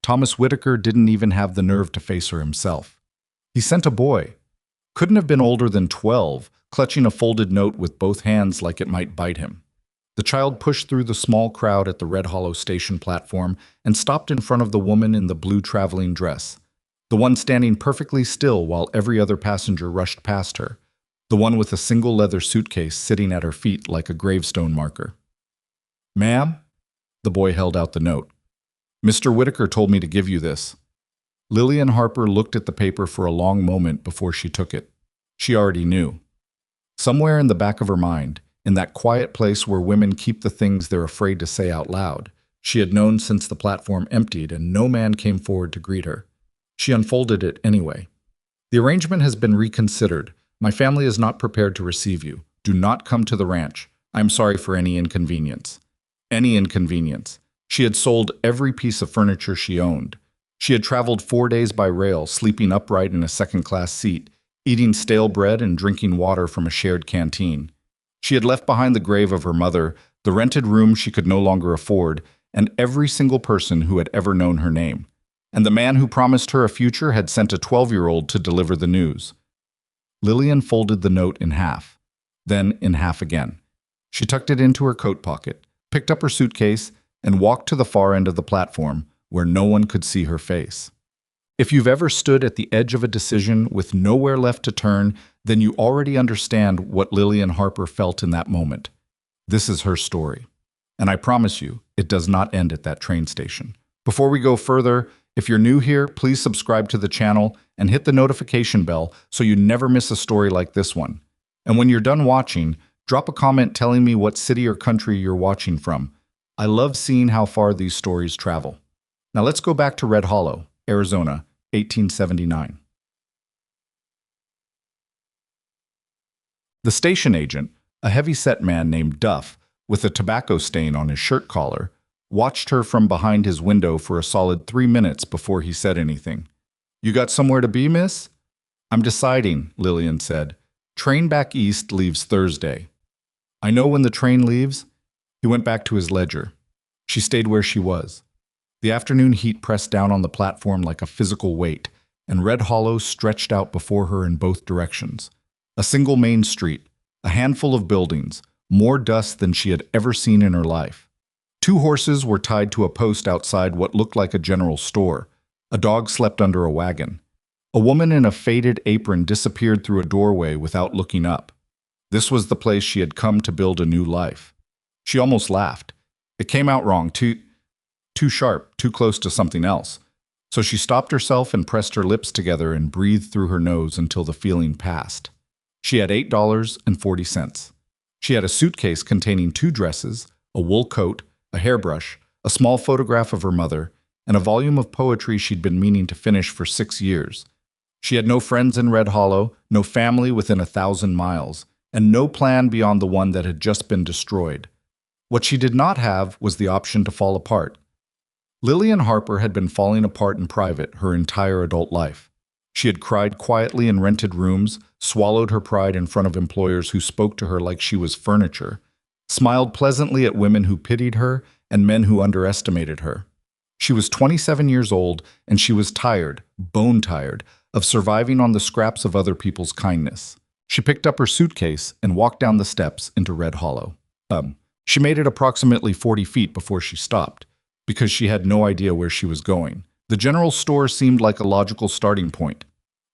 Thomas Whitaker didn't even have the nerve to face her himself. He sent a boy. Couldn't have been older than 12, clutching a folded note with both hands like it might bite him. The child pushed through the small crowd at the Red Hollow station platform and stopped in front of the woman in the blue traveling dress, the one standing perfectly still while every other passenger rushed past her, the one with a single leather suitcase sitting at her feet like a gravestone marker. "Ma'am?" The boy held out the note. "Mr. Whitaker told me to give you this." Lillian Harper looked at the paper for a long moment before she took it. She already knew. Somewhere in the back of her mind, in that quiet place where women keep the things they're afraid to say out loud, she had known since the platform emptied and no man came forward to greet her. She unfolded it anyway. "The arrangement has been reconsidered. My family is not prepared to receive you. Do not come to the ranch. I am sorry for any inconvenience." Any inconvenience. She had sold every piece of furniture she owned. She had traveled 4 days by rail, sleeping upright in a second-class seat, eating stale bread and drinking water from a shared canteen. She had left behind the grave of her mother, the rented room she could no longer afford, and every single person who had ever known her name. And the man who promised her a future had sent a 12-year-old to deliver the news. Lillian folded the note in half, then in half again. She tucked it into her coat pocket, picked up her suitcase, and walked to the far end of the platform, where no one could see her face. If you've ever stood at the edge of a decision with nowhere left to turn, then you already understand what Lillian Harper felt in that moment. This is her story. And I promise you, it does not end at that train station. Before we go further, if you're new here, please subscribe to the channel and hit the notification bell so you never miss a story like this one. And when you're done watching, drop a comment telling me what city or country you're watching from. I love seeing how far these stories travel. Now let's go back to Red Hollow, Arizona, 1879. The station agent, a heavy-set man named Duff, with a tobacco stain on his shirt collar, watched her from behind his window for a solid 3 minutes before he said anything. "You got somewhere to be, miss?" "I'm deciding," Lillian said. "Train back east leaves Thursday." "I know when the train leaves." He went back to his ledger. She stayed where she was. The afternoon heat pressed down on the platform like a physical weight, and Red Hollow stretched out before her in both directions. A single main street, a handful of buildings, more dust than she had ever seen in her life. 2 horses were tied to a post outside what looked like a general store. A dog slept under a wagon. A woman in a faded apron disappeared through a doorway without looking up. This was the place she had come to build a new life. She almost laughed. It came out wrong, too sharp, too close to something else. So she stopped herself and pressed her lips together and breathed through her nose until the feeling passed. She had $8.40. She had a suitcase containing 2 dresses, a wool coat, a hairbrush, a small photograph of her mother, and a volume of poetry she'd been meaning to finish for 6 years. She had no friends in Red Hollow, no family within 1,000 miles, and no plan beyond the one that had just been destroyed. What she did not have was the option to fall apart. Lillian Harper had been falling apart in private her entire adult life. She had cried quietly in rented rooms, swallowed her pride in front of employers who spoke to her like she was furniture, smiled pleasantly at women who pitied her and men who underestimated her. She was 27 years old, and she was tired, bone-tired, of surviving on the scraps of other people's kindness. She picked up her suitcase and walked down the steps into Red Hollow. She made it approximately 40 feet before she stopped, because she had no idea where she was going. The general store seemed like a logical starting point.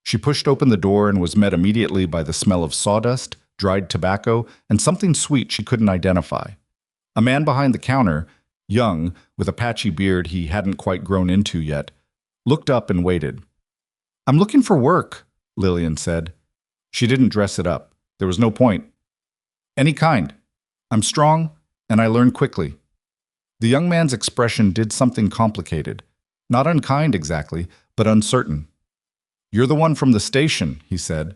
She pushed open the door and was met immediately by the smell of sawdust, dried tobacco, and something sweet she couldn't identify. A man behind the counter, young, with a patchy beard he hadn't quite grown into yet, looked up and waited. "I'm looking for work," Lillian said. She didn't dress it up. There was no point. "Any kind. I'm strong, and I learn quickly." The young man's expression did something complicated. Not unkind exactly, but uncertain. "You're the one from the station," he said.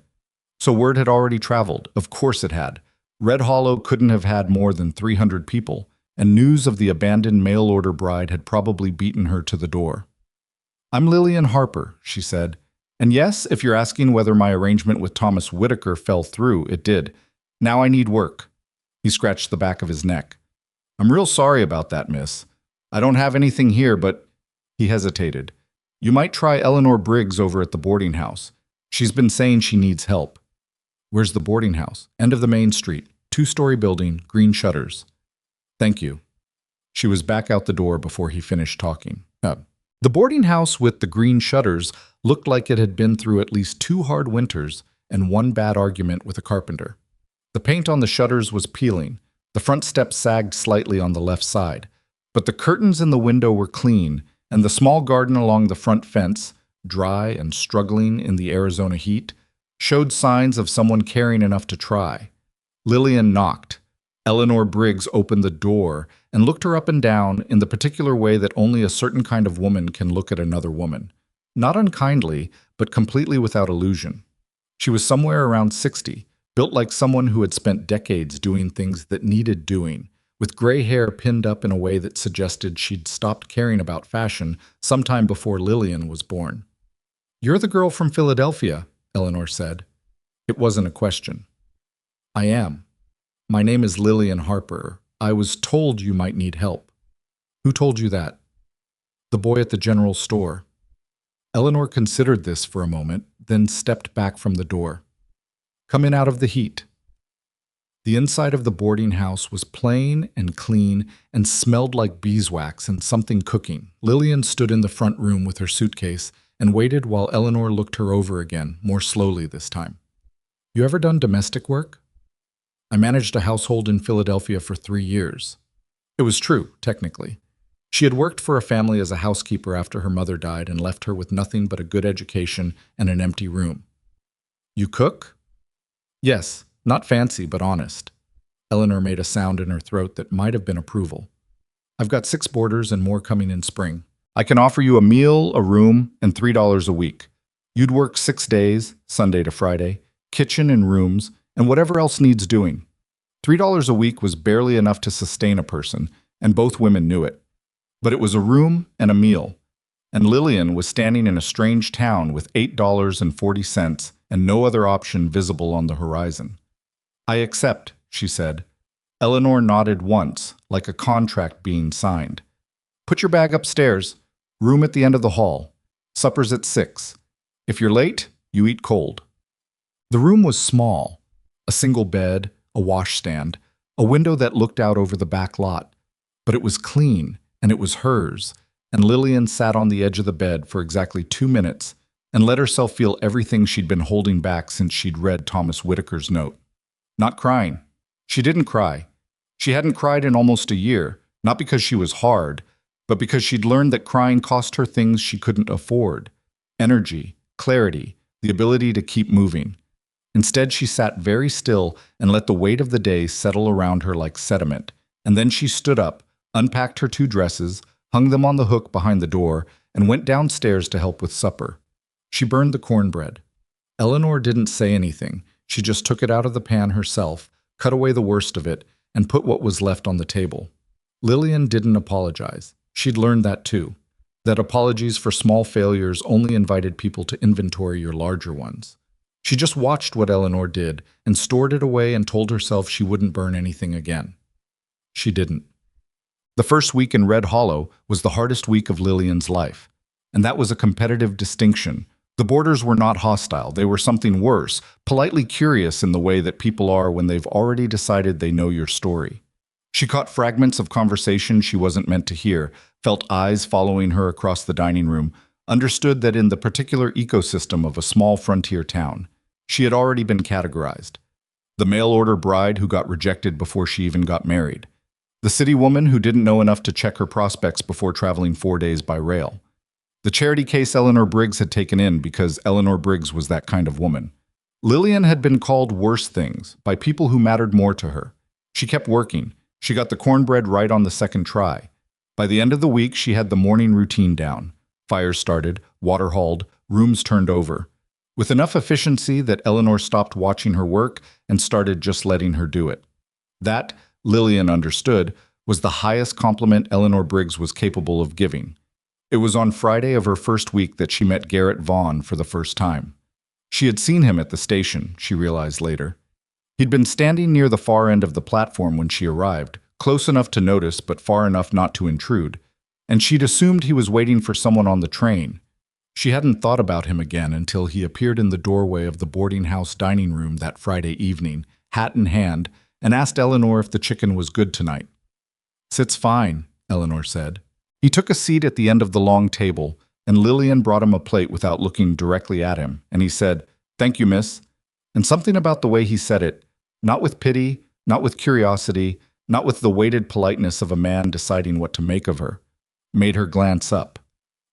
So word had already traveled. Of course it had. Red Hollow couldn't have had more than 300 people, and news of the abandoned mail-order bride had probably beaten her to the door. "I'm Lillian Harper," she said. "And yes, if you're asking whether my arrangement with Thomas Whitaker fell through, it did. Now I need work." He scratched the back of his neck. "I'm real sorry about that, miss. I don't have anything here, but He hesitated. You might try Eleanor Briggs over at the boarding house. She's been saying she needs help. Where's the boarding house? End of the main street. 2-story building, green shutters. Thank you. She was back out the door before he finished talking. The boarding house with the green shutters looked like it had been through at least 2 hard winters and 1 bad argument with a carpenter. The paint on the shutters was peeling. The front steps sagged slightly on the left side, but the curtains in the window were clean, and the small garden along the front fence, dry and struggling in the Arizona heat, showed signs of someone caring enough to try. Lillian knocked. Eleanor Briggs opened the door and looked her up and down in the particular way that only a certain kind of woman can look at another woman. Not unkindly, but completely without illusion. She was somewhere around 60, built like someone who had spent decades doing things that needed doing, with gray hair pinned up in a way that suggested she'd stopped caring about fashion sometime before Lillian was born. "You're the girl from Philadelphia," Eleanor said. It wasn't a question. "I am. My name is Lillian Harper. I was told you might need help." "Who told you that?" "The boy at the general store." Eleanor considered this for a moment, then stepped back from the door. "Come in out of the heat." The inside of the boarding house was plain and clean and smelled like beeswax and something cooking. Lillian stood in the front room with her suitcase and waited while Eleanor looked her over again, more slowly this time. "You ever done domestic work?" "I managed a household in Philadelphia for 3 years. It was true, technically. She had worked for a family as a housekeeper after her mother died and left her with nothing but a good education and an empty room. "You cook?" "Yes, not fancy, but honest." Eleanor made a sound in her throat that might have been approval. "I've got 6 boarders and more coming in spring. I can offer you a meal, a room, and $3 a week. You'd work 6 days, Sunday to Friday, kitchen and rooms, and whatever else needs doing." $3 a week was barely enough to sustain a person, and both women knew it. But it was a room and a meal, and Lillian was standing in a strange town with $8.40 and no other option visible on the horizon. "I accept," she said. Eleanor nodded once, like a contract being signed. "Put your bag upstairs. Room at the end of the hall. Supper's at 6. If you're late, you eat cold." The room was small. A single bed, a washstand, a window that looked out over the back lot. But it was clean, and it was hers, and Lillian sat on the edge of the bed for exactly 2 minutes and let herself feel everything she'd been holding back since she'd read Thomas Whitaker's note. Not crying. She didn't cry. She hadn't cried in almost a year, not because she was hard, but because she'd learned that crying cost her things she couldn't afford: energy, clarity, the ability to keep moving. Instead, she sat very still and let the weight of the day settle around her like sediment, and then she stood up, unpacked her 2 dresses, hung them on the hook behind the door, and went downstairs to help with supper. She burned the cornbread. Eleanor didn't say anything. She just took it out of the pan herself, cut away the worst of it, and put what was left on the table. Lillian didn't apologize. She'd learned that too, that apologies for small failures only invited people to inventory your larger ones. She just watched what Eleanor did and stored it away and told herself she wouldn't burn anything again. She didn't. The first week in Red Hollow was the hardest week of Lillian's life, and that was a competitive distinction. The boarders were not hostile. They were something worse, politely curious in the way that people are when they've already decided they know your story. She caught fragments of conversation she wasn't meant to hear, felt eyes following her across the dining room, understood that in the particular ecosystem of a small frontier town, she had already been categorized. The mail-order bride who got rejected before she even got married. The city woman who didn't know enough to check her prospects before traveling 4 days by rail. The charity case Eleanor Briggs had taken in because Eleanor Briggs was that kind of woman. Lillian had been called worse things by people who mattered more to her. She kept working. She got the cornbread right on the second try. By the end of the week, she had the morning routine down. Fires started, water hauled, rooms turned over. With enough efficiency that Eleanor stopped watching her work and started just letting her do it. That, Lillian understood, was the highest compliment Eleanor Briggs was capable of giving. It was on Friday of her first week that she met Garrett Vaughn for the first time. She had seen him at the station, she realized later. He'd been standing near the far end of the platform when she arrived, close enough to notice but far enough not to intrude. and she'd assumed he was waiting for someone on the train. She hadn't thought about him again until he appeared in the doorway of the boarding house dining room that Friday evening, hat in hand, and asked Eleanor if the chicken was good tonight. "Sits fine," Eleanor said. He took a seat at the end of the long table, and Lillian brought him a plate without looking directly at him, and he said, "Thank you, miss." And something about the way he said it, not with pity, not with curiosity, not with the weighted politeness of a man deciding what to make of her, made her glance up.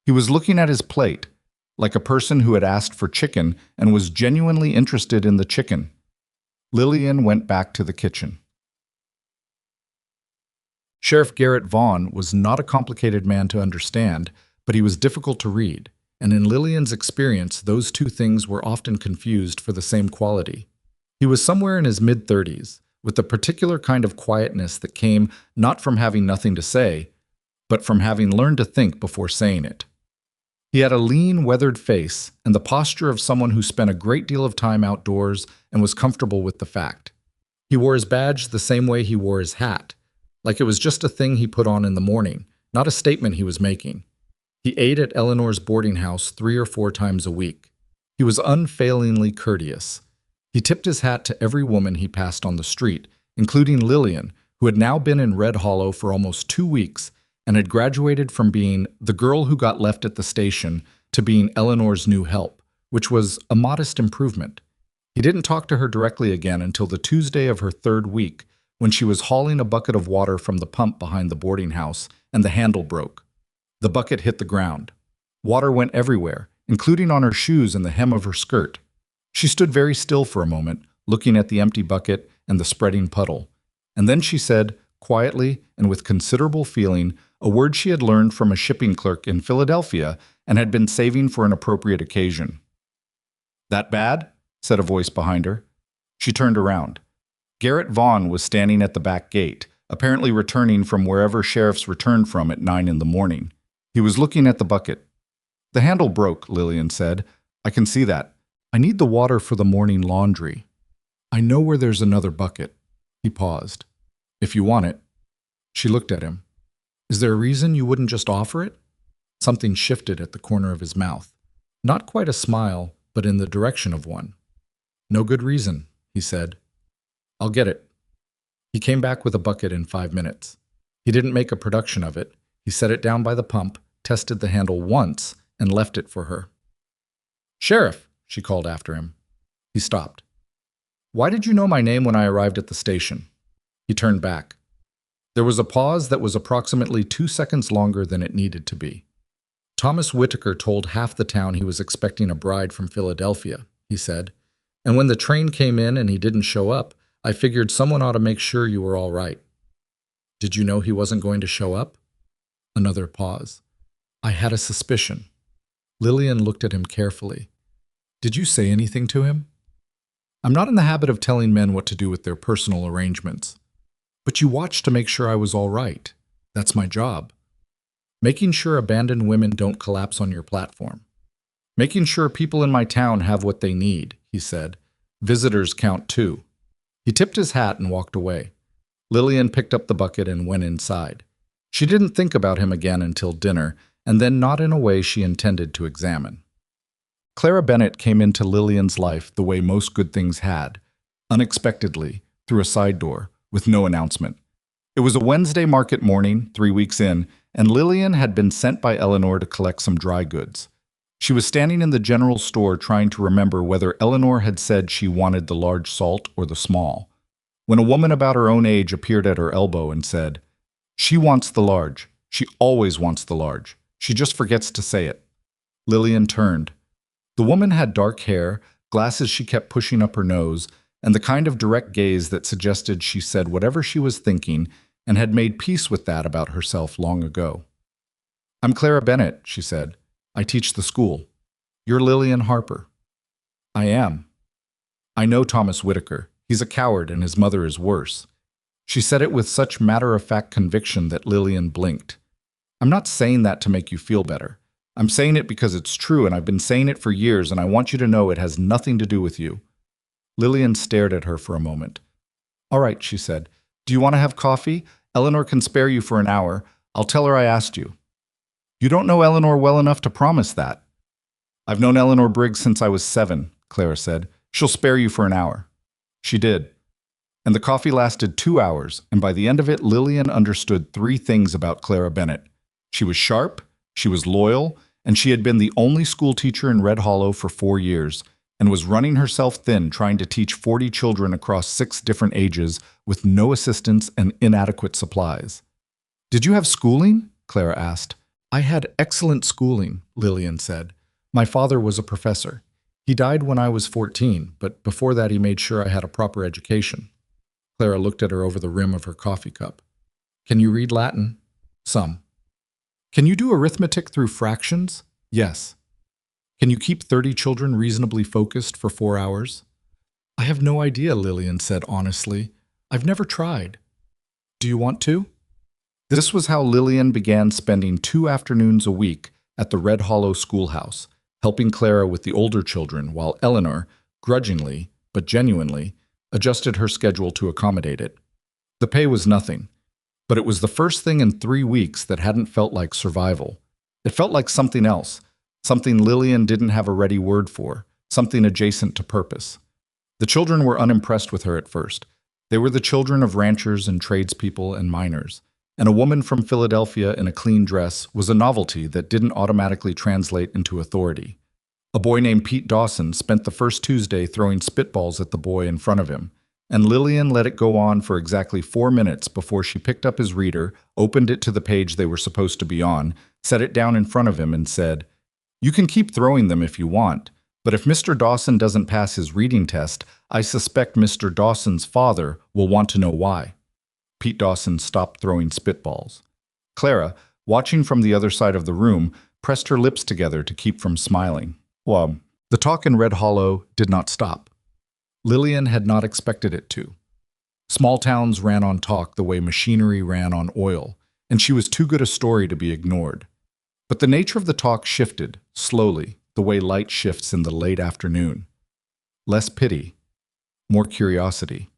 He was looking at his plate, like a person who had asked for chicken and was genuinely interested in the chicken. Lillian went back to the kitchen. Sheriff Garrett Vaughn was not a complicated man to understand, but he was difficult to read, and in Lillian's experience, those two things were often confused for the same quality. He was somewhere in his mid-30s, with a particular kind of quietness that came not from having nothing to say, but from having learned to think before saying it. He had a lean, weathered face and the posture of someone who spent a great deal of time outdoors and was comfortable with the fact. He wore his badge the same way he wore his hat, like it was just a thing he put on in the morning, not a statement he was making. He ate at Eleanor's boarding house 3 or 4 times a week. He was unfailingly courteous. He tipped his hat to every woman he passed on the street, including Lillian, who had now been in Red Hollow for almost 2 weeks and had graduated from being the girl who got left at the station to being Eleanor's new help, which was a modest improvement. He didn't talk to her directly again until the Tuesday of her 3rd week, when she was hauling a bucket of water from the pump behind the boarding house and the handle broke. The bucket hit the ground. Water went everywhere, including on her shoes and the hem of her skirt. She stood very still for a moment, looking at the empty bucket and the spreading puddle. And then she said, quietly and with considerable feeling, a word she had learned from a shipping clerk in Philadelphia and had been saving for an appropriate occasion. "That bad?" said a voice behind her. She turned around. Garrett Vaughn was standing at the back gate, apparently returning from wherever sheriffs returned from at 9 in the morning. He was looking at the bucket. "The handle broke," Lillian said. "I can see that. I need the water for the morning laundry. I know where there's another bucket." He paused. "If you want it." She looked at him. "Is there a reason you wouldn't just offer it?" Something shifted at the corner of his mouth. Not quite a smile, but in the direction of one. "No good reason," he said. "I'll get it." He came back with a bucket in 5 minutes. He didn't make a production of it. He set it down by the pump, tested the handle once, and left it for her. "Sheriff," she called after him. He stopped. "Why did you know my name when I arrived at the station?" He turned back. There was a pause that was approximately 2 seconds longer than it needed to be. "Thomas Whitaker told half the town he was expecting a bride from Philadelphia," he said. "And when the train came in and he didn't show up, I figured someone ought to make sure you were all right." "Did you know he wasn't going to show up?" Another pause. "I had a suspicion." Lillian looked at him carefully. "Did you say anything to him?" "I'm not in the habit of telling men what to do with their personal arrangements." "But you watched to make sure I was all right. That's my job. Making sure abandoned women don't collapse on your platform. Making sure people in my town have what they need," he said. "Visitors count too." He tipped his hat and walked away. Lillian picked up the bucket and went inside. She didn't think about him again until dinner, and then not in a way she intended to examine. Clara Bennett came into Lillian's life the way most good things had, unexpectedly, through a side door, with no announcement. It was a Wednesday market morning, 3 weeks in, and Lillian had been sent by Eleanor to collect some dry goods. She was standing in the general store trying to remember whether Eleanor had said she wanted the large salt or the small, when a woman about her own age appeared at her elbow and said, "She wants the large. She always wants the large. She just forgets to say it." Lillian turned. The woman had dark hair, glasses she kept pushing up her nose, and the kind of direct gaze that suggested she said whatever she was thinking and had made peace with that about herself long ago. "I'm Clara Bennett," she said. "I teach the school. You're Lillian Harper." "I am." "I know Thomas Whitaker. He's a coward and his mother is worse." She said it with such matter-of-fact conviction that Lillian blinked. "I'm not saying that to make you feel better. I'm saying it because it's true and I've been saying it for years and I want you to know it has nothing to do with you." Lillian stared at her for a moment. "All right," she said. "Do you want to have coffee? Eleanor can spare you for an hour. I'll tell her I asked you." You don't know Eleanor well enough to promise that. I've known Eleanor Briggs since I was 7, Clara said. She'll spare you for an hour. She did. And the coffee lasted 2 hours, and by the end of it, Lillian understood 3 things about Clara Bennett. She was sharp, she was loyal, and she had been the only school teacher in Red Hollow for 4 years, and was running herself thin trying to teach 40 children across 6 different ages with no assistance and inadequate supplies. Did you have schooling? Clara asked. I had excellent schooling, Lillian said. My father was a professor. He died when I was 14, but before that he made sure I had a proper education. Clara looked at her over the rim of her coffee cup. Can you read Latin? Some. Can you do arithmetic through fractions? Yes. Can you keep 30 children reasonably focused for 4 hours? I have no idea, Lillian said honestly. I've never tried. Do you want to? This was how Lillian began spending 2 afternoons a week at the Red Hollow schoolhouse, helping Clara with the older children while Eleanor, grudgingly, but genuinely, adjusted her schedule to accommodate it. The pay was nothing, but it was the first thing in 3 weeks that hadn't felt like survival. It felt like something else, something Lillian didn't have a ready word for, something adjacent to purpose. The children were unimpressed with her at first. They were the children of ranchers and tradespeople and miners, and a woman from Philadelphia in a clean dress was a novelty that didn't automatically translate into authority. A boy named Pete Dawson spent the first Tuesday throwing spitballs at the boy in front of him, and Lillian let it go on for exactly 4 minutes before she picked up his reader, opened it to the page they were supposed to be on, set it down in front of him, and said, "You can keep throwing them if you want, but if Mr. Dawson doesn't pass his reading test, I suspect Mr. Dawson's father will want to know why." Pete Dawson stopped throwing spitballs. Clara, watching from the other side of the room, pressed her lips together to keep from smiling. The talk in Red Hollow did not stop. Lillian had not expected it to. Small towns ran on talk the way machinery ran on oil, and she was too good a story to be ignored. But the nature of the talk shifted, slowly, the way light shifts in the late afternoon. Less pity, more curiosity.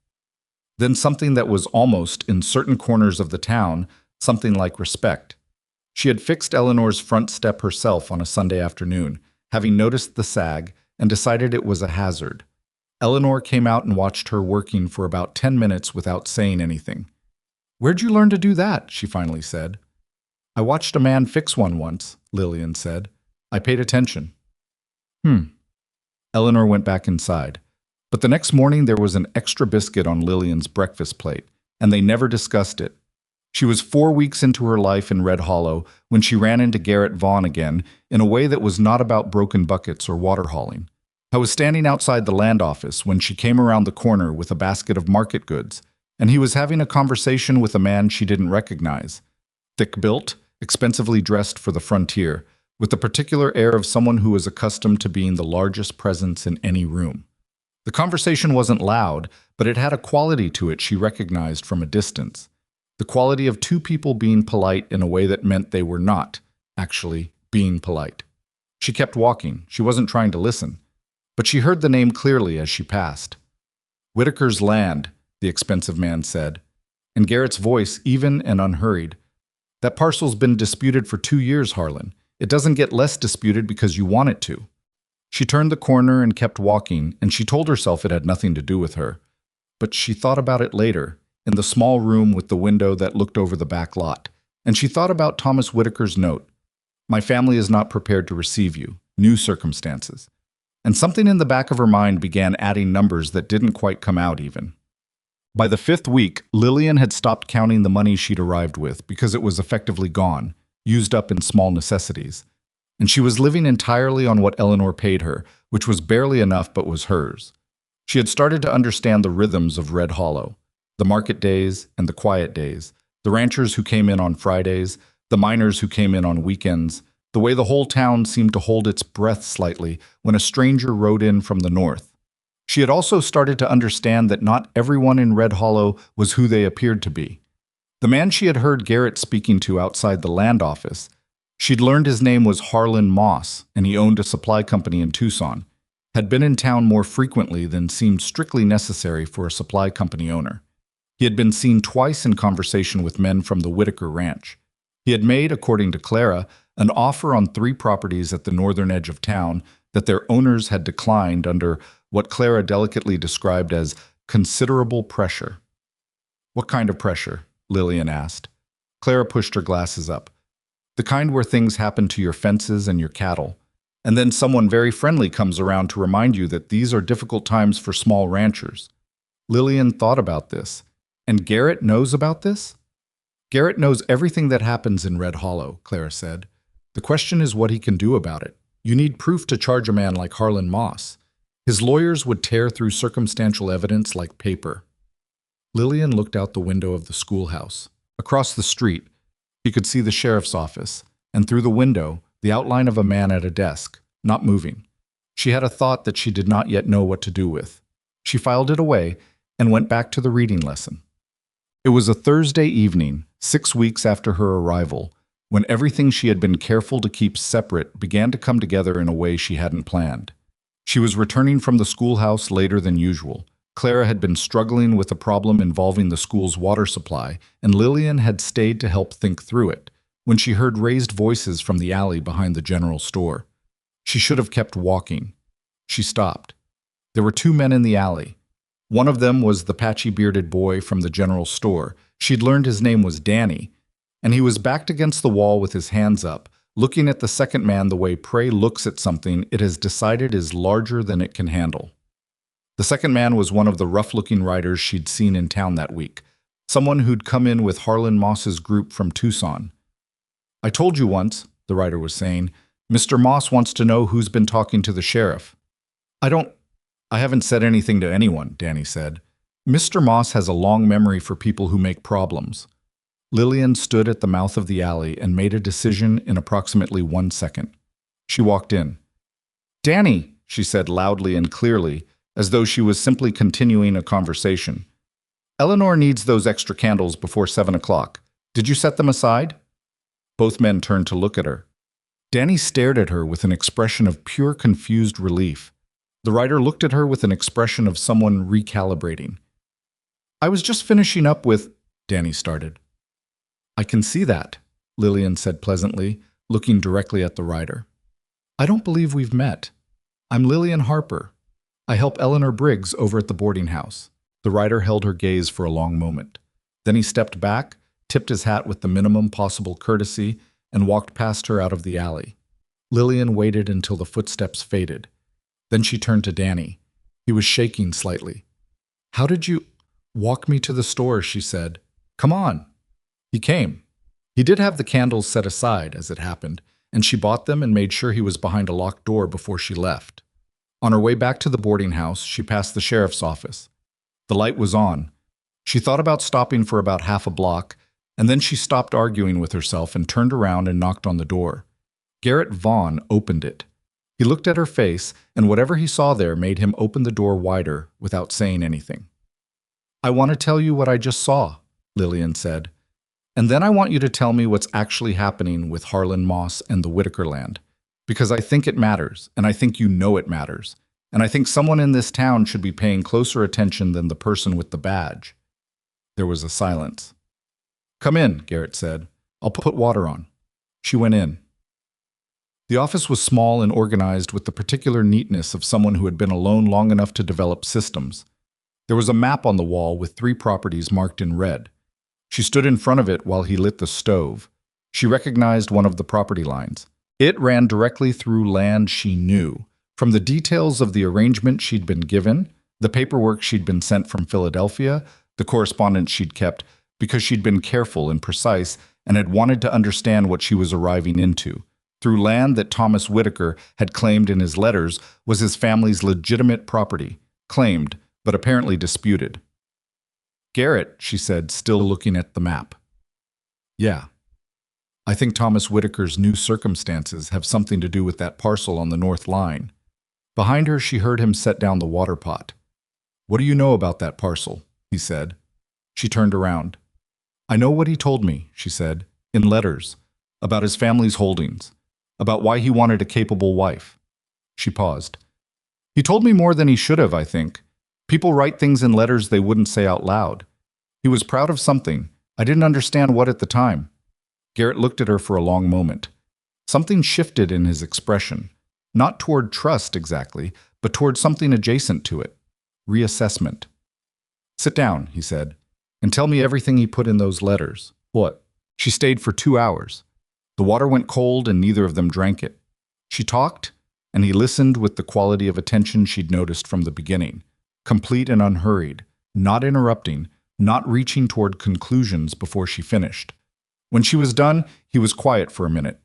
Then something that was almost, in certain corners of the town, something like respect. She had fixed Eleanor's front step herself on a Sunday afternoon, having noticed the sag, and decided it was a hazard. Eleanor came out and watched her working for about 10 minutes without saying anything. "Where'd you learn to do that?" she finally said. "I watched a man fix one once," Lillian said. "I paid attention." Eleanor went back inside. But the next morning there was an extra biscuit on Lillian's breakfast plate, and they never discussed it. She was 4 weeks into her life in Red Hollow when she ran into Garrett Vaughn again in a way that was not about broken buckets or water hauling. I was standing outside the land office when she came around the corner with a basket of market goods, and he was having a conversation with a man she didn't recognize. Thick-built, expensively dressed for the frontier, with the particular air of someone who was accustomed to being the largest presence in any room. The conversation wasn't loud, but it had a quality to it she recognized from a distance. The quality of 2 people being polite in a way that meant they were not, actually, being polite. She kept walking. She wasn't trying to listen. But she heard the name clearly as she passed. "Whitaker's land," the expensive man said, and Garrett's voice, even and unhurried. "That parcel's been disputed for 2 years, Harlan. It doesn't get less disputed because you want it to." She turned the corner and kept walking, and she told herself it had nothing to do with her. But she thought about it later, in the small room with the window that looked over the back lot, and she thought about Thomas Whitaker's note. "My family is not prepared to receive you. New circumstances." And something in the back of her mind began adding numbers that didn't quite come out even. By the 5th week, Lillian had stopped counting the money she'd arrived with because it was effectively gone, used up in small necessities. And she was living entirely on what Eleanor paid her, which was barely enough but was hers. She had started to understand the rhythms of Red Hollow, the market days and the quiet days, the ranchers who came in on Fridays, the miners who came in on weekends, the way the whole town seemed to hold its breath slightly when a stranger rode in from the north. She had also started to understand that not everyone in Red Hollow was who they appeared to be. The man she had heard Garrett speaking to outside the land office, she'd learned his name was Harlan Moss, and he owned a supply company in Tucson, had been in town more frequently than seemed strictly necessary for a supply company owner. He had been seen twice in conversation with men from the Whitaker ranch. He had made, according to Clara, an offer on 3 properties at the northern edge of town that their owners had declined under what Clara delicately described as considerable pressure. What kind of pressure? Lillian asked. Clara pushed her glasses up. The kind where things happen to your fences and your cattle, and then someone very friendly comes around to remind you that these are difficult times for small ranchers. Lillian thought about this. And Garrett knows about this? Garrett knows everything that happens in Red Hollow, Clara said. The question is what he can do about it. You need proof to charge a man like Harlan Moss. His lawyers would tear through circumstantial evidence like paper. Lillian looked out the window of the schoolhouse. Across the street, she could see the sheriff's office, and through the window, the outline of a man at a desk, not moving. She had a thought that she did not yet know what to do with. She filed it away and went back to the reading lesson. It was a Thursday evening, 6 weeks after her arrival, when everything she had been careful to keep separate began to come together in a way she hadn't planned. She was returning from the schoolhouse later than usual. Clara had been struggling with a problem involving the school's water supply, and Lillian had stayed to help think through it, when she heard raised voices from the alley behind the general store. She should have kept walking. She stopped. There were 2 men in the alley. One of them was the patchy-bearded boy from the general store. She'd learned his name was Danny, and he was backed against the wall with his hands up, looking at the second man the way prey looks at something it has decided is larger than it can handle. The second man was one of the rough-looking riders she'd seen in town that week, someone who'd come in with Harlan Moss's group from Tucson. I told you once, the rider was saying, Mr. Moss wants to know who's been talking to the sheriff. I haven't said anything to anyone, Danny said. Mr. Moss has a long memory for people who make problems. Lillian stood at the mouth of the alley and made a decision in approximately 1 second. She walked in. Danny, she said loudly and clearly, as though she was simply continuing a conversation. Eleanor needs those extra candles before 7 o'clock. Did you set them aside? Both men turned to look at her. Danny stared at her with an expression of pure confused relief. The writer looked at her with an expression of someone recalibrating. I was just finishing up with, Danny started. I can see that, Lillian said pleasantly, looking directly at the writer. I don't believe we've met. I'm Lillian Harper. I help Eleanor Briggs over at the boarding house. The writer held her gaze for a long moment. Then he stepped back, tipped his hat with the minimum possible courtesy, and walked past her out of the alley. Lillian waited until the footsteps faded. Then she turned to Danny. He was shaking slightly. How did you walk me to the store, she said. Come on. He came. He did have the candles set aside, as it happened, and she bought them and made sure he was behind a locked door before she left. On her way back to the boarding house, she passed the sheriff's office. The light was on. She thought about stopping for about half a block, and then she stopped arguing with herself and turned around and knocked on the door. Garrett Vaughn opened it. He looked at her face, and whatever he saw there made him open the door wider without saying anything. I want to tell you what I just saw, Lillian said. And then I want you to tell me what's actually happening with Harlan Moss and the Whitaker land. Because I think it matters, and I think you know it matters. And I think someone in this town should be paying closer attention than the person with the badge. There was a silence. Come in, Garrett said. I'll put water on. She went in. The office was small and organized with the particular neatness of someone who had been alone long enough to develop systems. There was a map on the wall with 3 properties marked in red. She stood in front of it while he lit the stove. She recognized one of the property lines. It ran directly through land she knew. From the details of the arrangement she'd been given, the paperwork she'd been sent from Philadelphia, the correspondence she'd kept, because she'd been careful and precise and had wanted to understand what she was arriving into. Through land that Thomas Whitaker had claimed in his letters was his family's legitimate property, claimed, but apparently disputed. Garrett, she said, still looking at the map. Yeah. I think Thomas Whitaker's new circumstances have something to do with that parcel on the north line. Behind her, she heard him set down the water pot. What do you know about that parcel? He said. She turned around. I know what he told me, she said, in letters, about his family's holdings, about why he wanted a capable wife. She paused. He told me more than he should have, I think. People write things in letters they wouldn't say out loud. He was proud of something. I didn't understand what at the time. Garrett looked at her for a long moment. Something shifted in his expression, not toward trust exactly, but toward something adjacent to it. Reassessment. "Sit down," he said, "and tell me everything he put in those letters." "What?" She stayed for 2 hours. The water went cold and neither of them drank it. She talked, and he listened with the quality of attention she'd noticed from the beginning, complete and unhurried, not interrupting, not reaching toward conclusions before she finished. When she was done, he was quiet for a minute.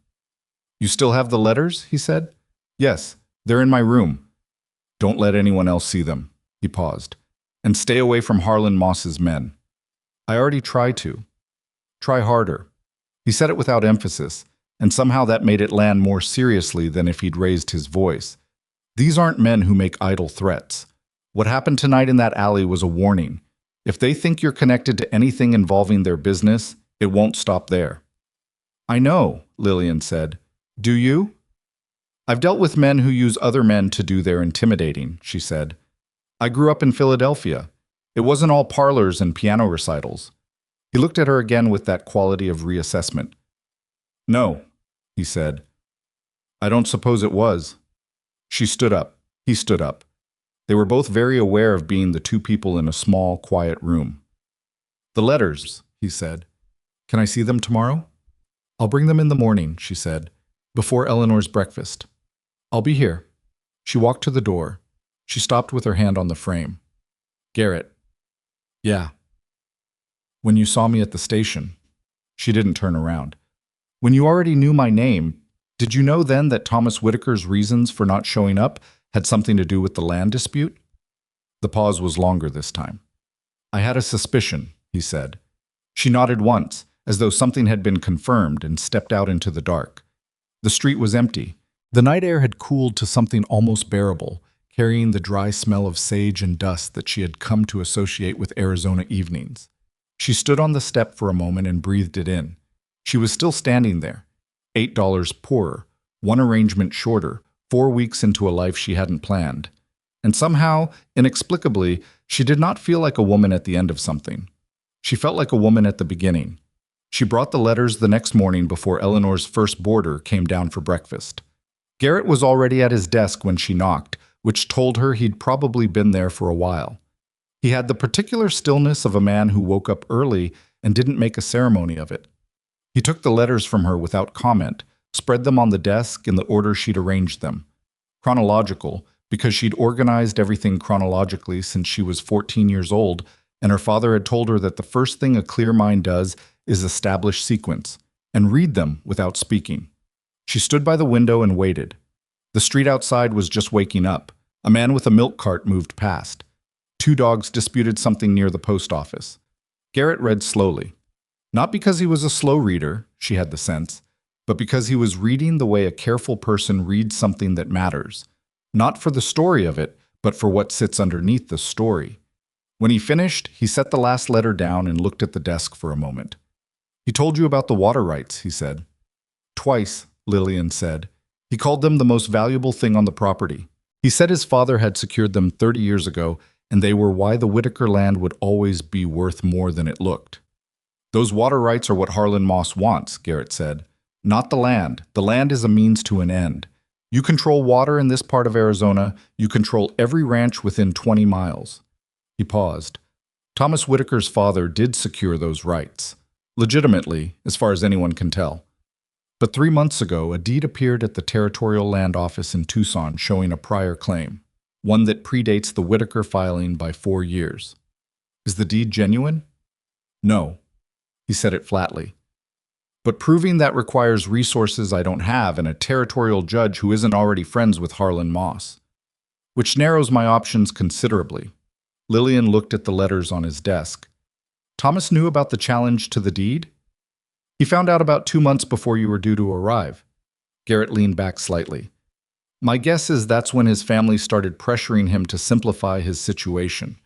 "You still have the letters?" he said. "Yes, they're in my room." "Don't let anyone else see them." He paused. "And stay away from Harlan Moss's men." "I already try to." "Try harder." He said it without emphasis, and somehow that made it land more seriously than if he'd raised his voice. "These aren't men who make idle threats. What happened tonight in that alley was a warning. If they think you're connected to anything involving their business, it won't stop there." "I know," Lillian said. "Do you?" "I've dealt with men who use other men to do their intimidating," she said. "I grew up in Philadelphia. It wasn't all parlors and piano recitals." He looked at her again with that quality of reassessment. "No," he said. "I don't suppose it was." She stood up. He stood up. They were both very aware of being the two people in a small, quiet room. "The letters," he said. "Can I see them tomorrow?" "I'll bring them in the morning," she said, "before Eleanor's breakfast. I'll be here." She walked to the door. She stopped with her hand on the frame. "Garrett." "Yeah." "When you saw me at the station." She didn't turn around. "When you already knew my name, did you know then that Thomas Whitaker's reasons for not showing up had something to do with the land dispute?" The pause was longer this time. "I had a suspicion," he said. She nodded once, as though something had been confirmed, and stepped out into the dark. The street was empty. The night air had cooled to something almost bearable, carrying the dry smell of sage and dust that she had come to associate with Arizona evenings. She stood on the step for a moment and breathed it in. She was still standing there, $8 poorer, one arrangement shorter, 4 weeks into a life she hadn't planned. And somehow, inexplicably, she did not feel like a woman at the end of something. She felt like a woman at the beginning. She brought the letters the next morning before Eleanor's first boarder came down for breakfast. Garrett was already at his desk when she knocked, which told her he'd probably been there for a while. He had the particular stillness of a man who woke up early and didn't make a ceremony of it. He took the letters from her without comment, spread them on the desk in the order she'd arranged them. Chronological, because she'd organized everything chronologically since she was 14 years old, and her father had told her that the first thing a clear mind does is establish sequence, and read them without speaking. She stood by the window and waited. The street outside was just waking up. A man with a milk cart moved past. 2 dogs disputed something near the post office. Garrett read slowly. Not because he was a slow reader, she had the sense, but because he was reading the way a careful person reads something that matters. Not for the story of it, but for what sits underneath the story. When he finished, he set the last letter down and looked at the desk for a moment. "He told you about the water rights," he said. "Twice," Lillian said. "He called them the most valuable thing on the property. He said his father had secured them 30 years ago, and they were why the Whitaker land would always be worth more than it looked." "Those water rights are what Harlan Moss wants," Garrett said. "Not the land. The land is a means to an end. You control water in this part of Arizona. You control every ranch within 20 miles. He paused. Thomas Whitaker's father did secure those rights. Legitimately, as far as anyone can tell. But 3 months ago, a deed appeared at the Territorial Land Office in Tucson showing a prior claim, one that predates the Whitaker filing by 4 years. "Is the deed genuine?" "No." He said it flatly. "But proving that requires resources I don't have and a territorial judge who isn't already friends with Harlan Moss. Which narrows my options considerably." Lillian looked at the letters on his desk. "Thomas knew about the challenge to the deed?" "He found out about 2 months before you were due to arrive." Garrett leaned back slightly. "My guess is that's when his family started pressuring him to simplify his situation.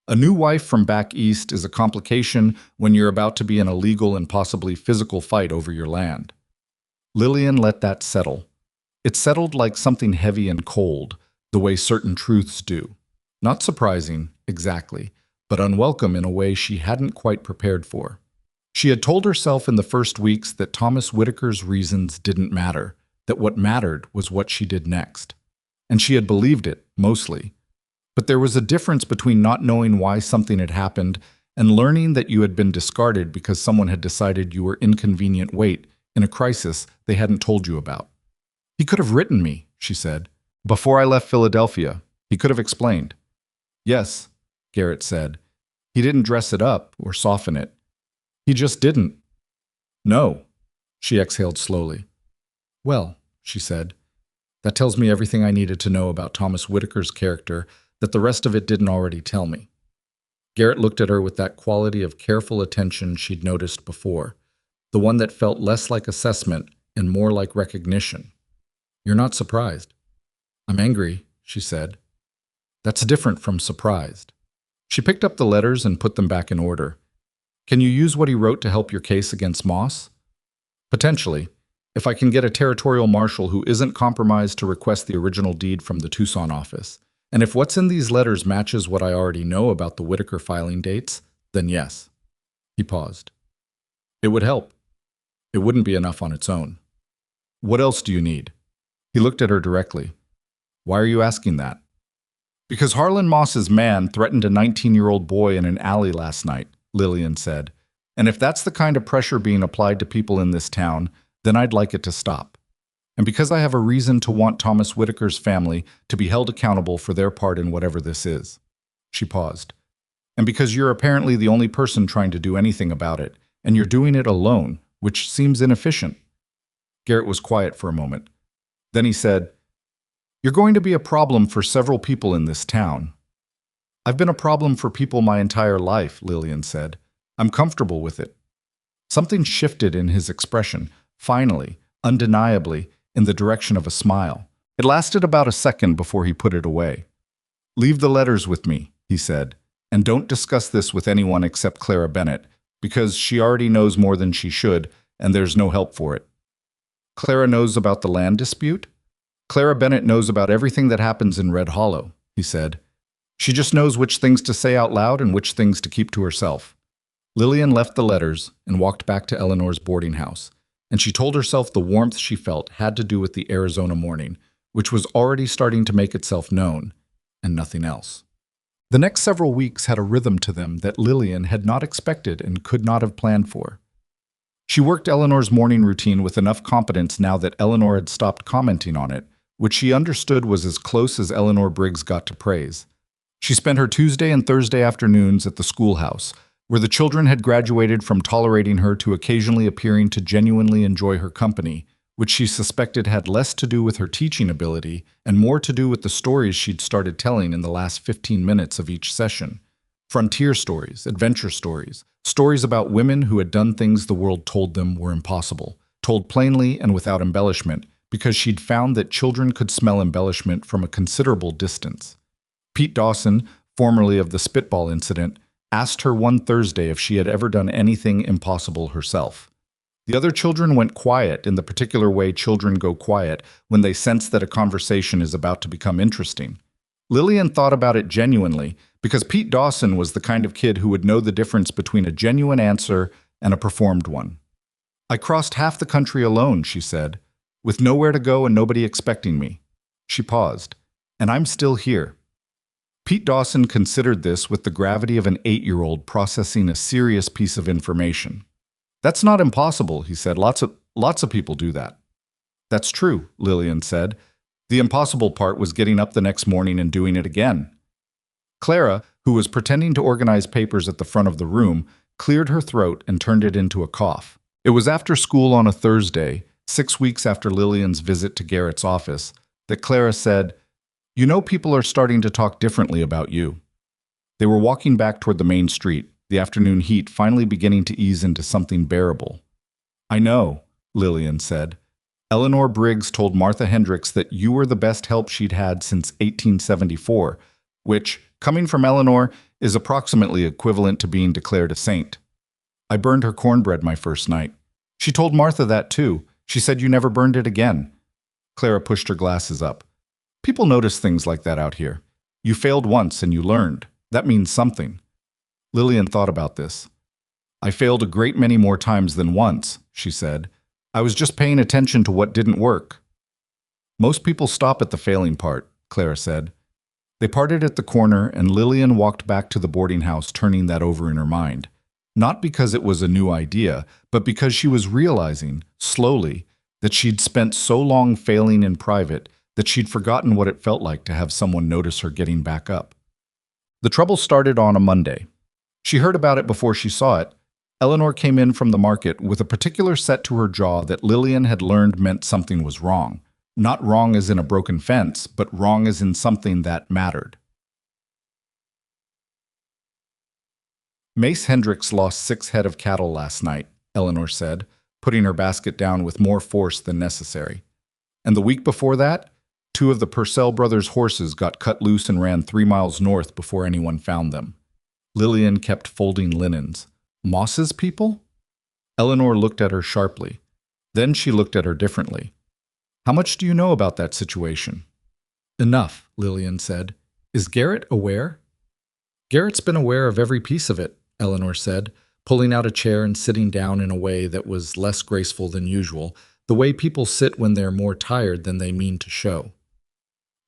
A new wife from back east is a complication when you're about to be in a legal and possibly physical fight over your land." Lillian let that settle. It settled like something heavy and cold, the way certain truths do. Not surprising, exactly, but unwelcome in a way she hadn't quite prepared for. She had told herself in the first weeks that Thomas Whitaker's reasons didn't matter. that what mattered was what she did next. And she had believed it, mostly. But there was a difference between not knowing why something had happened and learning that you had been discarded because someone had decided you were inconvenient weight in a crisis they hadn't told you about. He could have written me, she said. Before I left Philadelphia, he could have explained. Yes, Garrett said. He didn't dress it up or soften it. He just didn't. No, she exhaled slowly. Well, she said, that tells me everything I needed to know about Thomas Whitaker's character that the rest of it didn't already tell me. Garrett looked at her with that quality of careful attention she'd noticed before, the one that felt less like assessment and more like recognition. You're not surprised. I'm angry, she said. That's different from surprised. She picked up the letters and put them back in order. Can you use what he wrote to help your case against Moss? Potentially, if I can get a territorial marshal who isn't compromised to request the original deed from the Tucson office. And if what's in these letters matches what I already know about the Whitaker filing dates, then yes. He paused. It would help. It wouldn't be enough on its own. What else do you need? He looked at her directly. Why are you asking that? Because Harlan Moss's man threatened a 19-year-old boy in an alley last night, Lillian said. And if that's the kind of pressure being applied to people in this town, then I'd like it to stop. And because I have a reason to want Thomas Whitaker's family to be held accountable for their part in whatever this is. She paused. And because you're apparently the only person trying to do anything about it, and you're doing it alone, which seems inefficient. Garrett was quiet for a moment. Then he said, You're going to be a problem for several people in this town. I've been a problem for people my entire life, Lillian said. I'm comfortable with it. Something shifted in his expression, finally, undeniably, in the direction of a smile. It lasted about a second before he put it away. Leave the letters with me, he said, and don't discuss this with anyone except Clara Bennett, because she already knows more than she should, and there's no help for it. Clara knows about the land dispute? Clara Bennett knows about everything that happens in Red Hollow, he said. She just knows which things to say out loud and which things to keep to herself. Lillian left the letters and walked back to Eleanor's boarding house, and she told herself the warmth she felt had to do with the Arizona morning, which was already starting to make itself known, and nothing else. The next several weeks had a rhythm to them that Lillian had not expected and could not have planned for. She worked Eleanor's morning routine with enough competence now that Eleanor had stopped commenting on it, which she understood was as close as Eleanor Briggs got to praise. She spent her Tuesday and Thursday afternoons at the schoolhouse, where the children had graduated from tolerating her to occasionally appearing to genuinely enjoy her company, which she suspected had less to do with her teaching ability and more to do with the stories she'd started telling in the last 15 minutes of each session. Frontier stories, adventure stories, stories about women who had done things the world told them were impossible, told plainly and without embellishment, because she'd found that children could smell embellishment from a considerable distance. Pete Dawson, formerly of the Spitball incident, asked her one Thursday if she had ever done anything impossible herself. The other children went quiet in the particular way children go quiet when they sense that a conversation is about to become interesting. Lillian thought about it genuinely because Pete Dawson was the kind of kid who would know the difference between a genuine answer and a performed one. I crossed half the country alone, she said, with nowhere to go and nobody expecting me. She paused. And I'm still here. Pete Dawson considered this with the gravity of an 8-year-old processing a serious piece of information. That's not impossible, he said. Lots of people do that. That's true, Lillian said. The impossible part was getting up the next morning and doing it again. Clara, who was pretending to organize papers at the front of the room, cleared her throat and turned it into a cough. It was after school on a Thursday, 6 weeks after Lillian's visit to Garrett's office, that Clara said, You know, people are starting to talk differently about you. They were walking back toward the main street, the afternoon heat finally beginning to ease into something bearable. I know, Lillian said. Eleanor Briggs told Martha Hendricks that you were the best help she'd had since 1874, which, coming from Eleanor, is approximately equivalent to being declared a saint. I burned her cornbread my first night. She told Martha that too. She said you never burned it again. Clara pushed her glasses up. People notice things like that out here. You failed once and you learned. That means something. Lillian thought about this. I failed a great many more times than once, she said. I was just paying attention to what didn't work. Most people stop at the failing part, Clara said. They parted at the corner, and Lillian walked back to the boarding house, turning that over in her mind. Not because it was a new idea, but because she was realizing, slowly, that she'd spent so long failing in private that she'd forgotten what it felt like to have someone notice her getting back up. The trouble started on a Monday. She heard about it before she saw it. Eleanor came in from the market with a particular set to her jaw that Lillian had learned meant something was wrong. Not wrong as in a broken fence, but wrong as in something that mattered. Mace Hendricks lost 6 head of cattle last night, Eleanor said, putting her basket down with more force than necessary. And the week before that, 2 of the Purcell brothers' horses got cut loose and ran 3 miles north before anyone found them. Lillian kept folding linens. Moss's people? Eleanor looked at her sharply. Then she looked at her differently. How much do you know about that situation? Enough, Lillian said. Is Garrett aware? Garrett's been aware of every piece of it, Eleanor said, pulling out a chair and sitting down in a way that was less graceful than usual, the way people sit when they're more tired than they mean to show.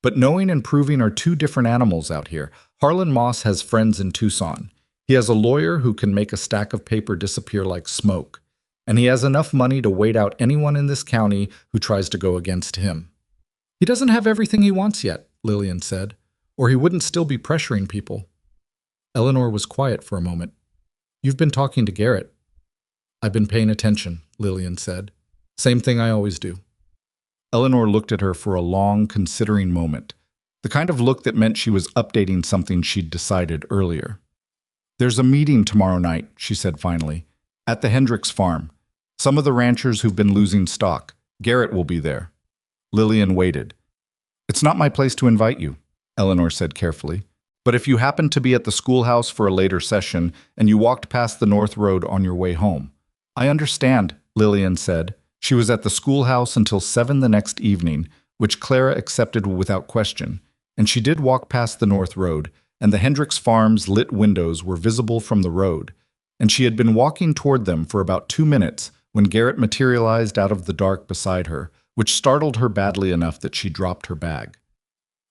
But knowing and proving are 2 different animals out here. Harlan Moss has friends in Tucson. He has a lawyer who can make a stack of paper disappear like smoke. And he has enough money to wait out anyone in this county who tries to go against him. He doesn't have everything he wants yet, Lillian said, or he wouldn't still be pressuring people. Eleanor was quiet for a moment. You've been talking to Garrett. I've been paying attention, Lillian said. Same thing I always do. Eleanor looked at her for a long, considering moment, the kind of look that meant she was updating something she'd decided earlier. There's a meeting tomorrow night, she said finally, at the Hendricks farm. Some of the ranchers who've been losing stock. Garrett will be there. Lillian waited. It's not my place to invite you, Eleanor said carefully. But if you happened to be at the schoolhouse for a later session and you walked past the North Road on your way home. I understand, Lillian said. She was at the schoolhouse until 7 the next evening, which Clara accepted without question, and she did walk past the North Road, and the Hendricks farm's lit windows were visible from the road, and she had been walking toward them for about 2 minutes when Garrett materialized out of the dark beside her, which startled her badly enough that she dropped her bag.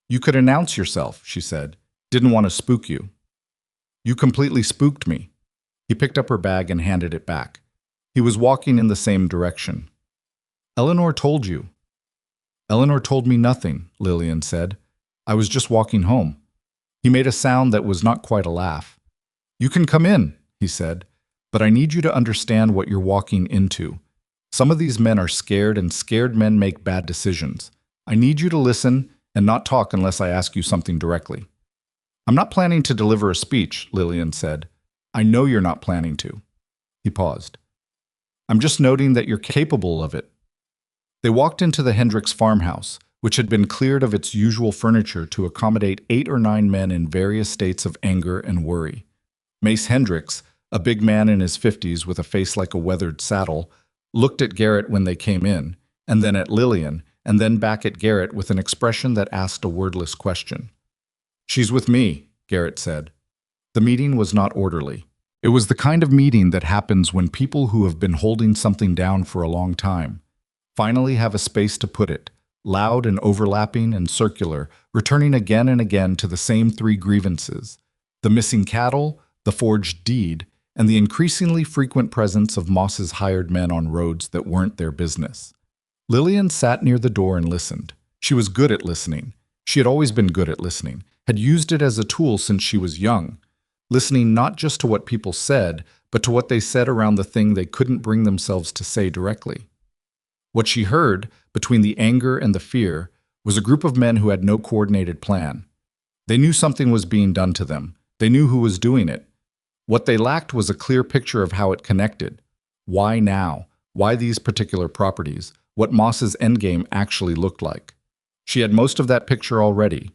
You could announce yourself, she said. Didn't want to spook you. You completely spooked me. He picked up her bag and handed it back. He was walking in the same direction. Eleanor told you. Eleanor told me nothing, Lillian said. I was just walking home. He made a sound that was not quite a laugh. You can come in, he said, but I need you to understand what you're walking into. Some of these men are scared, and scared men make bad decisions. I need you to listen and not talk unless I ask you something directly. I'm not planning to deliver a speech, Lillian said. I know you're not planning to. He paused. I'm just noting that you're capable of it. They walked into the Hendricks farmhouse, which had been cleared of its usual furniture to accommodate 8 or 9 men in various states of anger and worry. Mace Hendricks, a big man in his 50s with a face like a weathered saddle, looked at Garrett when they came in, and then at Lillian, and then back at Garrett with an expression that asked a wordless question. She's with me, Garrett said. The meeting was not orderly. It was the kind of meeting that happens when people who have been holding something down for a long time finally have a space to put it, loud and overlapping and circular, returning again and again to the same 3 grievances: the missing cattle, the forged deed, and the increasingly frequent presence of Moss's hired men on roads that weren't their business. Lillian sat near the door and listened. She was good at listening. She had always been good at listening, had used it as a tool since she was young, listening not just to what people said, but to what they said around the thing they couldn't bring themselves to say directly. What she heard, between the anger and the fear, was a group of men who had no coordinated plan. They knew something was being done to them. They knew who was doing it. What they lacked was a clear picture of how it connected. Why now? Why these particular properties? What Moss's endgame actually looked like. She had most of that picture already.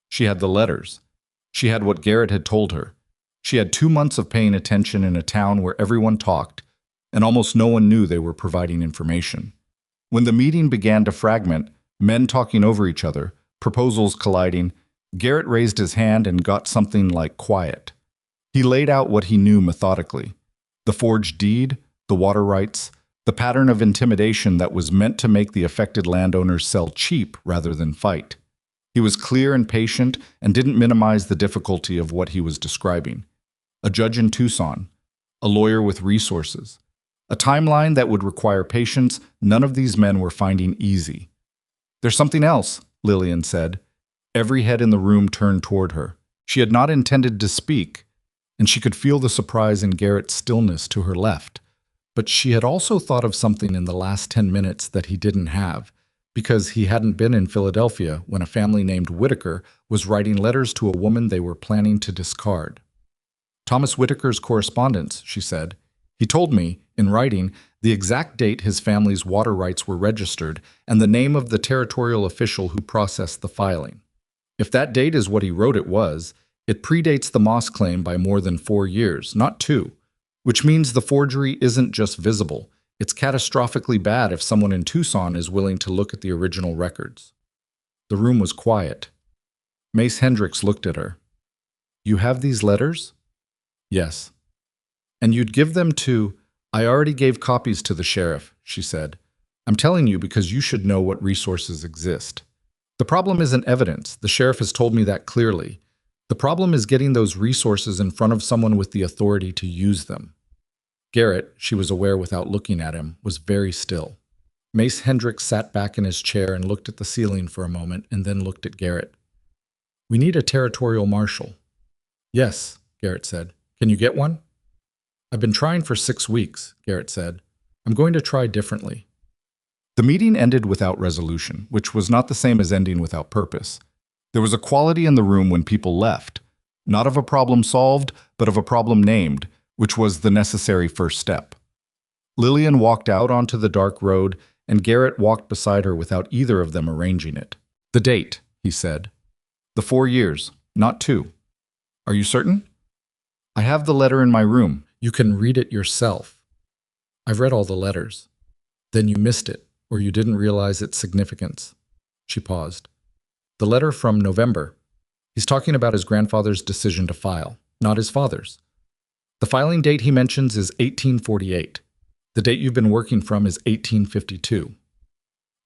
She had the letters. She had what Garrett had told her. She had 2 months of paying attention in a town where everyone talked, and almost no one knew they were providing information. When the meeting began to fragment, men talking over each other, proposals colliding, Garrett raised his hand and got something like quiet. He laid out what he knew methodically: the forged deed, the water rights, the pattern of intimidation that was meant to make the affected landowners sell cheap rather than fight. He was clear and patient and didn't minimize the difficulty of what he was describing. A judge in Tucson, a lawyer with resources, a timeline that would require patience none of these men were finding easy. "There's something else," Lillian said. Every head in the room turned toward her. She had not intended to speak, and she could feel the surprise in Garrett's stillness to her left. But she had also thought of something in the last 10 minutes that he didn't have, because he hadn't been in Philadelphia when a family named Whitaker was writing letters to a woman they were planning to discard. "Thomas Whitaker's correspondence," she said. "He told me, in writing, the exact date his family's water rights were registered and the name of the territorial official who processed the filing. If that date is what he wrote it was, it predates the Moss claim by more than 4 years, not 2, which means the forgery isn't just visible. It's catastrophically bad if someone in Tucson is willing to look at the original records." The room was quiet. Mace Hendricks looked at her. "You have these letters?" "Yes." "And you'd give them to—" "I already gave copies to the sheriff," she said. "I'm telling you because you should know what resources exist. The problem isn't evidence. The sheriff has told me that clearly. The problem is getting those resources in front of someone with the authority to use them." Garrett, she was aware without looking at him, was very still. Mace Hendricks sat back in his chair and looked at the ceiling for a moment and then looked at Garrett. "We need a territorial marshal." "Yes," Garrett said. "Can you get one?" "I've been trying for 6 weeks," Garrett said. "I'm going to try differently." The meeting ended without resolution, which was not the same as ending without purpose. There was a quality in the room when people left, not of a problem solved, but of a problem named, which was the necessary first step. Lillian walked out onto the dark road, and Garrett walked beside her without either of them arranging it. "The date," he said. "The 4 years, not 2. Are you certain?" "I have the letter in my room. You can read it yourself." "I've read all the letters." "Then you missed it, or you didn't realize its significance." She paused. "The letter from November. He's talking about his grandfather's decision to file, not his father's. The filing date he mentions is 1848. The date you've been working from is 1852.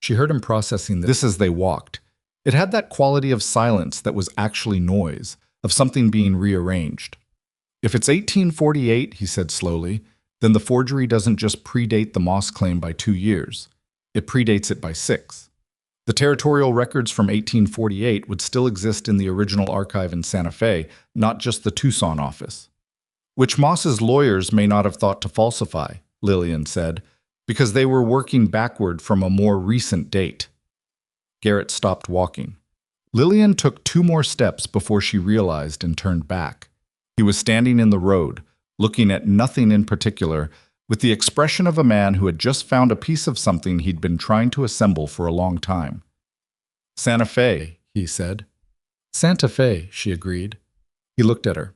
She heard him processing this as they walked. It had that quality of silence that was actually noise, of something being rearranged. "If it's 1848, he said slowly, then the forgery doesn't just predate the Moss claim by 2 years. It predates it by 6. The territorial records from 1848 would still exist in the original archive in Santa Fe, not just the Tucson office. Which Moss's lawyers may not have thought to falsify," Lillian said, "because they were working backward from a more recent date." Garrett stopped walking. Lillian took 2 more steps before she realized and turned back. He was standing in the road, looking at nothing in particular, with the expression of a man who had just found a piece of something he'd been trying to assemble for a long time. "Santa Fe," he said. "Santa Fe," she agreed. He looked at her.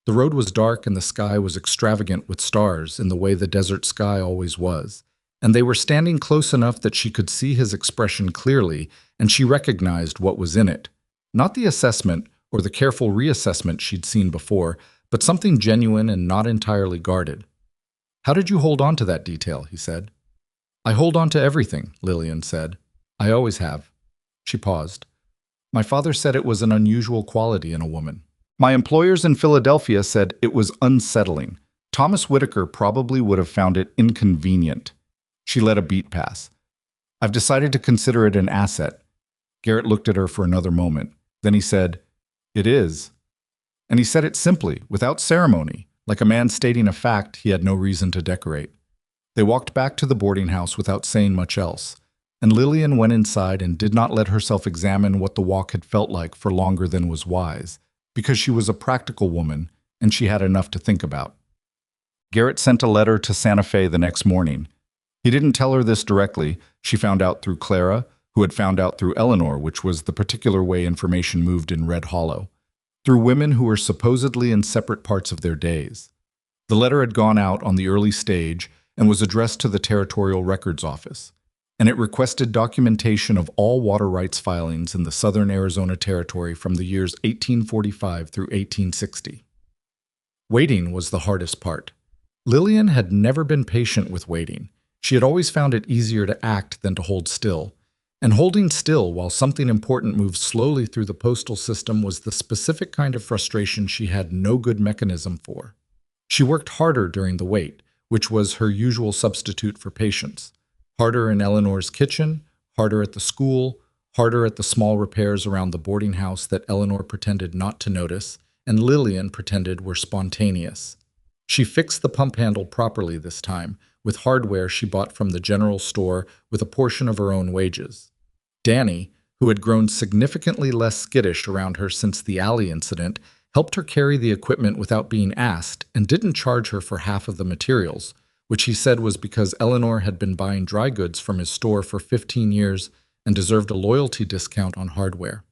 The road was dark and the sky was extravagant with stars in the way the desert sky always was, and they were standing close enough that she could see his expression clearly, and she recognized what was in it. Not the assessment or the careful reassessment she'd seen before, but something genuine and not entirely guarded. "How did you hold on to that detail?" he said. "I hold on to everything," Lillian said. "I always have." She paused. "My father said it was an unusual quality in a woman. My employers in Philadelphia said it was unsettling. Thomas Whitaker probably would have found it inconvenient." She let a beat pass. "I've decided to consider it an asset." Garrett looked at her for another moment. Then he said, "It is." And he said it simply, without ceremony, like a man stating a fact he had no reason to decorate. They walked back to the boarding house without saying much else, and Lillian went inside and did not let herself examine what the walk had felt like for longer than was wise, because she was a practical woman and she had enough to think about. Garrett sent a letter to Santa Fe the next morning. He didn't tell her this directly. She found out through Clara, who had found out through Eleanor, which was the particular way information moved in Red Hollow, through women who were supposedly in separate parts of their days. The letter had gone out on the early stage and was addressed to the Territorial Records Office, and it requested documentation of all water rights filings in the Southern Arizona Territory from the years 1845 through 1860. Waiting was the hardest part. Lillian had never been patient with waiting. She had always found it easier to act than to hold still, and holding still while something important moved slowly through the postal system was the specific kind of frustration she had no good mechanism for. She worked harder during the wait, which was her usual substitute for patience. Harder in Eleanor's kitchen, harder at the school, harder at the small repairs around the boarding house that Eleanor pretended not to notice, and Lillian pretended were spontaneous. She fixed the pump handle properly this time, with hardware she bought from the general store with a portion of her own wages. Danny, who had grown significantly less skittish around her since the alley incident, helped her carry the equipment without being asked and didn't charge her for half of the materials, which he said was because Eleanor had been buying dry goods from his store for 15 years and deserved a loyalty discount on hardware.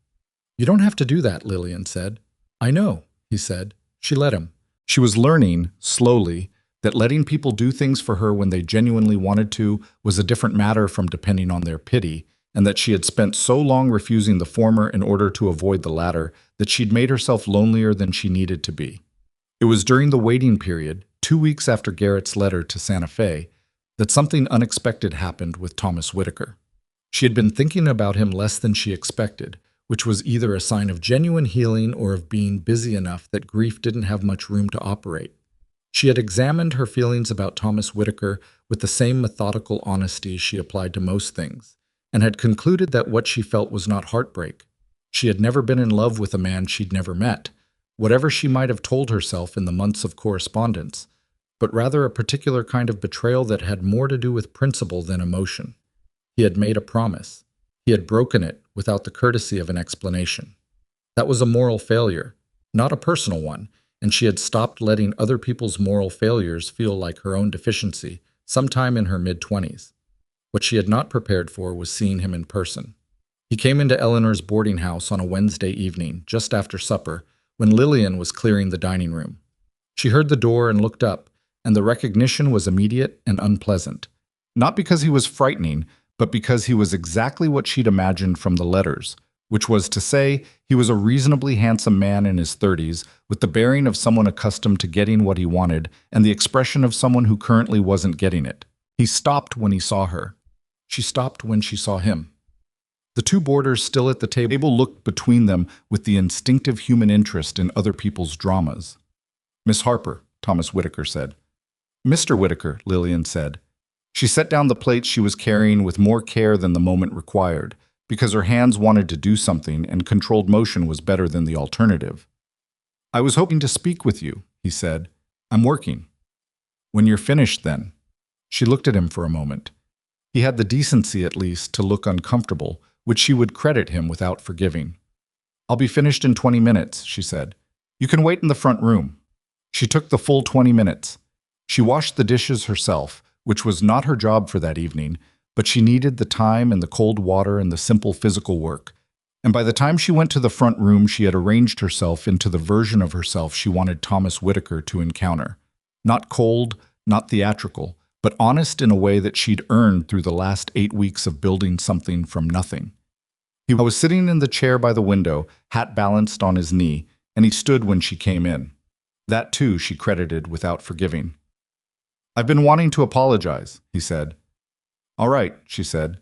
"You don't have to do that," Lillian said. "I know," he said. She let him. She was learning, slowly, that letting people do things for her when they genuinely wanted to was a different matter from depending on their pity, and that she had spent so long refusing the former in order to avoid the latter that she'd made herself lonelier than she needed to be. It was during the waiting period, 2 weeks after Garrett's letter to Santa Fe, that something unexpected happened with Thomas Whitaker. She had been thinking about him less than she expected, which was either a sign of genuine healing or of being busy enough that grief didn't have much room to operate. She had examined her feelings about Thomas Whitaker with the same methodical honesty she applied to most things, and had concluded that what she felt was not heartbreak. She had never been in love with a man she'd never met, whatever she might have told herself in the months of correspondence, but rather a particular kind of betrayal that had more to do with principle than emotion. He had made a promise. He had broken it without the courtesy of an explanation. That was a moral failure, not a personal one, and she had stopped letting other people's moral failures feel like her own deficiency sometime in her mid-20s. What she had not prepared for was seeing him in person. He came into Eleanor's boarding house on a Wednesday evening, just after supper, when Lillian was clearing the dining room. She heard the door and looked up, and the recognition was immediate and unpleasant. Not because he was frightening, but because he was exactly what she'd imagined from the letters, which was to say he was a reasonably handsome man in his 30s, with the bearing of someone accustomed to getting what he wanted and the expression of someone who currently wasn't getting it. He stopped when he saw her. She stopped when she saw him. The two boarders still at the table looked between them with the instinctive human interest in other people's dramas. "Miss Harper," Thomas Whitaker said. "Mr. Whitaker," Lillian said. She set down the plates she was carrying with more care than the moment required, because her hands wanted to do something and controlled motion was better than the alternative. "I was hoping to speak with you," he said. "I'm working." "When you're finished, then." She looked at him for a moment. He had the decency, at least, to look uncomfortable, which she would credit him without forgiving. "I'll be finished in 20 minutes, she said. "You can wait in the front room." She took the full 20 minutes. She washed the dishes herself, which was not her job for that evening, but she needed the time and the cold water and the simple physical work. And by the time she went to the front room, she had arranged herself into the version of herself she wanted Thomas Whitaker to encounter. Not cold, not theatrical, but honest in a way that she'd earned through the last 8 weeks of building something from nothing. He was sitting in the chair by the window, hat balanced on his knee, and he stood when she came in. That, too, she credited without forgiving. "I've been wanting to apologize," he said. "All right," she said.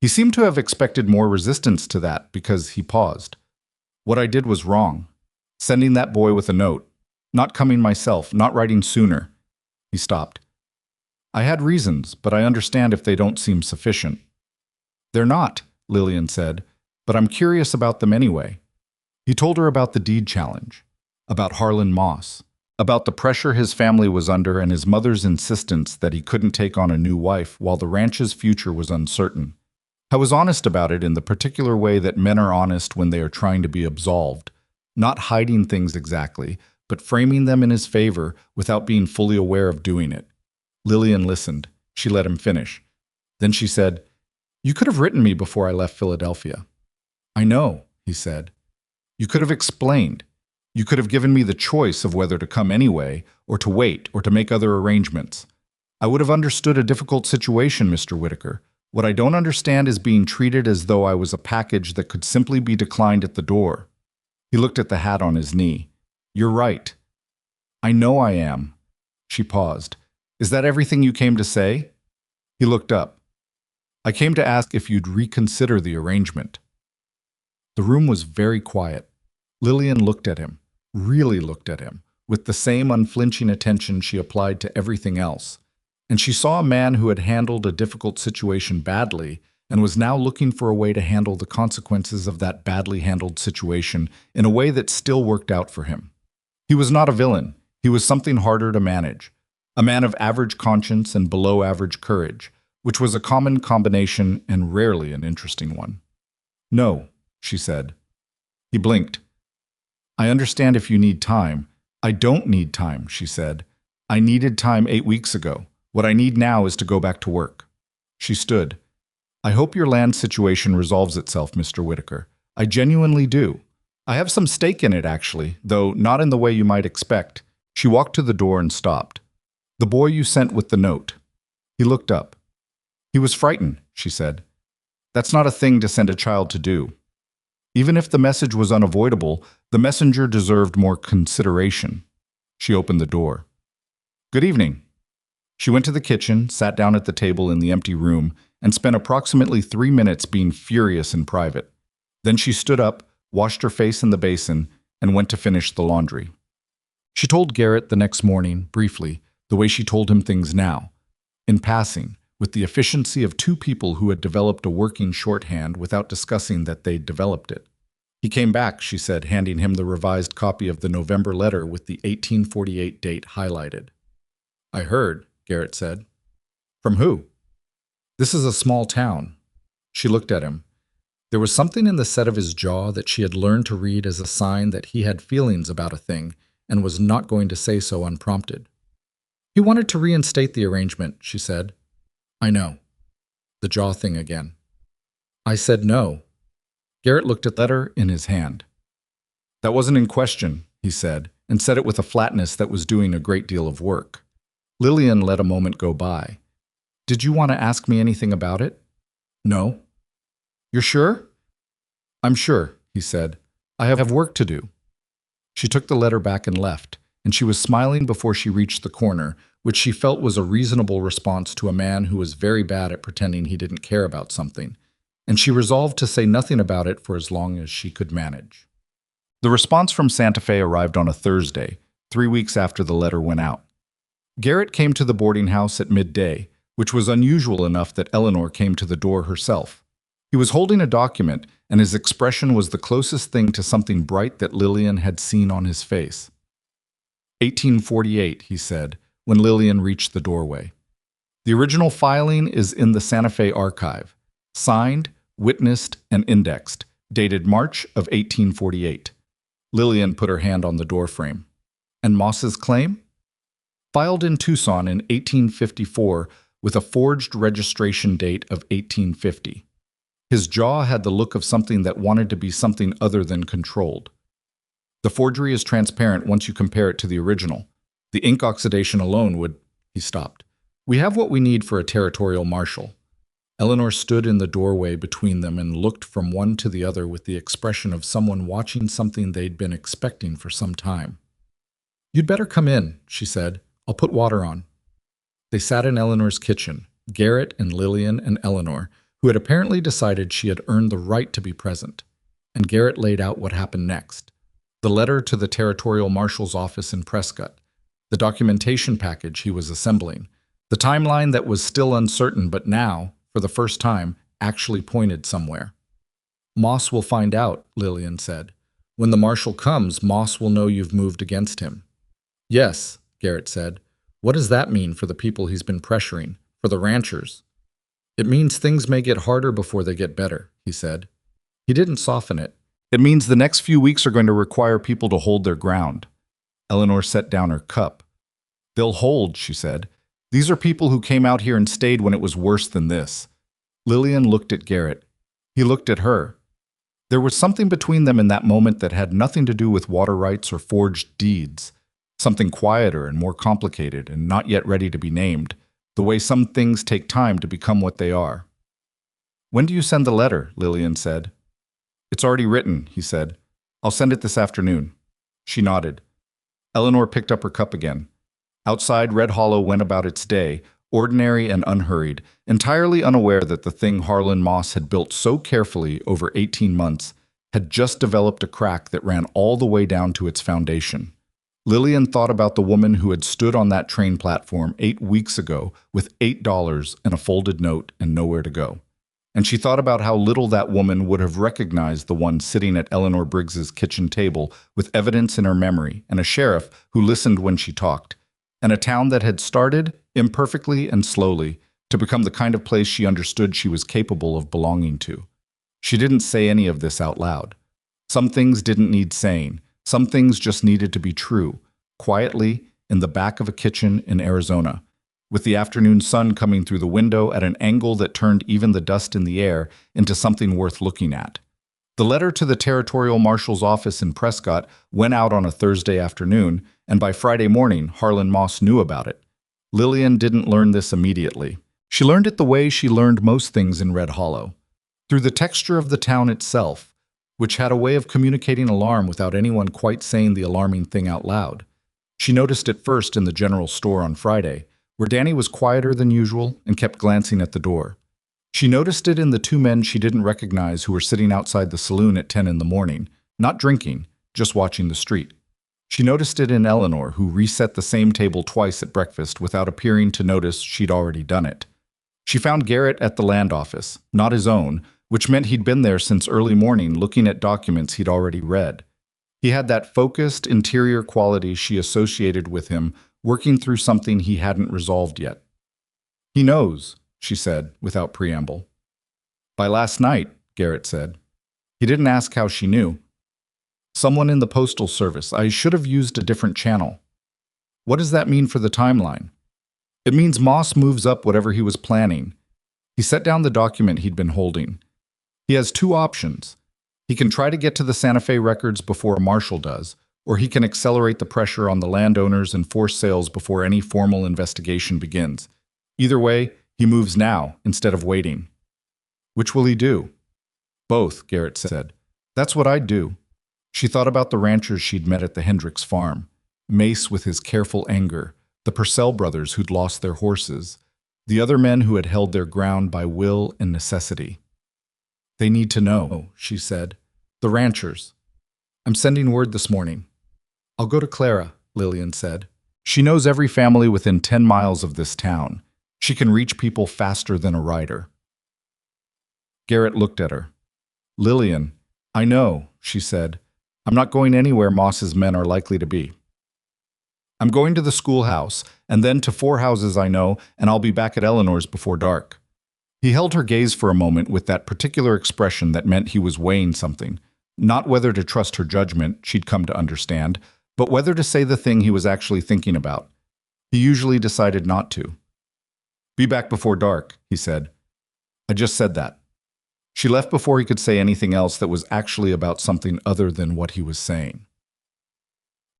He seemed to have expected more resistance to that because he paused. "What I did was wrong. Sending that boy with a note. Not coming myself, not writing sooner." He stopped. "I had reasons, but I understand if they don't seem sufficient." "They're not," Lillian said, "but I'm curious about them anyway." He told her about the deed challenge, about Harlan Moss, about the pressure his family was under and his mother's insistence that he couldn't take on a new wife while the ranch's future was uncertain. I was honest about it in the particular way that men are honest when they are trying to be absolved, not hiding things exactly, but framing them in his favor without being fully aware of doing it. Lillian listened. She let him finish. Then she said, "You could have written me before I left Philadelphia." "I know," he said. "You could have explained. You could have given me the choice of whether to come anyway, or to wait, or to make other arrangements. I would have understood a difficult situation, Mr. Whitaker. What I don't understand is being treated as though I was a package that could simply be declined at the door." He looked at the hat on his knee. "You're right." "I know I am." She paused. "Is that everything you came to say?" He looked up. I came to ask if you'd reconsider the arrangement. The room was very quiet. Lillian looked at him, really looked at him, with the same unflinching attention she applied to everything else. And she saw a man who had handled a difficult situation badly and was now looking for a way to handle the consequences of that badly handled situation in a way that still worked out for him. He was not a villain. He was something harder to manage. A man of average conscience and below average courage, which was a common combination and rarely an interesting one. No, she said. He blinked. I understand if you need time. I don't need time, she said. I needed time 8 weeks ago. What I need now is to go back to work. She stood. I hope your land situation resolves itself, Mr. Whitaker. I genuinely do. I have some stake in it, actually, though not in the way you might expect. She walked to the door and stopped. The boy you sent with the note. He looked up. He was frightened, she said. That's not a thing to send a child to do. Even if the message was unavoidable, the messenger deserved more consideration. She opened the door. Good evening. She went to the kitchen, sat down at the table in the empty room, and spent approximately 3 minutes being furious in private. Then she stood up, washed her face in the basin, and went to finish the laundry. She told Garrett the next morning, briefly, the way she told him things now, in passing, with the efficiency of 2 people who had developed a working shorthand without discussing that they'd developed it. He came back, she said, handing him the revised copy of the November letter with the 1848 date highlighted. I heard, Garrett said. From who? This is a small town. She looked at him. There was something in the set of his jaw that she had learned to read as a sign that he had feelings about a thing and was not going to say so unprompted. He wanted to reinstate the arrangement, she said. I know. The jaw thing again. I said no. Garrett looked at the letter in his hand. That wasn't in question, he said, and said it with a flatness that was doing a great deal of work. Lillian let a moment go by. Did you want to ask me anything about it? No. You're sure? I'm sure, he said. I have work to do. She took the letter back and left, and she was smiling before she reached the corner, which she felt was a reasonable response to a man who was very bad at pretending he didn't care about something, and she resolved to say nothing about it for as long as she could manage. The response from Santa Fe arrived on a Thursday, 3 weeks after the letter went out. Garrett came to the boarding house at midday, which was unusual enough that Eleanor came to the door herself. He was holding a document, and his expression was the closest thing to something bright that Lillian had seen on his face. 1848, he said, when Lillian reached the doorway. The original filing is in the Santa Fe archive, signed, witnessed, and indexed, dated March of 1848. Lillian put her hand on the doorframe. And Moss's claim? Filed in Tucson in 1854 with a forged registration date of 1850. His jaw had the look of something that wanted to be something other than controlled. The forgery is transparent once you compare it to the original. The ink oxidation alone would... He stopped. We have what we need for a territorial marshal. Eleanor stood in the doorway between them and looked from one to the other with the expression of someone watching something they'd been expecting for some time. You'd better come in, she said. I'll put water on. They sat in Eleanor's kitchen, Garrett and Lillian and Eleanor, who had apparently decided she had earned the right to be present. And Garrett laid out what happened next. The letter to the territorial marshal's office in Prescott, the documentation package he was assembling, the timeline that was still uncertain but now, for the first time, actually pointed somewhere. Moss will find out, Lillian said. When the marshal comes, Moss will know you've moved against him. Yes, Garrett said. What does that mean for the people he's been pressuring, for the ranchers? It means things may get harder before they get better, he said. He didn't soften it. It means the next few weeks are going to require people to hold their ground. Eleanor set down her cup. They'll hold, she said. These are people who came out here and stayed when it was worse than this. Lillian looked at Garrett. He looked at her. There was something between them in that moment that had nothing to do with water rights or forged deeds. Something quieter and more complicated and not yet ready to be named, the way some things take time to become what they are. When do you send the letter? Lillian said. It's already written, he said. I'll send it this afternoon. She nodded. Eleanor picked up her cup again. Outside, Red Hollow went about its day, ordinary and unhurried, entirely unaware that the thing Harlan Moss had built so carefully over 18 months had just developed a crack that ran all the way down to its foundation. Lillian thought about the woman who had stood on that train platform 8 weeks ago with $8 and a folded note and nowhere to go. And she thought about how little that woman would have recognized the one sitting at Eleanor Briggs's kitchen table with evidence in her memory and a sheriff who listened when she talked, and a town that had started, imperfectly and slowly, to become the kind of place she understood she was capable of belonging to. She didn't say any of this out loud. Some things didn't need saying. Some things just needed to be true, quietly, in the back of a kitchen in Arizona, with the afternoon sun coming through the window at an angle that turned even the dust in the air into something worth looking at. The letter to the territorial marshal's office in Prescott went out on a Thursday afternoon, and by Friday morning, Harlan Moss knew about it. Lillian didn't learn this immediately. She learned it the way she learned most things in Red Hollow, through the texture of the town itself, which had a way of communicating alarm without anyone quite saying the alarming thing out loud. She noticed it first in the general store on Friday, where Danny was quieter than usual and kept glancing at the door. She noticed it in the two men she didn't recognize who were sitting outside the saloon at 10 in the morning, not drinking, just watching the street. She noticed it in Eleanor, who reset the same table twice at breakfast without appearing to notice she'd already done it. She found Garrett at the land office, not his own, which meant he'd been there since early morning looking at documents he'd already read. He had that focused, interior quality she associated with him, working through something he hadn't resolved yet. "He knows," she said, without preamble. "By last night," Garrett said. He didn't ask how she knew. "Someone in the postal service. I should have used a different channel." "What does that mean for the timeline?" "It means Moss moves up whatever he was planning." He set down the document he'd been holding. "He has two options. He can try to get to the Santa Fe records before a marshal does, or he can accelerate the pressure on the landowners and force sales before any formal investigation begins. Either way, he moves now instead of waiting." "Which will he do?" "Both," Garrett said. "That's what I'd do." She thought about the ranchers she'd met at the Hendricks farm, Mace with his careful anger, the Purcell brothers who'd lost their horses, the other men who had held their ground by will and necessity. "They need to know," she said. "The ranchers. I'm sending word this morning." "I'll go to Clara," Lillian said. "She knows every family within 10 miles of this town. She can reach people faster than a rider." Garrett looked at her. "Lillian, I know," she said. "I'm not going anywhere Moss's men are likely to be. I'm going to the schoolhouse, and then to 4 houses I know, and I'll be back at Eleanor's before dark." He held her gaze for a moment with that particular expression that meant he was weighing something. Not whether to trust her judgment, she'd come to understand, but whether to say the thing he was actually thinking about. He usually decided not to. "Be back before dark," he said. "I just said that." She left before he could say anything else that was actually about something other than what he was saying.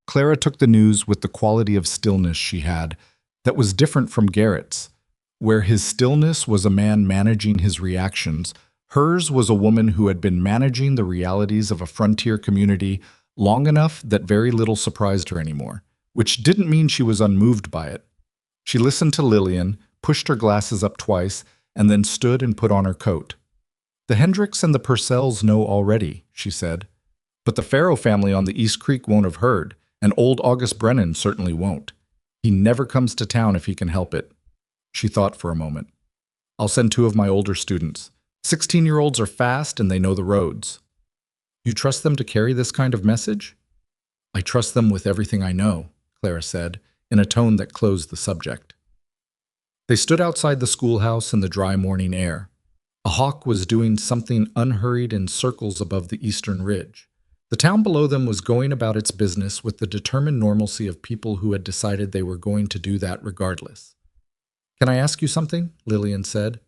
Clara took the news with the quality of stillness she had that was different from Garrett's. Where his stillness was a man managing his reactions, hers was a woman who had been managing the realities of a frontier community long enough that very little surprised her anymore, which didn't mean she was unmoved by it. She listened to Lillian, pushed her glasses up twice, and then stood and put on her coat. "The Hendricks and the Purcells know already," she said. "But the Farrow family on the East Creek won't have heard, and old August Brennan certainly won't. He never comes to town if he can help it." She thought for a moment. "I'll send 2 of my older students. 16-year-olds are fast and they know the roads." "You trust them to carry this kind of message?" "I trust them with everything I know," Clara said, in a tone that closed the subject. They stood outside the schoolhouse in the dry morning air. A hawk was doing something unhurried in circles above the eastern ridge. The town below them was going about its business with the determined normalcy of people who had decided they were going to do that regardless. "Can I ask you something?" Lillian said.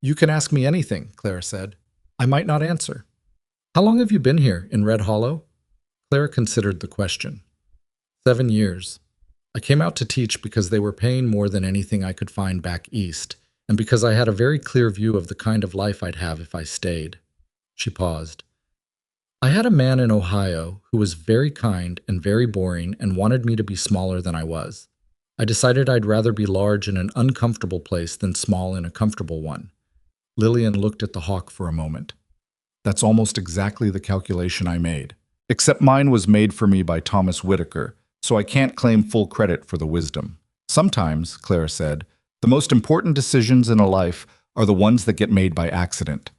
"You can ask me anything," Clara said. "I might not answer." "How long have you been here, in Red Hollow?" Clara considered the question. 7 years. I came out to teach because they were paying more than anything I could find back east, and because I had a very clear view of the kind of life I'd have if I stayed." She paused. "I had a man in Ohio who was very kind and very boring and wanted me to be smaller than I was. I decided I'd rather be large in an uncomfortable place than small in a comfortable one. Lillian looked at the hawk for a moment. That's almost exactly the calculation I made. Except mine was made for me by Thomas Whitaker, so I can't claim full credit for the wisdom. Sometimes, Clara said, the most important decisions in a life are the ones that get made by accident.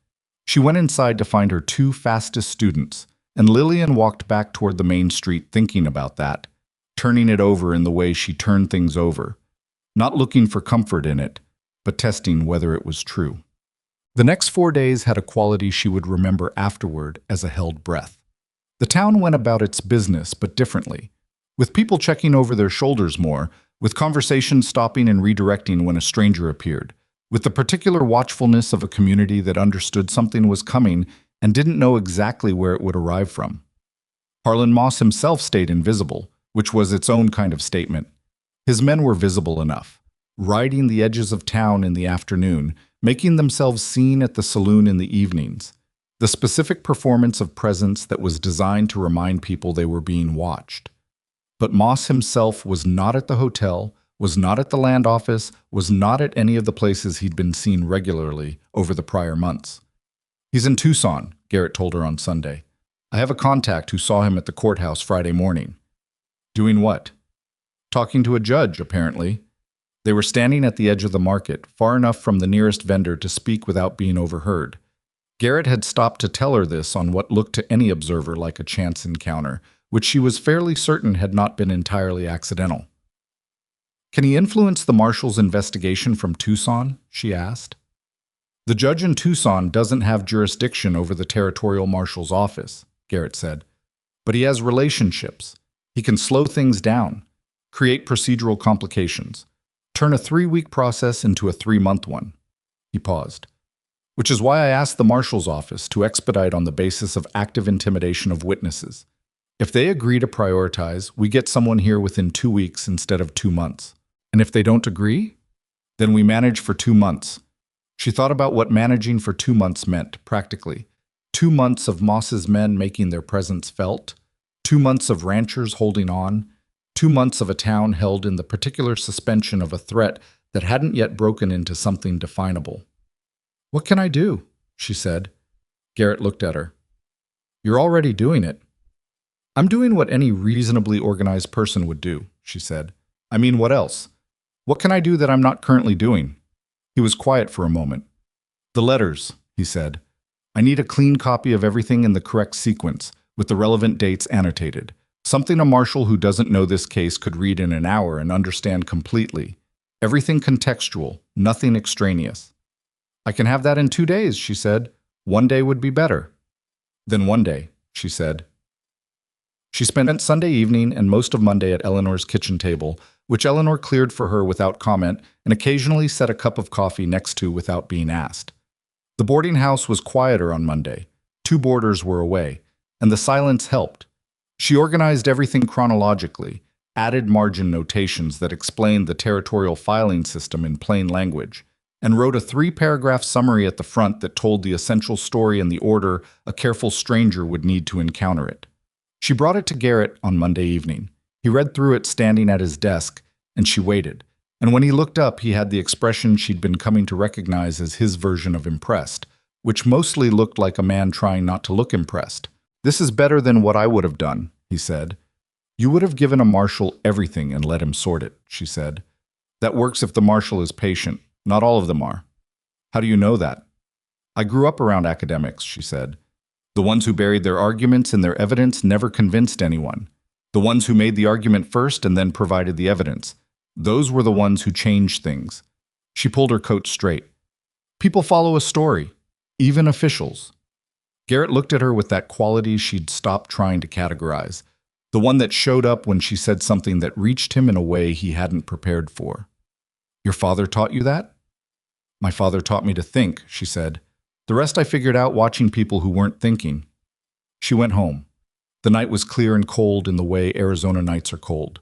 She went inside to find her two fastest students, and Lillian walked back toward the main street thinking about that, turning it over in the way she turned things over, not looking for comfort in it, but testing whether it was true. The next 4 days had a quality she would remember afterward as a held breath. The town went about its business, but differently, with people checking over their shoulders more, with conversations stopping and redirecting when a stranger appeared, with the particular watchfulness of a community that understood something was coming and didn't know exactly where it would arrive from. Harlan Moss himself stayed invisible, which was its own kind of statement. His men were visible enough, riding the edges of town in the afternoon, making themselves seen at the saloon in the evenings, the specific performance of presence that was designed to remind people they were being watched. But Moss himself was not at the hotel, was not at the land office, was not at any of the places he'd been seen regularly over the prior months. He's in Tucson, Garrett told her on Sunday. I have a contact who saw him at the courthouse Friday morning. Doing what? Talking to a judge, apparently. They were standing at the edge of the market, far enough from the nearest vendor to speak without being overheard. Garrett had stopped to tell her this on what looked to any observer like a chance encounter, which she was fairly certain had not been entirely accidental. Can he influence the marshal's investigation from Tucson? She asked. The judge in Tucson doesn't have jurisdiction over the territorial marshal's office, Garrett said, but he has relationships. He can slow things down, create procedural complications, turn a 3-week process into a 3-month one. He paused. Which is why I asked the marshal's office to expedite on the basis of active intimidation of witnesses. If they agree to prioritize, we get someone here within 2 weeks instead of 2 months. And if they don't agree, then we manage for 2 months. She thought about what managing for 2 months meant, practically. 2 months of Moss's men making their presence felt, 2 months of ranchers holding on, 2 months of a town held in the particular suspension of a threat that hadn't yet broken into something definable. What can I do? She said. Garrett looked at her. You're already doing it. I'm doing what any reasonably organized person would do, she said. I mean, what else? What can I do that I'm not currently doing? He was quiet for a moment. The letters, he said. I need a clean copy of everything in the correct sequence, with the relevant dates annotated. Something a marshal who doesn't know this case could read in an hour and understand completely. Everything contextual, nothing extraneous. I can have that in 2 days, she said. 1 day would be better. Then 1 day, she said. She spent Sunday evening and most of Monday at Eleanor's kitchen table, which Eleanor cleared for her without comment and occasionally set a cup of coffee next to without being asked. The boarding house was quieter on Monday. 2 boarders were away, and the silence helped. She organized everything chronologically, added margin notations that explained the territorial filing system in plain language, and wrote a 3-paragraph summary at the front that told the essential story in the order a careful stranger would need to encounter it. She brought it to Garrett on Monday evening. He read through it standing at his desk, and she waited. And when he looked up, he had the expression she'd been coming to recognize as his version of impressed, which mostly looked like a man trying not to look impressed. This is better than what I would have done, he said. You would have given a marshal everything and let him sort it, she said. That works if the marshal is patient. Not all of them are. How do you know that? I grew up around academics, she said. The ones who buried their arguments in their evidence never convinced anyone. The ones who made the argument first and then provided the evidence. Those were the ones who changed things. She pulled her coat straight. People follow a story, even officials. Garrett looked at her with that quality she'd stopped trying to categorize, the one that showed up when she said something that reached him in a way he hadn't prepared for. Your father taught you that? My father taught me to think, she said. The rest I figured out watching people who weren't thinking. She went home. The night was clear and cold in the way Arizona nights are cold,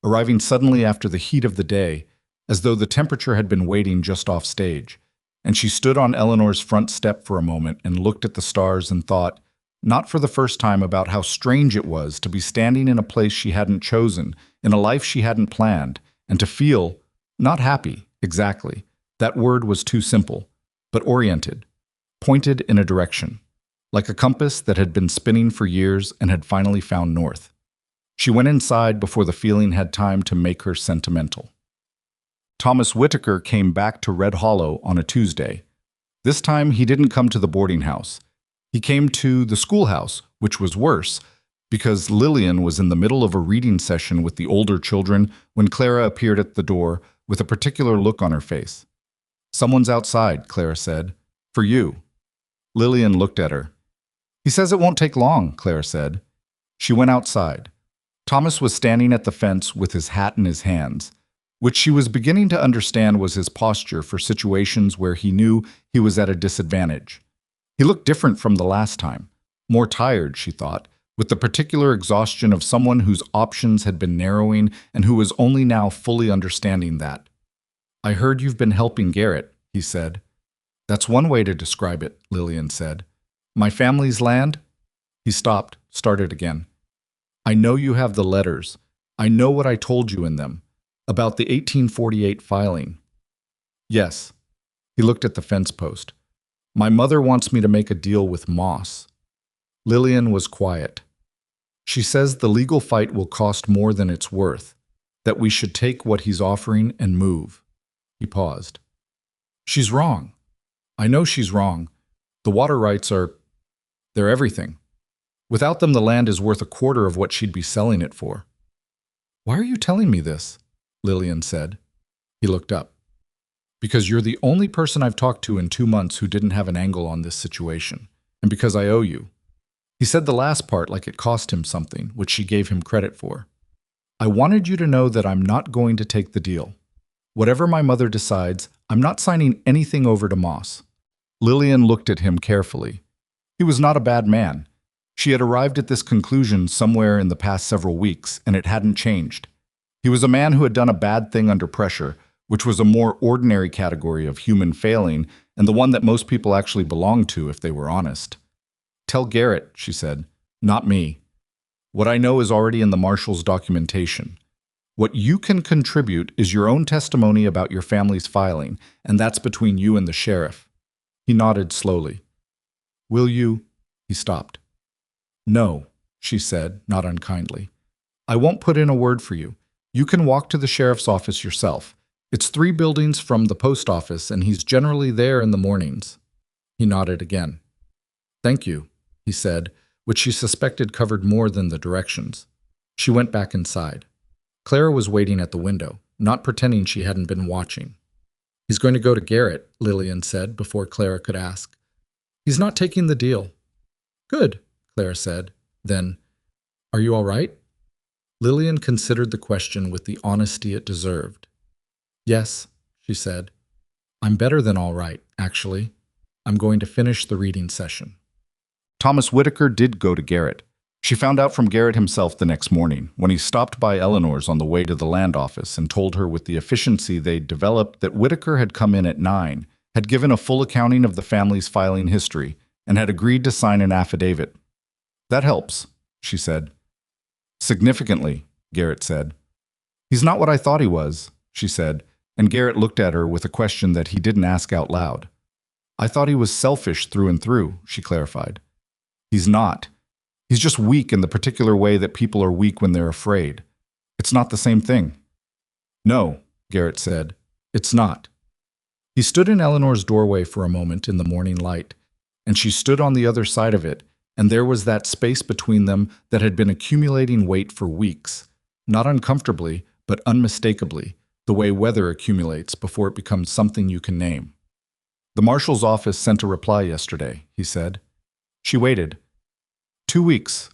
arriving suddenly after the heat of the day, as though the temperature had been waiting just off stage. And she stood on Eleanor's front step for a moment and looked at the stars and thought, not for the first time, about how strange it was to be standing in a place she hadn't chosen, in a life she hadn't planned, and to feel, not happy, exactly. That word was too simple, but oriented, pointed in a direction, like a compass that had been spinning for years and had finally found north. She went inside before the feeling had time to make her sentimental. Thomas Whitaker came back to Red Hollow on a Tuesday. This time he didn't come to the boarding house. He came to the schoolhouse, which was worse, because Lillian was in the middle of a reading session with the older children when Clara appeared at the door with a particular look on her face. "Someone's outside," Clara said. "For you." Lillian looked at her. "He says it won't take long," Clara said. She went outside. Thomas was standing at the fence with his hat in his hands, which she was beginning to understand was his posture for situations where he knew he was at a disadvantage. He looked different from the last time, more tired, she thought, with the particular exhaustion of someone whose options had been narrowing and who was only now fully understanding that. "I heard you've been helping Garrett," he said. "That's one way to describe it," Lillian said. "My family's land?" He stopped, started again. "I know you have the letters. I know what I told you in them. About the 1848 filing." "Yes." He looked at the fence post. "My mother wants me to make a deal with Moss." Lillian was quiet. "She says the legal fight will cost more than it's worth, that we should take what he's offering and move." He paused. "She's wrong. I know she's wrong. The water rights they're everything. Without them, the land is worth a quarter of what she'd be selling it for." "Why are you telling me this?" Lillian said. He looked up. "Because you're the only person I've talked to in 2 months who didn't have an angle on this situation, and because I owe you." He said the last part like it cost him something, which she gave him credit for. "I wanted you to know that I'm not going to take the deal. Whatever my mother decides, I'm not signing anything over to Moss." Lillian looked at him carefully. He was not a bad man. She had arrived at this conclusion somewhere in the past several weeks, and it hadn't changed. He was a man who had done a bad thing under pressure, which was a more ordinary category of human failing, and the one that most people actually belonged to if they were honest. "Tell Garrett," she said, "not me. What I know is already in the marshal's documentation. What you can contribute is your own testimony about your family's filing, and that's between you and the sheriff." He nodded slowly. "Will you—" He stopped. "No," she said, not unkindly. "I won't put in a word for you. You can walk to the sheriff's office yourself. It's 3 buildings from the post office, and he's generally there in the mornings." He nodded again. "Thank you," he said, which she suspected covered more than the directions. She went back inside. Clara was waiting at the window, not pretending she hadn't been watching. "He's going to go to Garrett," Lillian said before Clara could ask. "He's not taking the deal." "Good," Clara said. Then, "Are you all right?" Lillian considered the question with the honesty it deserved. "Yes," she said. "I'm better than all right, actually. I'm going to finish the reading session." Thomas Whitaker did go to Garrett. She found out from Garrett himself the next morning, when he stopped by Eleanor's on the way to the land office and told her with the efficiency they'd developed that Whitaker had come in at 9, had given a full accounting of the family's filing history, and had agreed to sign an affidavit. "That helps," she said. "Significantly," Garrett said. "He's not what I thought he was," she said, and Garrett looked at her with a question that he didn't ask out loud. "I thought he was selfish through and through," she clarified. "He's not. He's just weak in the particular way that people are weak when they're afraid. It's not the same thing." "No," Garrett said. "It's not." He stood in Eleanor's doorway for a moment in the morning light, and she stood on the other side of it, and there was that space between them that had been accumulating weight for weeks, not uncomfortably, but unmistakably, the way weather accumulates before it becomes something you can name. "The marshal's office sent a reply yesterday," he said. She waited. 2 weeks.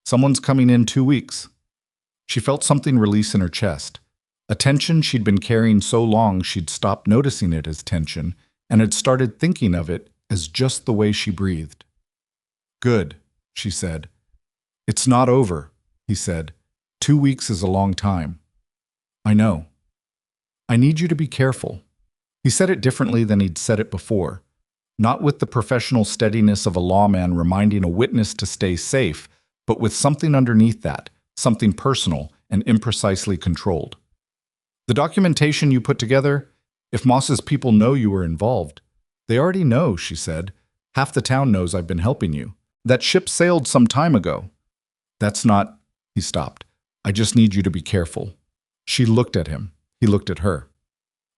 Someone's coming in 2 weeks. She felt something release in her chest. A tension she'd been carrying so long she'd stopped noticing it as tension and had started thinking of it as just the way she breathed. "Good," she said. "It's not over," he said. 2 weeks is a long time." "I know." "I need you to be careful." He said it differently than he'd said it before, not with the professional steadiness of a lawman reminding a witness to stay safe, but with something underneath that, something personal and imprecisely controlled. The documentation you put together, if Moss's people know you were involved. They already know, she said. Half the town knows I've been helping you. That ship sailed some time ago. That's not, he stopped. I just need you to be careful. She looked at him. He looked at her.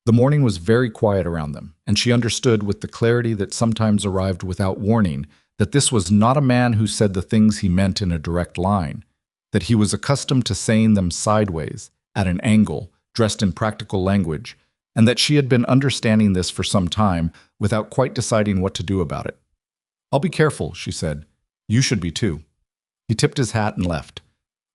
The morning was very quiet around them, and she understood with the clarity that sometimes arrived without warning that this was not a man who said the things he meant in a direct line, that he was accustomed to saying them sideways, at an angle, dressed in practical language, and that she had been understanding this for some time without quite deciding what to do about it. I'll be careful, she said. You should be too. He tipped his hat and left.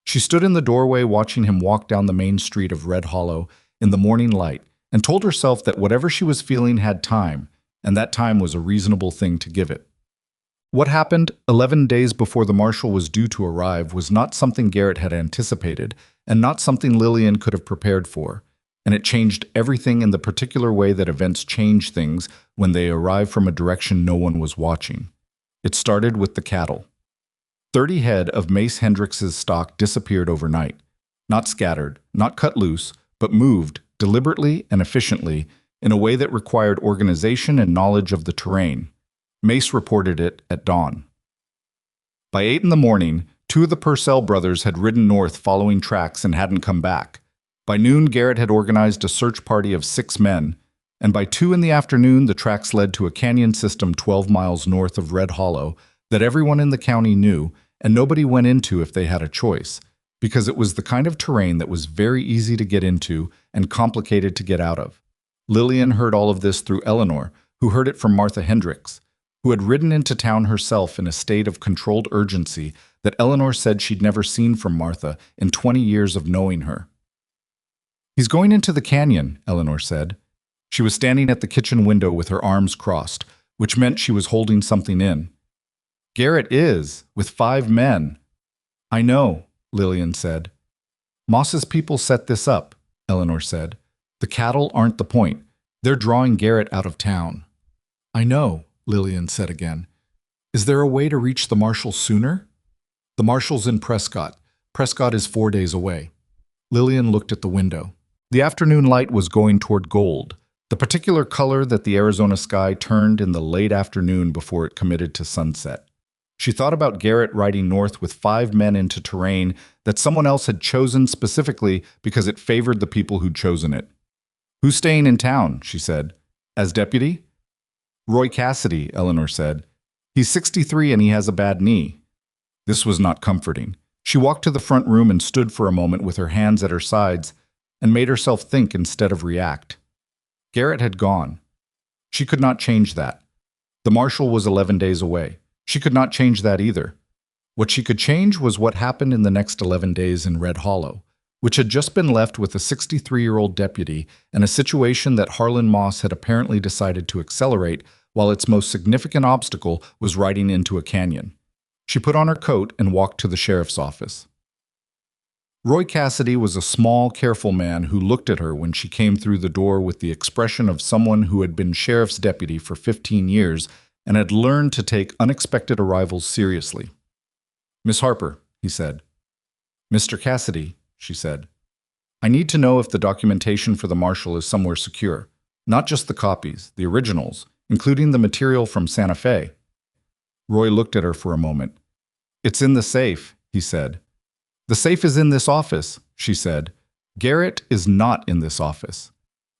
She stood in the doorway watching him walk down the main street of Red Hollow in the morning light and told herself that whatever she was feeling had time, and that time was a reasonable thing to give it. What happened 11 days before the marshal was due to arrive was not something Garrett had anticipated and not something Lillian could have prepared for, and it changed everything in the particular way that events change things when they arrive from a direction no one was watching. It started with the cattle. 30 head of Mace Hendrix's stock disappeared overnight, not scattered, not cut loose, but moved deliberately and efficiently in a way that required organization and knowledge of the terrain. Mace reported it at dawn. By 8 in the morning, 2 of the Purcell brothers had ridden north following tracks and hadn't come back. By noon, Garrett had organized a search party of 6 men, and by 2 in the afternoon, the tracks led to a canyon system 12 miles north of Red Hollow that everyone in the county knew and nobody went into if they had a choice, because it was the kind of terrain that was very easy to get into and complicated to get out of. Lillian heard all of this through Eleanor, who heard it from Martha Hendricks, who had ridden into town herself in a state of controlled urgency that Eleanor said she'd never seen from Martha in 20 years of knowing her. He's going into the canyon, Eleanor said. She was standing at the kitchen window with her arms crossed, which meant she was holding something in. Garrett is, with 5 men. I know, Lillian said. Moss's people set this up, Eleanor said. The cattle aren't the point. They're drawing Garrett out of town. I know, Lillian said again. Is there a way to reach the marshal sooner? The marshal's in Prescott. Prescott is 4 days away. Lillian looked at the window. The afternoon light was going toward gold, the particular color that the Arizona sky turned in the late afternoon before it committed to sunset. She thought about Garrett riding north with 5 men into terrain that someone else had chosen specifically because it favored the people who'd chosen it. Who's staying in town, she said. As deputy? Roy Cassidy, Eleanor said. He's 63 and he has a bad knee. This was not comforting. She walked to the front room and stood for a moment with her hands at her sides and made herself think instead of react. Garrett had gone. She could not change that. The marshal was 11 days away. She could not change that either. What she could change was what happened in the next 11 days in Red Hollow, which had just been left with a 63-year-old deputy and a situation that Harlan Moss had apparently decided to accelerate while its most significant obstacle was riding into a canyon. She put on her coat and walked to the sheriff's office. Roy Cassidy was a small, careful man who looked at her when she came through the door with the expression of someone who had been sheriff's deputy for 15 years and had learned to take unexpected arrivals seriously. Miss Harper, he said. Mr. Cassidy, she said. I need to know if the documentation for the marshal is somewhere secure, not just the copies, the originals, including the material from Santa Fe. Roy looked at her for a moment. It's in the safe, he said. The safe is in this office, she said. Garrett is not in this office.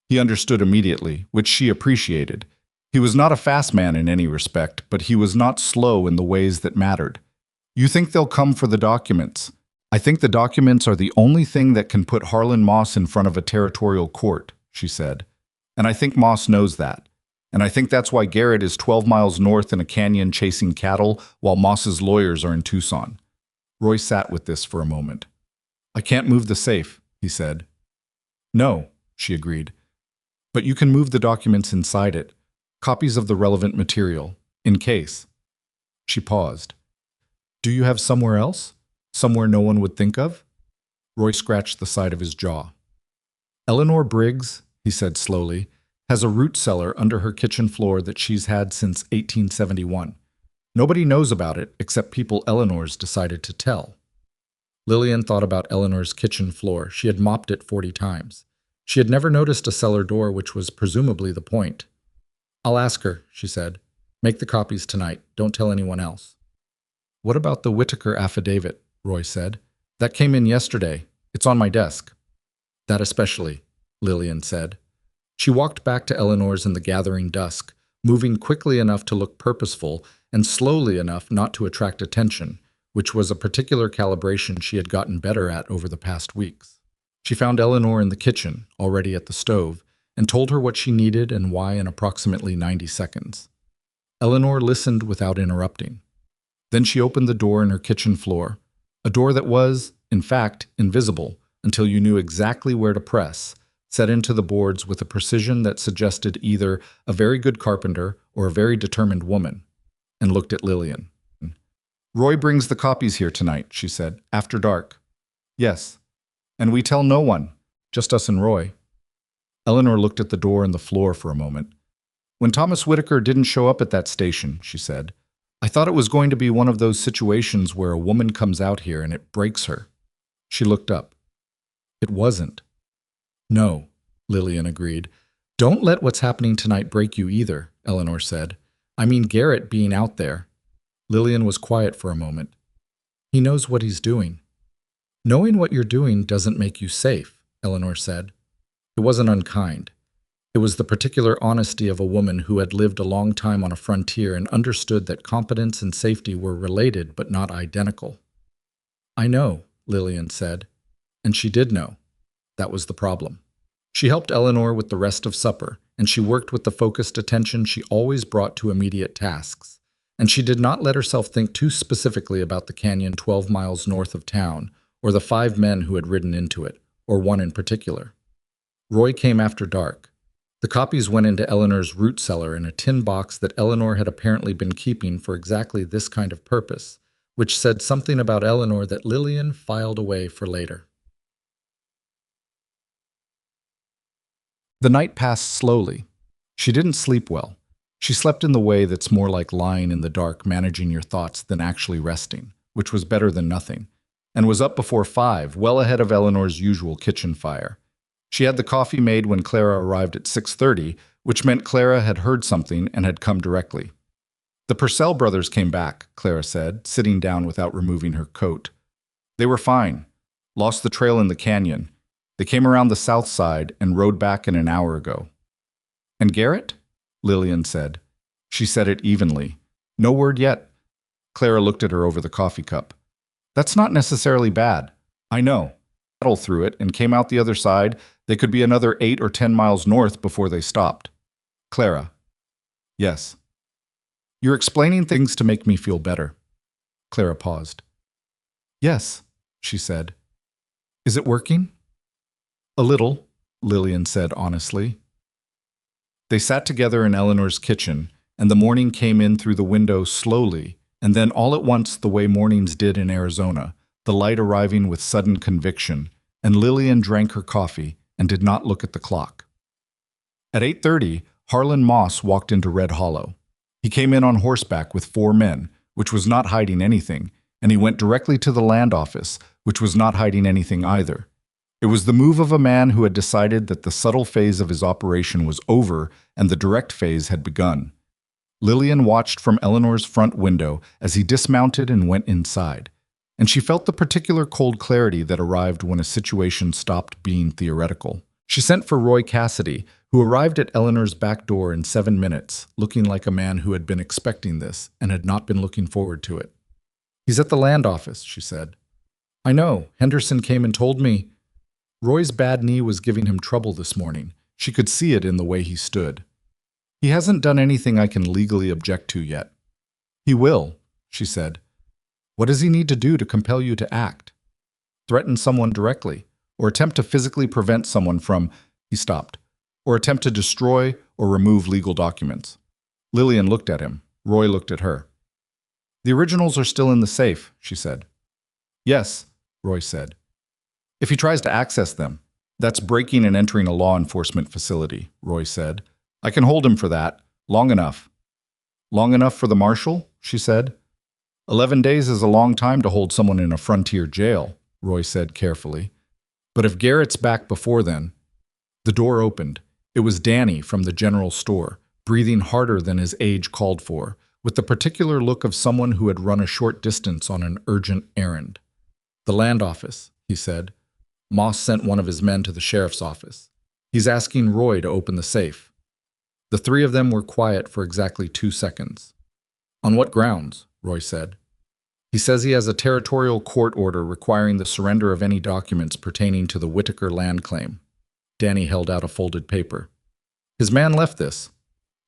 He understood immediately, which she appreciated. He was not a fast man in any respect, but he was not slow in the ways that mattered. You think they'll come for the documents. I think the documents are the only thing that can put Harlan Moss in front of a territorial court, she said. And I think Moss knows that. And I think that's why Garrett is 12 miles north in a canyon chasing cattle while Moss's lawyers are in Tucson. Roy sat with this for a moment. I can't move the safe, he said. No, she agreed. But you can move the documents inside it. Copies of the relevant material, in case. She paused. Do you have somewhere else? Somewhere no one would think of? Roy scratched the side of his jaw. Eleanor Briggs, he said slowly, has a root cellar under her kitchen floor that she's had since 1871. Nobody knows about it except people Eleanor's decided to tell. Lillian thought about Eleanor's kitchen floor. She had mopped it 40 times. She had never noticed a cellar door, which was presumably the point. "I'll ask her," she said. "Make the copies tonight. Don't tell anyone else." "What about the Whitaker affidavit?" Roy said. "That came in yesterday. It's on my desk." "That especially," Lillian said. She walked back to Eleanor's in the gathering dusk, moving quickly enough to look purposeful and slowly enough not to attract attention, which was a particular calibration she had gotten better at over the past weeks. She found Eleanor in the kitchen, already at the stove, and told her what she needed and why in approximately 90 seconds. Eleanor listened without interrupting. Then she opened the door in her kitchen floor, a door that was, in fact, invisible until you knew exactly where to press, set into the boards with a precision that suggested either a very good carpenter or a very determined woman, and looked at Lillian. "Roy brings the copies here tonight," she said, "after dark." "Yes. And we tell no one, just us and Roy." Eleanor looked at the door and the floor for a moment. "When Thomas Whitaker didn't show up at that station," she said, "I thought it was going to be one of those situations where a woman comes out here and it breaks her." She looked up. "It wasn't." "No," Lillian agreed. "Don't let what's happening tonight break you either," Eleanor said. "I mean Garrett being out there." Lillian was quiet for a moment. "He knows what he's doing." "Knowing what you're doing doesn't make you safe," Eleanor said. It wasn't unkind. It was the particular honesty of a woman who had lived a long time on a frontier and understood that competence and safety were related but not identical. "I know," Lillian said. And she did know. That was the problem. She helped Eleanor with the rest of supper, and she worked with the focused attention she always brought to immediate tasks. And she did not let herself think too specifically about the canyon 12 miles north of town, or the 5 men who had ridden into it, or one in particular. Roy came after dark. The copies went into Eleanor's root cellar in a tin box that Eleanor had apparently been keeping for exactly this kind of purpose, which said something about Eleanor that Lillian filed away for later. The night passed slowly. She didn't sleep well. She slept in the way that's more like lying in the dark, managing your thoughts, than actually resting, which was better than nothing, and was up before 5, well ahead of Eleanor's usual kitchen fire. She had the coffee made when Clara arrived at 6:30, which meant Clara had heard something and had come directly. "The Purcell brothers came back," Clara said, sitting down without removing her coat. "They were fine. Lost the trail in the canyon. They came around the south side and rode back in an hour ago." "And Garrett?" Lillian said. She said it evenly. "No word yet." Clara looked at her over the coffee cup. "That's not necessarily bad. I know. Battle through it and came out the other side. They could be another 8 or 10 miles north before they stopped." "Clara." "Yes." "You're explaining things to make me feel better." Clara paused. "Yes," she said. "Is it working?" "A little," Lillian said honestly. They sat together in Eleanor's kitchen, and the morning came in through the window slowly, and then all at once the way mornings did in Arizona, the light arriving with sudden conviction, and Lillian drank her coffee and did not look at the clock. At 8:30, Harlan Moss walked into Red Hollow. He came in on horseback with 4 men, which was not hiding anything, and he went directly to the land office, which was not hiding anything either. It was the move of a man who had decided that the subtle phase of his operation was over and the direct phase had begun. Lillian watched from Eleanor's front window as he dismounted and went inside, and she felt the particular cold clarity that arrived when a situation stopped being theoretical. She sent for Roy Cassidy, who arrived at Eleanor's back door in 7 minutes, looking like a man who had been expecting this and had not been looking forward to it. "He's at the land office," she said. "I know. Henderson came and told me." Roy's bad knee was giving him trouble this morning. She could see it in the way he stood. "He hasn't done anything I can legally object to yet." "He will," she said. "What does he need to do to compel you to act? Threaten someone directly, or attempt to physically prevent someone from—" He stopped. "Or attempt to destroy or remove legal documents." Lillian looked at him. Roy looked at her. "The originals are still in the safe," she said. "Yes," Roy said. "If he tries to access them, that's breaking and entering a law enforcement facility," Roy said. "I can hold him for that. Long enough." "Long enough for the marshal?" she said. 11 days is a long time to hold someone in a frontier jail," Roy said carefully. "But if Garrett's back before then—" The door opened. It was Danny from the general store, breathing harder than his age called for, with the particular look of someone who had run a short distance on an urgent errand. "The land office," he said. "Moss sent one of his men to the sheriff's office. He's asking Roy to open the safe." The three of them were quiet for exactly 2 seconds. "On what grounds?" Roy said. "He says he has a territorial court order requiring the surrender of any documents pertaining to the Whitaker land claim." Danny held out a folded paper. "His man left this."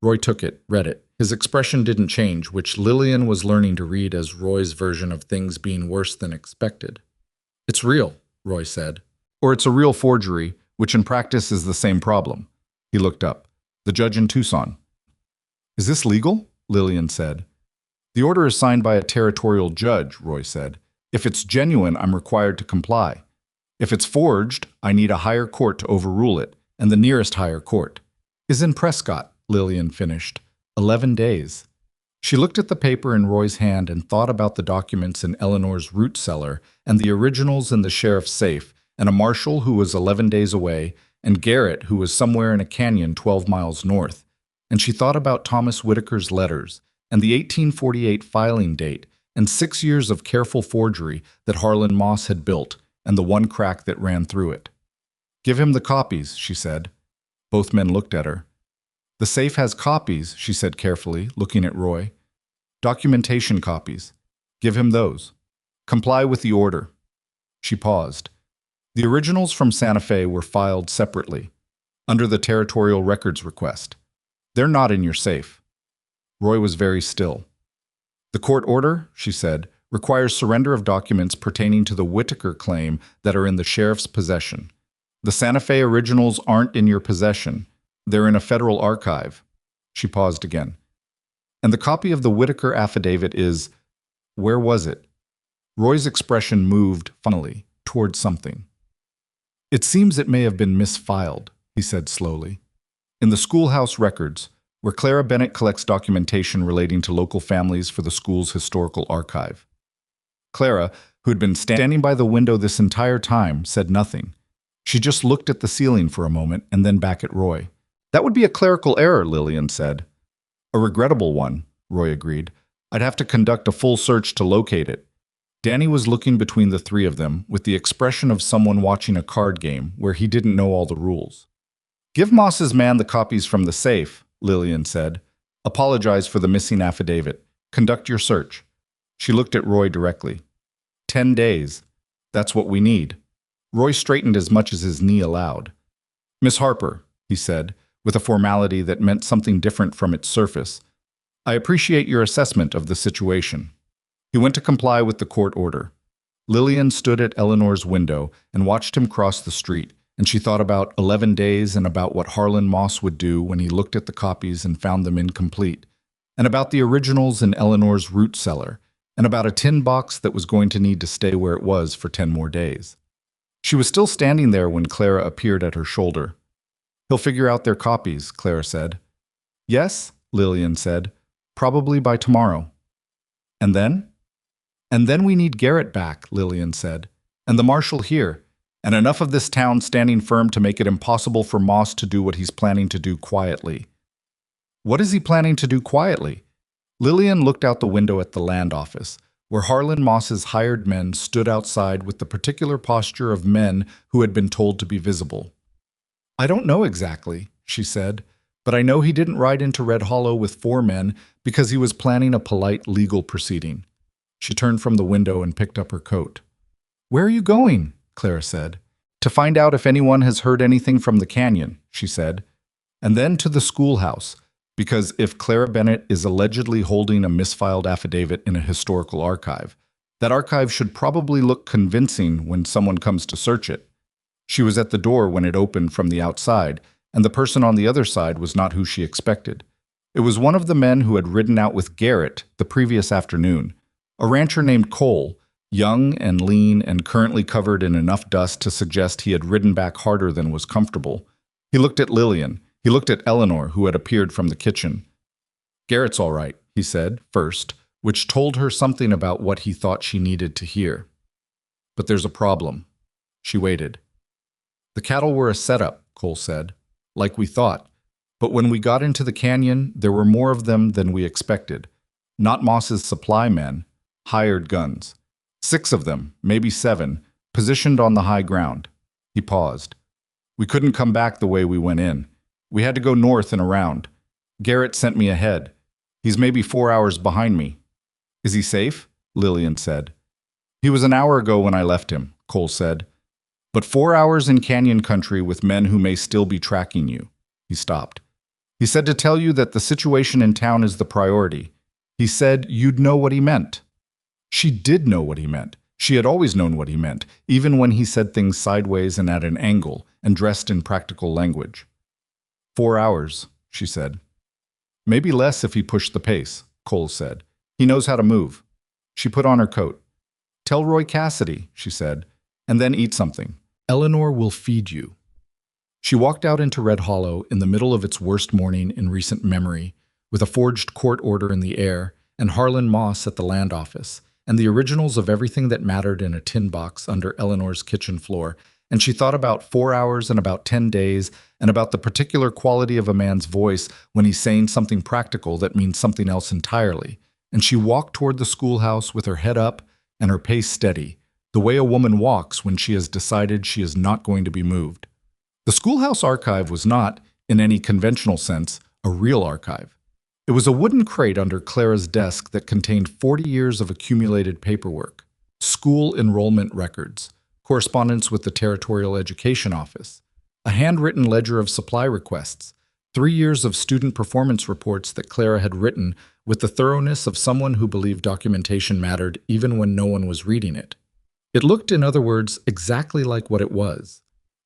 Roy took it, read it. His expression didn't change, which Lillian was learning to read as Roy's version of things being worse than expected. "It's real," Roy said. "Or it's a real forgery, which in practice is the same problem." He looked up. "The judge in Tucson." "Is this legal?" Lillian said. "The order is signed by a territorial judge," Roy said. "If it's genuine, I'm required to comply. If it's forged, I need a higher court to overrule it, and the nearest higher court is in Prescott," Lillian finished. 11 days. She looked at the paper in Roy's hand and thought about the documents in Eleanor's root cellar and the originals in the sheriff's safe, and a marshal who was 11 days away, and Garrett who was somewhere in a canyon 12 miles north. And she thought about Thomas Whitaker's letters, and the 1848 filing date, and 6 years of careful forgery that Harlan Moss had built, and the one crack that ran through it. "Give him the copies," she said. Both men looked at her. "The safe has copies," she said carefully, looking at Roy. "Documentation copies. Give him those. Comply with the order." She paused. "The originals from Santa Fe were filed separately, under the territorial records request. They're not in your safe." Roy was very still. "The court order," she said, "requires surrender of documents pertaining to the Whitaker claim that are in the sheriff's possession. The Santa Fe originals aren't in your possession. They're in a federal archive." She paused again. "And the copy of the Whitaker affidavit is—" Where was it? Roy's expression moved, funnily, toward something. "It seems it may have been misfiled," he said slowly. "In the schoolhouse records, where Clara Bennett collects documentation relating to local families for the school's historical archive." Clara, who had been standing by the window this entire time, said nothing. She just looked at the ceiling for a moment and then back at Roy. "That would be a clerical error," Lillian said. "A regrettable one," Roy agreed. "I'd have to conduct a full search to locate it." Danny was looking between the three of them with the expression of someone watching a card game where he didn't know all the rules. "Give Moss's man the copies from the safe," Lillian said. "Apologize for the missing affidavit. Conduct your search." She looked at Roy directly. 10 days. That's what we need." Roy straightened as much as his knee allowed. "Miss Harper," he said, with a formality that meant something different from its surface, "I appreciate your assessment of the situation." He went to comply with the court order. Lillian stood at Eleanor's window and watched him cross the street, and she thought about 11 days and about what Harlan Moss would do when he looked at the copies and found them incomplete, and about the originals in Eleanor's root cellar, and about a tin box that was going to need to stay where it was for 10 more days. She was still standing there when Clara appeared at her shoulder. "He'll figure out their copies," Clara said. "Yes," Lillian said. "Probably by tomorrow." "And then?" "And then we need Garrett back," Lillian said. "And the marshal here. And enough of this town standing firm to make it impossible for Moss to do what he's planning to do quietly." "What is he planning to do quietly?" Lillian looked out the window at the land office, where Harlan Moss's hired men stood outside with the particular posture of men who had been told to be visible. "I don't know exactly," she said, "but I know he didn't ride into Red Hollow with 4 men because he was planning a polite legal proceeding." She turned from the window and picked up her coat. "Where are you going?" Clara said. "To find out if anyone has heard anything from the canyon," she said. "And then to the schoolhouse, because if Clara Bennett is allegedly holding a misfiled affidavit in a historical archive, that archive should probably look convincing when someone comes to search it." She was at the door when it opened from the outside, and the person on the other side was not who she expected. It was one of the men who had ridden out with Garrett the previous afternoon, a rancher named Cole, young and lean and currently covered in enough dust to suggest he had ridden back harder than was comfortable. He looked at Lillian. He looked at Eleanor, who had appeared from the kitchen. "Garrett's all right," he said, first, which told her something about what he thought she needed to hear. "But there's a problem." She waited. "The cattle were a setup," Cole said. Like we thought. But when we got into the canyon, there were more of them than we expected. Not Moss's supply men, hired guns. 6 of them, maybe 7, positioned on the high ground. He paused. We couldn't come back the way we went in. We had to go north and around. Garrett sent me ahead. He's maybe 4 hours behind me. Is he safe? Lillian said. He was an hour ago when I left him, Cole said. But 4 hours in canyon country with men who may still be tracking you. He stopped. He said to tell you that the situation in town is the priority. He said you'd know what he meant. She did know what he meant. She had always known what he meant, even when he said things sideways and at an angle, and dressed in practical language. 4 hours, she said. Maybe less if he pushed the pace, Cole said. He knows how to move. She put on her coat. Tell Roy Cassidy, she said, and then eat something. Eleanor will feed you. She walked out into Red Hollow in the middle of its worst morning in recent memory, with a forged court order in the air, and Harlan Moss at the land office, and the originals of everything that mattered in a tin box under Eleanor's kitchen floor, and she thought about 4 hours and about 10 days, and about the particular quality of a man's voice when he's saying something practical that means something else entirely, and she walked toward the schoolhouse with her head up and her pace steady, the way a woman walks when she has decided she is not going to be moved. The schoolhouse archive was not, in any conventional sense, a real archive. It was a wooden crate under Clara's desk that contained 40 years of accumulated paperwork, school enrollment records, correspondence with the Territorial Education Office, a handwritten ledger of supply requests, 3 years of student performance reports that Clara had written with the thoroughness of someone who believed documentation mattered even when no one was reading it. It looked, in other words, exactly like what it was.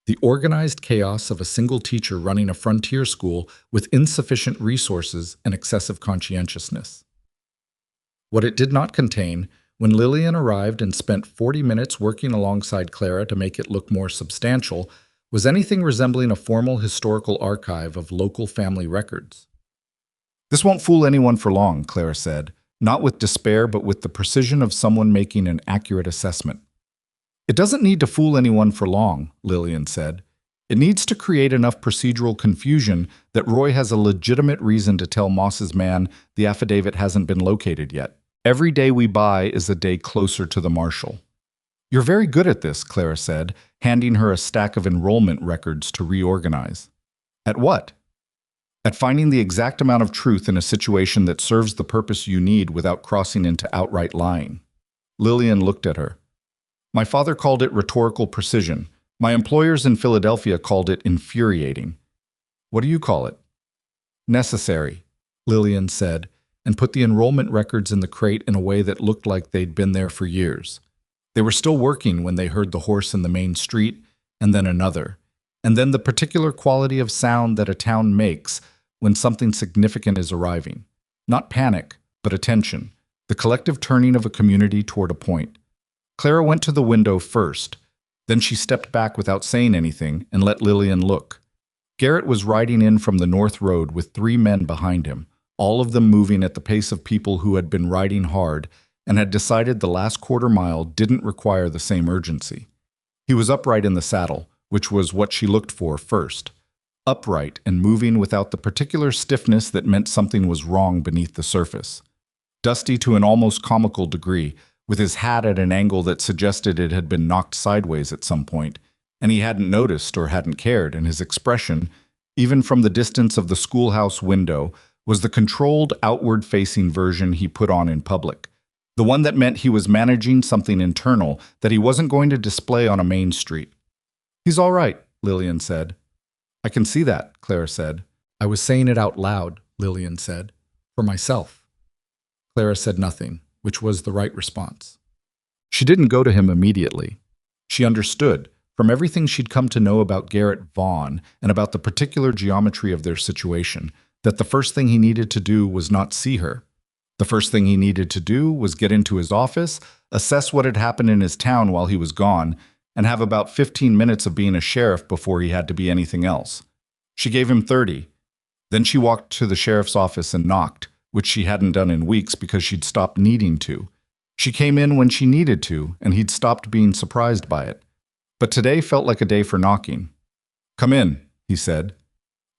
The organized chaos of a single teacher running a frontier school with insufficient resources and excessive conscientiousness. What it did not contain, when Lillian arrived and spent 40 minutes working alongside Clara to make it look more substantial, was anything resembling a formal historical archive of local family records. This won't fool anyone for long, Clara said, not with despair but with the precision of someone making an accurate assessment. It doesn't need to fool anyone for long, Lillian said. It needs to create enough procedural confusion that Roy has a legitimate reason to tell Moss's man the affidavit hasn't been located yet. Every day we buy is a day closer to the marshal. You're very good at this, Clara said, handing her a stack of enrollment records to reorganize. At what? At finding the exact amount of truth in a situation that serves the purpose you need without crossing into outright lying. Lillian looked at her. My father called it rhetorical precision. My employers in Philadelphia called it infuriating. What do you call it? Necessary, Lillian said, and put the enrollment records in the crate in a way that looked like they'd been there for years. They were still working when they heard the horse in the main street, and then another, and then the particular quality of sound that a town makes when something significant is arriving. Not panic, but attention, the collective turning of a community toward a point. Clara went to the window first. Then she stepped back without saying anything and let Lillian look. Garrett was riding in from the north road with 3 men behind him, all of them moving at the pace of people who had been riding hard and had decided the last quarter mile didn't require the same urgency. He was upright in the saddle, which was what she looked for first. Upright and moving without the particular stiffness that meant something was wrong beneath the surface. Dusty to an almost comical degree, with his hat at an angle that suggested it had been knocked sideways at some point, and he hadn't noticed or hadn't cared, and his expression, even from the distance of the schoolhouse window, was the controlled, outward-facing version he put on in public, the one that meant he was managing something internal that he wasn't going to display on a main street. He's all right, Lillian said. I can see that, Clara said. I was saying it out loud, Lillian said, for myself. Clara said nothing, which was the right response. She didn't go to him immediately. She understood, from everything she'd come to know about Garrett Vaughn and about the particular geometry of their situation, that the first thing he needed to do was not see her. The first thing he needed to do was get into his office, assess what had happened in his town while he was gone, and have about 15 minutes of being a sheriff before he had to be anything else. She gave him 30. Then she walked to the sheriff's office and knocked, which she hadn't done in weeks because she'd stopped needing to. She came in when she needed to, and he'd stopped being surprised by it. But today felt like a day for knocking. Come in, he said.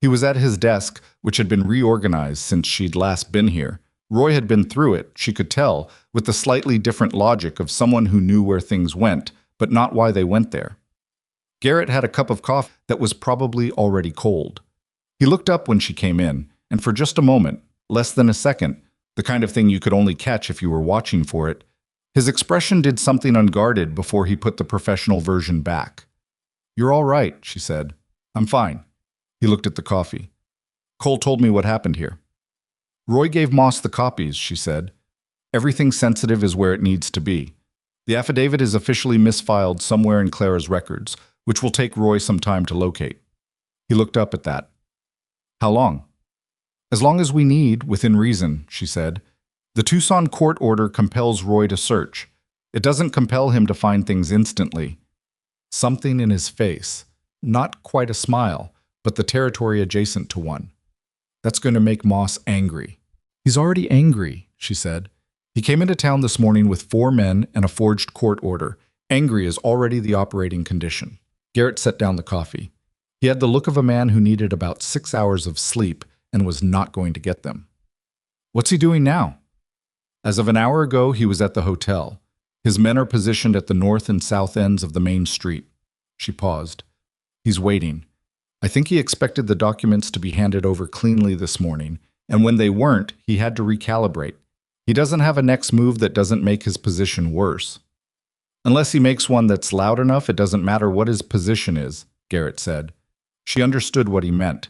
He was at his desk, which had been reorganized since she'd last been here. Roy had been through it, she could tell, with the slightly different logic of someone who knew where things went, but not why they went there. Garrett had a cup of coffee that was probably already cold. He looked up when she came in, and for just a moment, less than a second, the kind of thing you could only catch if you were watching for it, his expression did something unguarded before he put the professional version back. "You're all right," she said. "I'm fine." He looked at the coffee. "Cole told me what happened here." "Roy gave Moss the copies," she said. "Everything sensitive is where it needs to be. The affidavit is officially misfiled somewhere in Clara's records, which will take Roy some time to locate." He looked up at that. "How long?" "As long as we need, within reason," she said. "The Tucson court order compels Roy to search. It doesn't compel him to find things instantly." Something in his face, not quite a smile, but the territory adjacent to one. "That's going to make Moss angry." "He's already angry," she said. "He came into town this morning with 4 men and a forged court order. Angry is already the operating condition." Garrett set down the coffee. He had the look of a man who needed about 6 hours of sleep and was not going to get them. "What's he doing now?" "As of an hour ago, he was at the hotel. His men are positioned at the north and south ends of the main street." She paused. "He's waiting. I think he expected the documents to be handed over cleanly this morning, and when they weren't, he had to recalibrate. He doesn't have a next move that doesn't make his position worse." "Unless he makes one that's loud enough, it doesn't matter what his position is," Garrett said. She understood what he meant.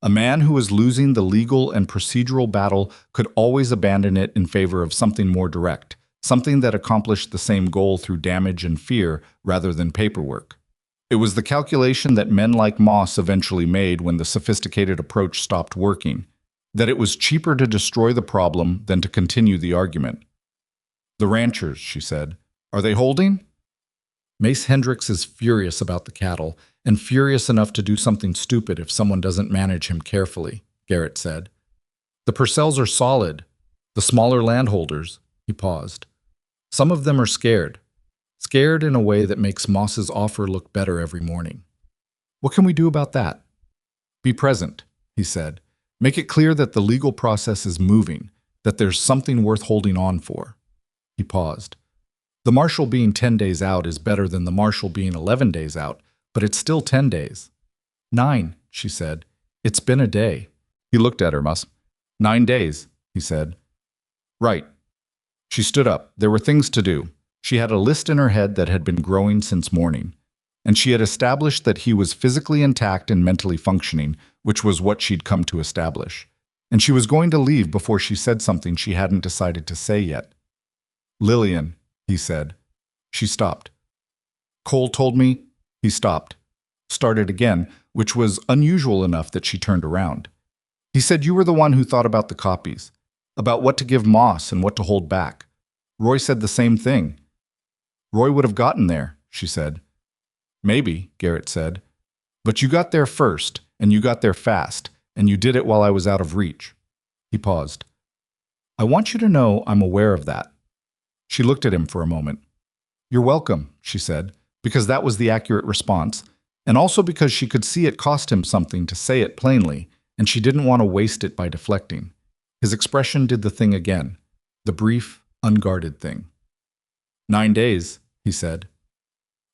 A man who was losing the legal and procedural battle could always abandon it in favor of something more direct, something that accomplished the same goal through damage and fear rather than paperwork. It was the calculation that men like Moss eventually made when the sophisticated approach stopped working, that it was cheaper to destroy the problem than to continue the argument. "The ranchers," she said. "Are they holding?" "Mace Hendricks is furious about the cattle, and furious enough to do something stupid if someone doesn't manage him carefully," Garrett said. "The Purcells are solid. The smaller landholders," he paused. "Some of them are scared. Scared in a way that makes Moss's offer look better every morning." "What can we do about that?" "Be present," he said. "Make it clear that the legal process is moving, that there's something worth holding on for." He paused. "The marshal being 10 days out is better than the marshal being 11 days out, but it's still 10 days. 9, she said. "It's been a day." He looked at her, 9 days, he said. "Right." She stood up. There were things to do. She had a list in her head that had been growing since morning, and she had established that he was physically intact and mentally functioning, which was what she'd come to establish. And she was going to leave before she said something she hadn't decided to say yet. "Lillian," he said. She stopped. "Cole told me—" He stopped. Started again, which was unusual enough that she turned around. "He said you were the one who thought about the copies, about what to give Moss and what to hold back. Roy said the same thing." "Roy would have gotten there," she said. "Maybe," Garrett said. "But you got there first, and you got there fast, and you did it while I was out of reach." He paused. "I want you to know I'm aware of that." She looked at him for a moment. "You're welcome," she said, because that was the accurate response, and also because she could see it cost him something to say it plainly, and she didn't want to waste it by deflecting. His expression did the thing again, the brief, unguarded thing. 9 days, he said.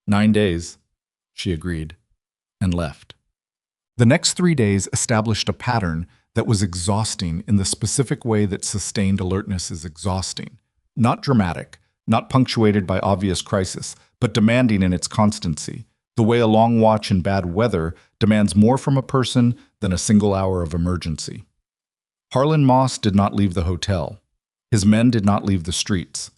9 days, she agreed, and left. The next 3 days established a pattern that was exhausting in the specific way that sustained alertness is exhausting. Not dramatic, not punctuated by obvious crisis, but demanding in its constancy, the way a long watch in bad weather demands more from a person than a single hour of emergency. Harlan Moss did not leave the hotel. His men did not leave the streets.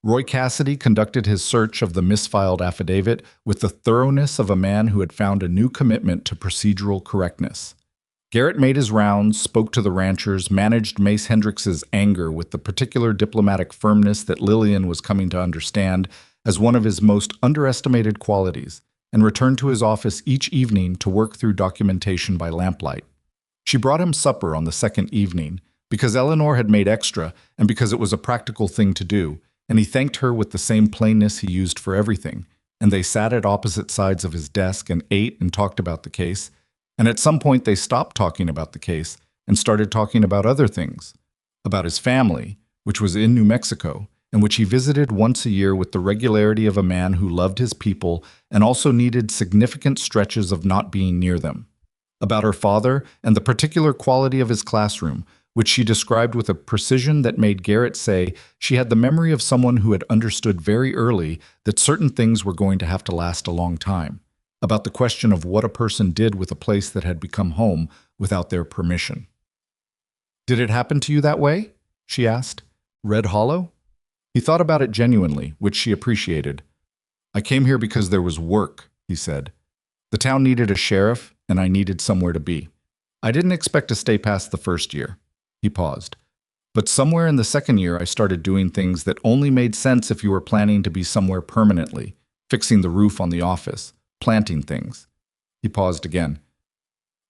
Roy Cassidy conducted his search of the misfiled affidavit with the thoroughness of a man who had found a new commitment to procedural correctness. Garrett made his rounds, spoke to the ranchers, managed Mace Hendricks's anger with the particular diplomatic firmness that Lillian was coming to understand as one of his most underestimated qualities, and returned to his office each evening to work through documentation by lamplight. She brought him supper on the second evening, because Eleanor had made extra and because it was a practical thing to do, and he thanked her with the same plainness he used for everything, and they sat at opposite sides of his desk and ate and talked about the case. And at some point they stopped talking about the case and started talking about other things, about his family, which was in New Mexico, and which he visited once a year with the regularity of a man who loved his people and also needed significant stretches of not being near them. About her father and the particular quality of his classroom, which she described with a precision that made Garrett say she had the memory of someone who had understood very early that certain things were going to have to last a long time. About the question of what a person did with a place that had become home without their permission. "Did it happen to you that way?" she asked. "Red Hollow?" He thought about it genuinely, which she appreciated. "I came here because there was work," he said. "The town needed a sheriff, and I needed somewhere to be. I didn't expect to stay past the first year." He paused. "But somewhere in the second year I started doing things that only made sense if you were planning to be somewhere permanently, fixing the roof on the office, planting things." He paused again.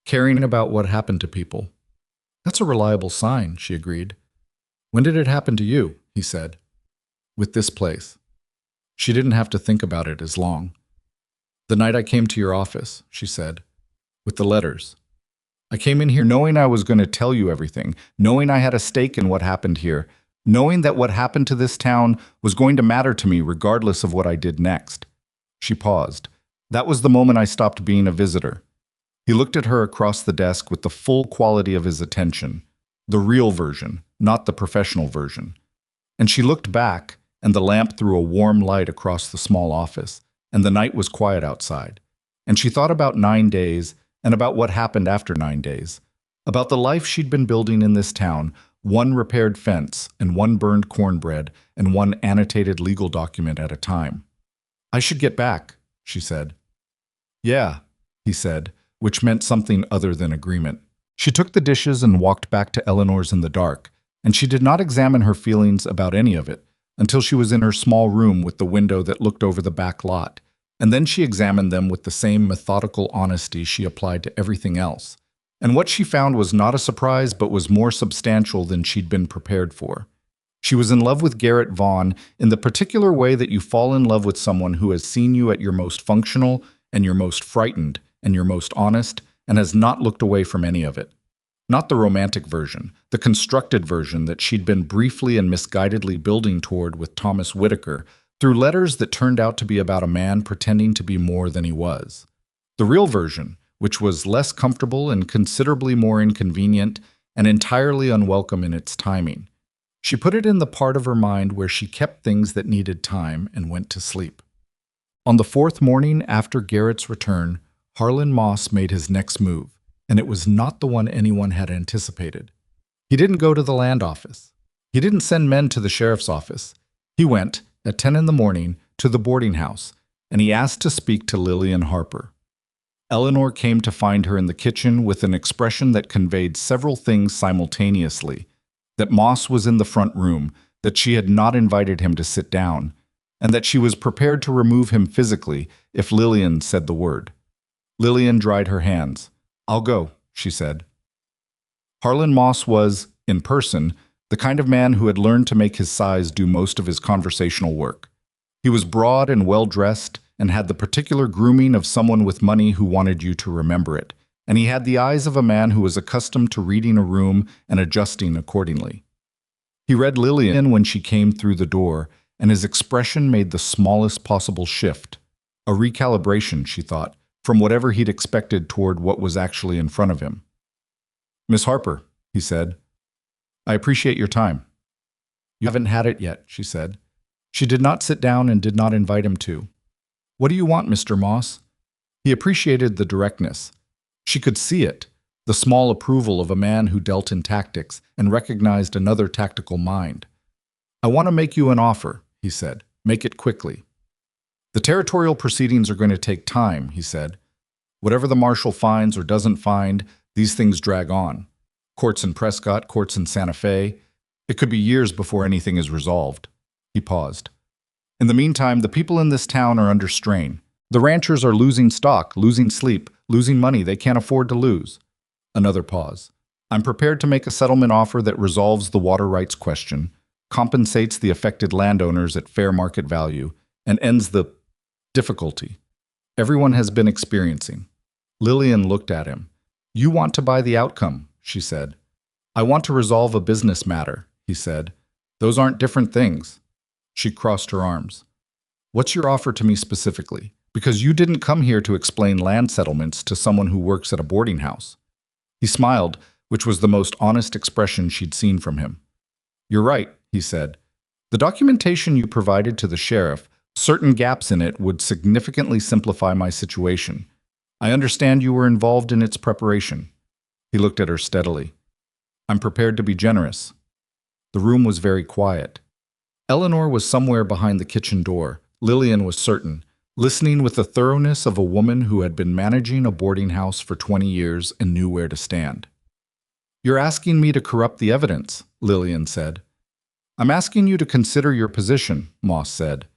"Caring about what happened to people." "That's a reliable sign," she agreed. "When did it happen to you?" he said. "With this place." She didn't have to think about it as long. "The night I came to your office," she said, "with the letters. I came in here knowing I was going to tell you everything, knowing I had a stake in what happened here, knowing that what happened to this town was going to matter to me regardless of what I did next." She paused. "That was the moment I stopped being a visitor." He looked at her across the desk with the full quality of his attention, the real version, not the professional version. And she looked back, and the lamp threw a warm light across the small office, and the night was quiet outside. And she thought about 9 days, and about what happened after 9 days, about the life she'd been building in this town, one repaired fence, and one burned cornbread, and one annotated legal document at a time. "I should get back," she said. "Yeah," he said, which meant something other than agreement. She took the dishes and walked back to Eleanor's in the dark, and she did not examine her feelings about any of it until she was in her small room with the window that looked over the back lot, and then she examined them with the same methodical honesty she applied to everything else. And what she found was not a surprise but was more substantial than she'd been prepared for. She was in love with Garrett Vaughn in the particular way that you fall in love with someone who has seen you at your most functional and your most frightened and your most honest and has not looked away from any of it. Not the romantic version, the constructed version that she'd been briefly and misguidedly building toward with Thomas Whitaker through letters that turned out to be about a man pretending to be more than he was. The real version, which was less comfortable and considerably more inconvenient and entirely unwelcome in its timing. She put it in the part of her mind where she kept things that needed time and went to sleep. On the fourth morning after Garrett's return, Harlan Moss made his next move, and it was not the one anyone had anticipated. He didn't go to the land office. He didn't send men to the sheriff's office. He went, at 10 in the morning, to the boarding house, and he asked to speak to Lillian Harper. Eleanor came to find her in the kitchen with an expression that conveyed several things simultaneously: that Moss was in the front room, that she had not invited him to sit down, and that she was prepared to remove him physically if Lillian said the word. Lillian dried her hands. "I'll go," she said. Harlan Moss was, in person, the kind of man who had learned to make his size do most of his conversational work. He was broad and well-dressed and had the particular grooming of someone with money who wanted you to remember it, and he had the eyes of a man who was accustomed to reading a room and adjusting accordingly. He read Lillian when she came through the door, and his expression made the smallest possible shift. A recalibration, she thought, from whatever he'd expected toward what was actually in front of him. "Miss Harper," he said, "I appreciate your time." "You haven't had it yet," she said. She did not sit down and did not invite him to. "What do you want, Mr. Moss?" He appreciated the directness. She could see it, the small approval of a man who dealt in tactics and recognized another tactical mind. "I want to make you an offer," he said. "Make it quickly." "The territorial proceedings are going to take time," he said. "Whatever the marshal finds or doesn't find, these things drag on. Courts in Prescott, courts in Santa Fe. It could be years before anything is resolved." He paused. "In the meantime, the people in this town are under strain. The ranchers are losing stock, losing sleep, losing money they can't afford to lose." Another pause. "I'm prepared to make a settlement offer that resolves the water rights question, compensates the affected landowners at fair market value, and ends the difficulty everyone has been experiencing." Lillian looked at him. You want to buy the outcome, she said. I want to resolve a business matter, he said. Those aren't different things. She crossed her arms. What's your offer to me specifically? Because you didn't come here to explain land settlements to someone who works at a boarding house. He smiled, which was the most honest expression she'd seen from him. You're right, he said. The documentation you provided to the sheriff, certain gaps in it would significantly simplify my situation. I understand you were involved in its preparation. He looked at her steadily. I'm prepared to be generous. The room was very quiet. Eleanor was somewhere behind the kitchen door, Lillian was certain, listening with the thoroughness of a woman who had been managing a boarding house for 20 years and knew where to stand. You're asking me to corrupt the evidence, Lillian said. I'm asking you to consider your position, Moss said.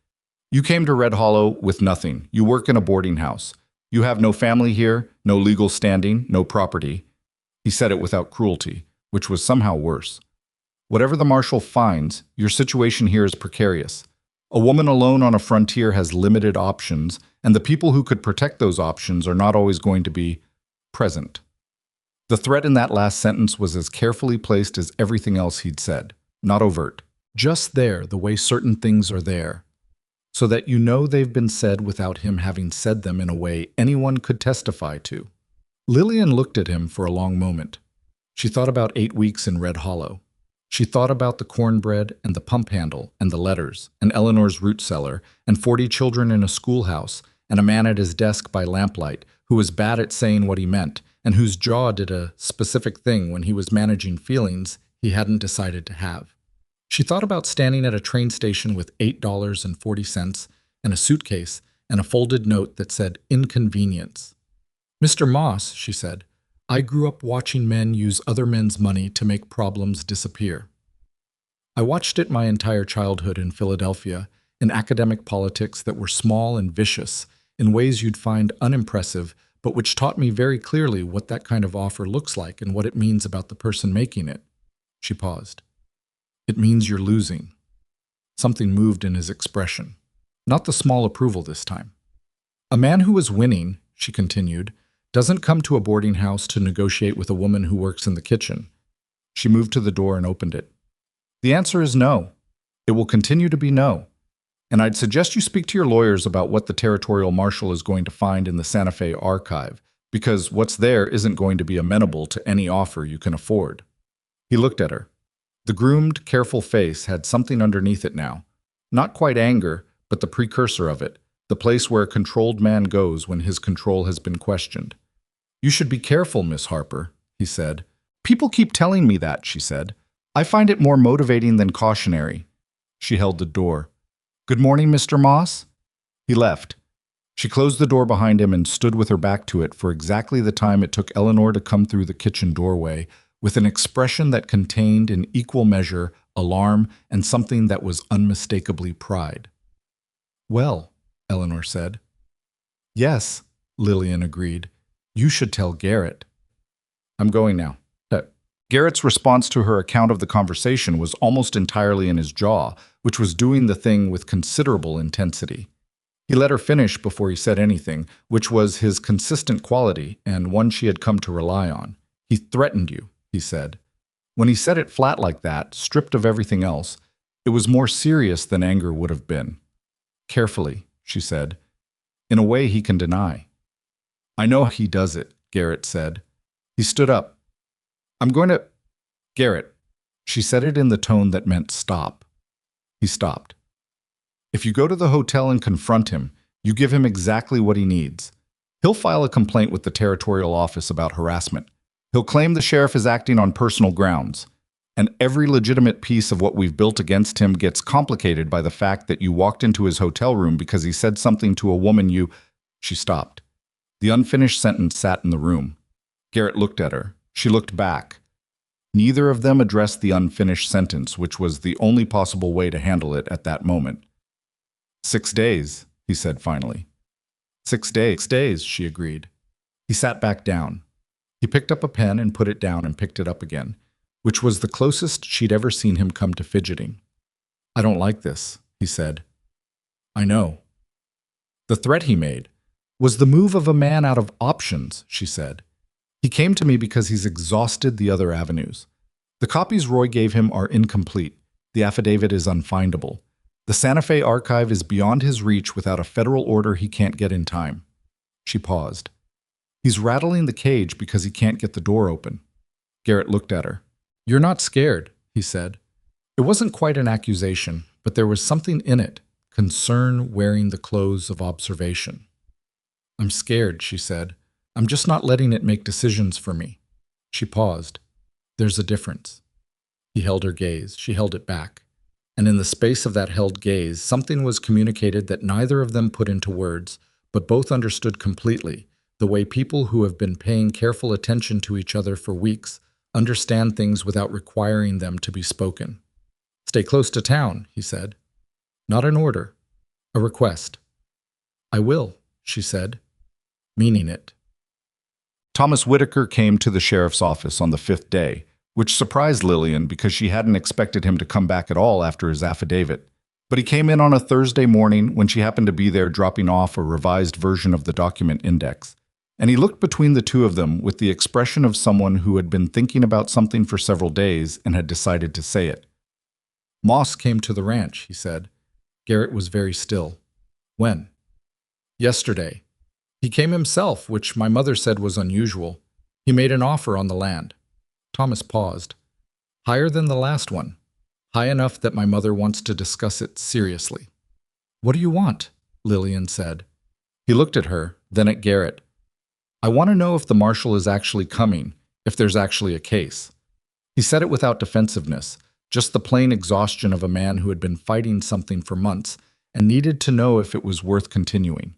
You came to Red Hollow with nothing. You work in a boarding house. You have no family here, no legal standing, no property. He said it without cruelty, which was somehow worse. Whatever the marshal finds, your situation here is precarious. A woman alone on a frontier has limited options, and the people who could protect those options are not always going to be present. The threat in that last sentence was as carefully placed as everything else he'd said, not overt. Just there, the way certain things are there, so that you know they've been said without him having said them in a way anyone could testify to. Lillian looked at him for a long moment. She thought about 8 weeks in Red Hollow. She thought about the cornbread and the pump handle and the letters and Eleanor's root cellar and 40 children in a schoolhouse and a man at his desk by lamplight who was bad at saying what he meant and whose jaw did a specific thing when he was managing feelings he hadn't decided to have. She thought about standing at a train station with $8.40 and a suitcase and a folded note that said inconvenience. Mr. Moss, she said, I grew up watching men use other men's money to make problems disappear. I watched it my entire childhood in Philadelphia, in academic politics that were small and vicious, in ways you'd find unimpressive, but which taught me very clearly what that kind of offer looks like and what it means about the person making it. She paused. It means you're losing. Something moved in his expression. Not the small approval this time. A man who was winning, she continued, doesn't come to a boarding house to negotiate with a woman who works in the kitchen. She moved to the door and opened it. The answer is no. It will continue to be no. And I'd suggest you speak to your lawyers about what the territorial marshal is going to find in the Santa Fe archive, because what's there isn't going to be amenable to any offer you can afford. He looked at her. The groomed, careful face had something underneath it now. Not quite anger, but the precursor of it. The place where a controlled man goes when his control has been questioned. You should be careful, Miss Harper, he said. People keep telling me that, she said. I find it more motivating than cautionary. She held the door. Good morning, Mr. Moss. He left. She closed the door behind him and stood with her back to it for exactly the time it took Eleanor to come through the kitchen doorway, with an expression that contained in equal measure alarm and something that was unmistakably pride. Well, Eleanor said. Yes, Lillian agreed. You should tell Garrett. I'm going now. Garrett's response to her account of the conversation was almost entirely in his jaw, which was doing the thing with considerable intensity. He let her finish before he said anything, which was his consistent quality and one she had come to rely on. He threatened you, he said. When he said it flat like that, stripped of everything else, it was more serious than anger would have been. Carefully, she said, in a way he can deny. I know he does it, Garrett said. He stood up. I'm going to… Garrett. She said it in the tone that meant stop. He stopped. If you go to the hotel and confront him, you give him exactly what he needs. He'll file a complaint with the territorial office about harassment. He'll claim the sheriff is acting on personal grounds. And every legitimate piece of what we've built against him gets complicated by the fact that you walked into his hotel room because he said something to a woman you… She stopped. The unfinished sentence sat in the room. Garrett looked at her. She looked back. Neither of them addressed the unfinished sentence, which was the only possible way to handle it at that moment. 6 days, he said finally. 6 days, she agreed. He sat back down. He picked up a pen and put it down and picked it up again, which was the closest she'd ever seen him come to fidgeting. I don't like this, he said. I know. The threat he made was the move of a man out of options, she said. He came to me because he's exhausted the other avenues. The copies Roy gave him are incomplete. The affidavit is unfindable. The Santa Fe archive is beyond his reach without a federal order he can't get in time. She paused. He's rattling the cage because he can't get the door open. Garrett looked at her. You're not scared, he said. It wasn't quite an accusation, but there was something in it, concern wearing the clothes of observation. I'm scared, she said. I'm just not letting it make decisions for me. She paused. There's a difference. He held her gaze. She held it back. And in the space of that held gaze, something was communicated that neither of them put into words, but both understood completely, the way people who have been paying careful attention to each other for weeks understand things without requiring them to be spoken. Stay close to town, he said. Not an order, a request. I will, she said, meaning it. Thomas Whitaker came to the sheriff's office on the 5th day, which surprised Lillian because she hadn't expected him to come back at all after his affidavit. But he came in on a Thursday morning when she happened to be there dropping off a revised version of the document index. And he looked between the two of them with the expression of someone who had been thinking about something for several days and had decided to say it. Moss came to the ranch, he said. Garrett was very still. When? Yesterday. He came himself, which my mother said was unusual. He made an offer on the land. Thomas paused. Higher than the last one. High enough that my mother wants to discuss it seriously. What do you want? Lillian said. He looked at her, then at Garrett. I want to know if the marshal is actually coming, if there's actually a case. He said it without defensiveness, just the plain exhaustion of a man who had been fighting something for months and needed to know if it was worth continuing.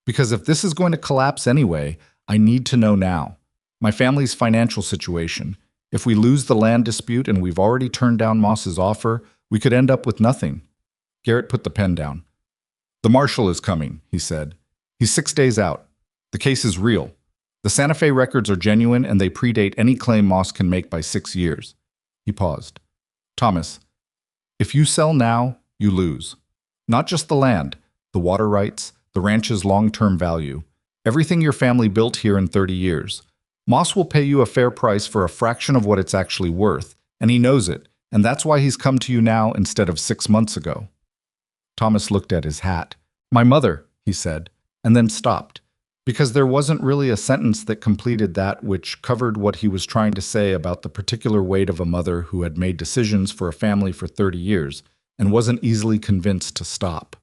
Because if this is going to collapse anyway, I need to know now. My family's financial situation. If we lose the land dispute and we've already turned down Moss's offer, we could end up with nothing. Garrett put the pen down. The marshal is coming, he said. He's 6 days out. The case is real. The Santa Fe records are genuine and they predate any claim Moss can make by 6 years. He paused. Thomas, if you sell now, you lose. Not just the land, the water rights, the ranch's long-term value, everything your family built here in 30 years. Moss will pay you a fair price for a fraction of what it's actually worth, and he knows it, and that's why he's come to you now instead of 6 months ago. Thomas looked at his hat. My mother, he said, and then stopped, because there wasn't really a sentence that completed that which covered what he was trying to say about the particular weight of a mother who had made decisions for a family for 30 years and wasn't easily convinced to stop.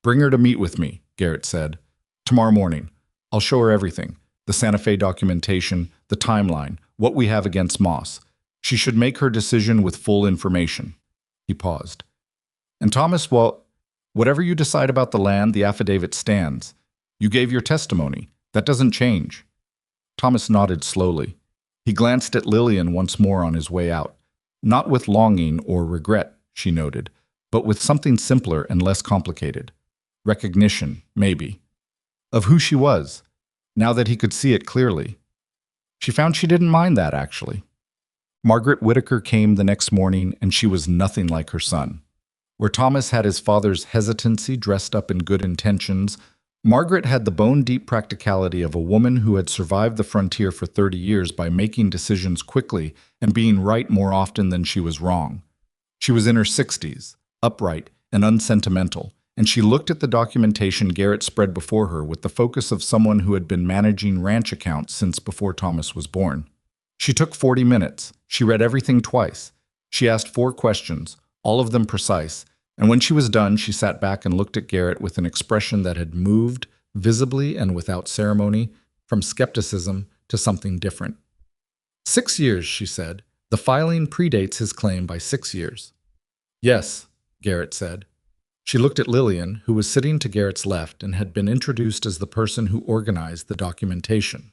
Bring her to meet with me, Garrett said. Tomorrow morning. I'll show her everything. The Santa Fe documentation, the timeline, what we have against Moss. She should make her decision with full information. He paused. And Thomas, well, whatever you decide about the land, the affidavit stands. You gave your testimony. That doesn't change. Thomas nodded slowly. He glanced at Lillian once more on his way out. Not with longing or regret, she noted, but with something simpler and less complicated. Recognition, maybe, of who she was, now that he could see it clearly. She found she didn't mind that, actually. Margaret Whitaker came the next morning, and she was nothing like her son. Where Thomas had his father's hesitancy dressed up in good intentions, Margaret had the bone-deep practicality of a woman who had survived the frontier for 30 years by making decisions quickly and being right more often than she was wrong. She was in her 60s, upright and unsentimental, and she looked at the documentation Garrett spread before her with the focus of someone who had been managing ranch accounts since before Thomas was born. She took 40 minutes. She read everything twice. She asked 4 questions, all of them precise, and when she was done, she sat back and looked at Garrett with an expression that had moved, visibly and without ceremony, from skepticism to something different. 6 years, she said. The filing predates his claim by 6 years. Yes, Garrett said. She looked at Lillian, who was sitting to Garrett's left and had been introduced as the person who organized the documentation.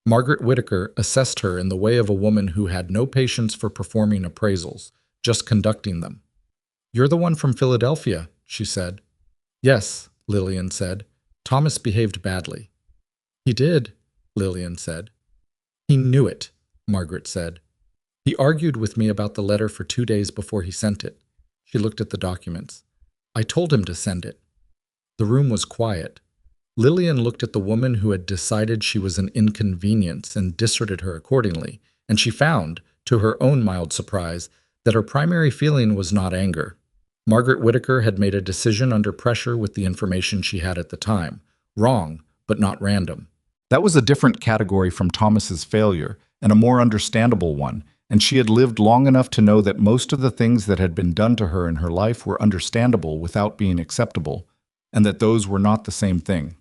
Margaret Whitaker assessed her in the way of a woman who had no patience for performing appraisals, just conducting them. You're the one from Philadelphia, she said. Yes, Lillian said. Thomas behaved badly. He did, Lillian said. He knew it, Margaret said. He argued with me about the letter for 2 days before he sent it. She looked at the documents. I told him to send it. The room was quiet. Lillian looked at the woman who had decided she was an inconvenience and discarded her accordingly, and she found, to her own mild surprise, that her primary feeling was not anger. Margaret Whittaker had made a decision under pressure with the information she had at the time. Wrong, but not random. That was a different category from Thomas's failure, and a more understandable one, and she had lived long enough to know that most of the things that had been done to her in her life were understandable without being acceptable, and that those were not the same thing.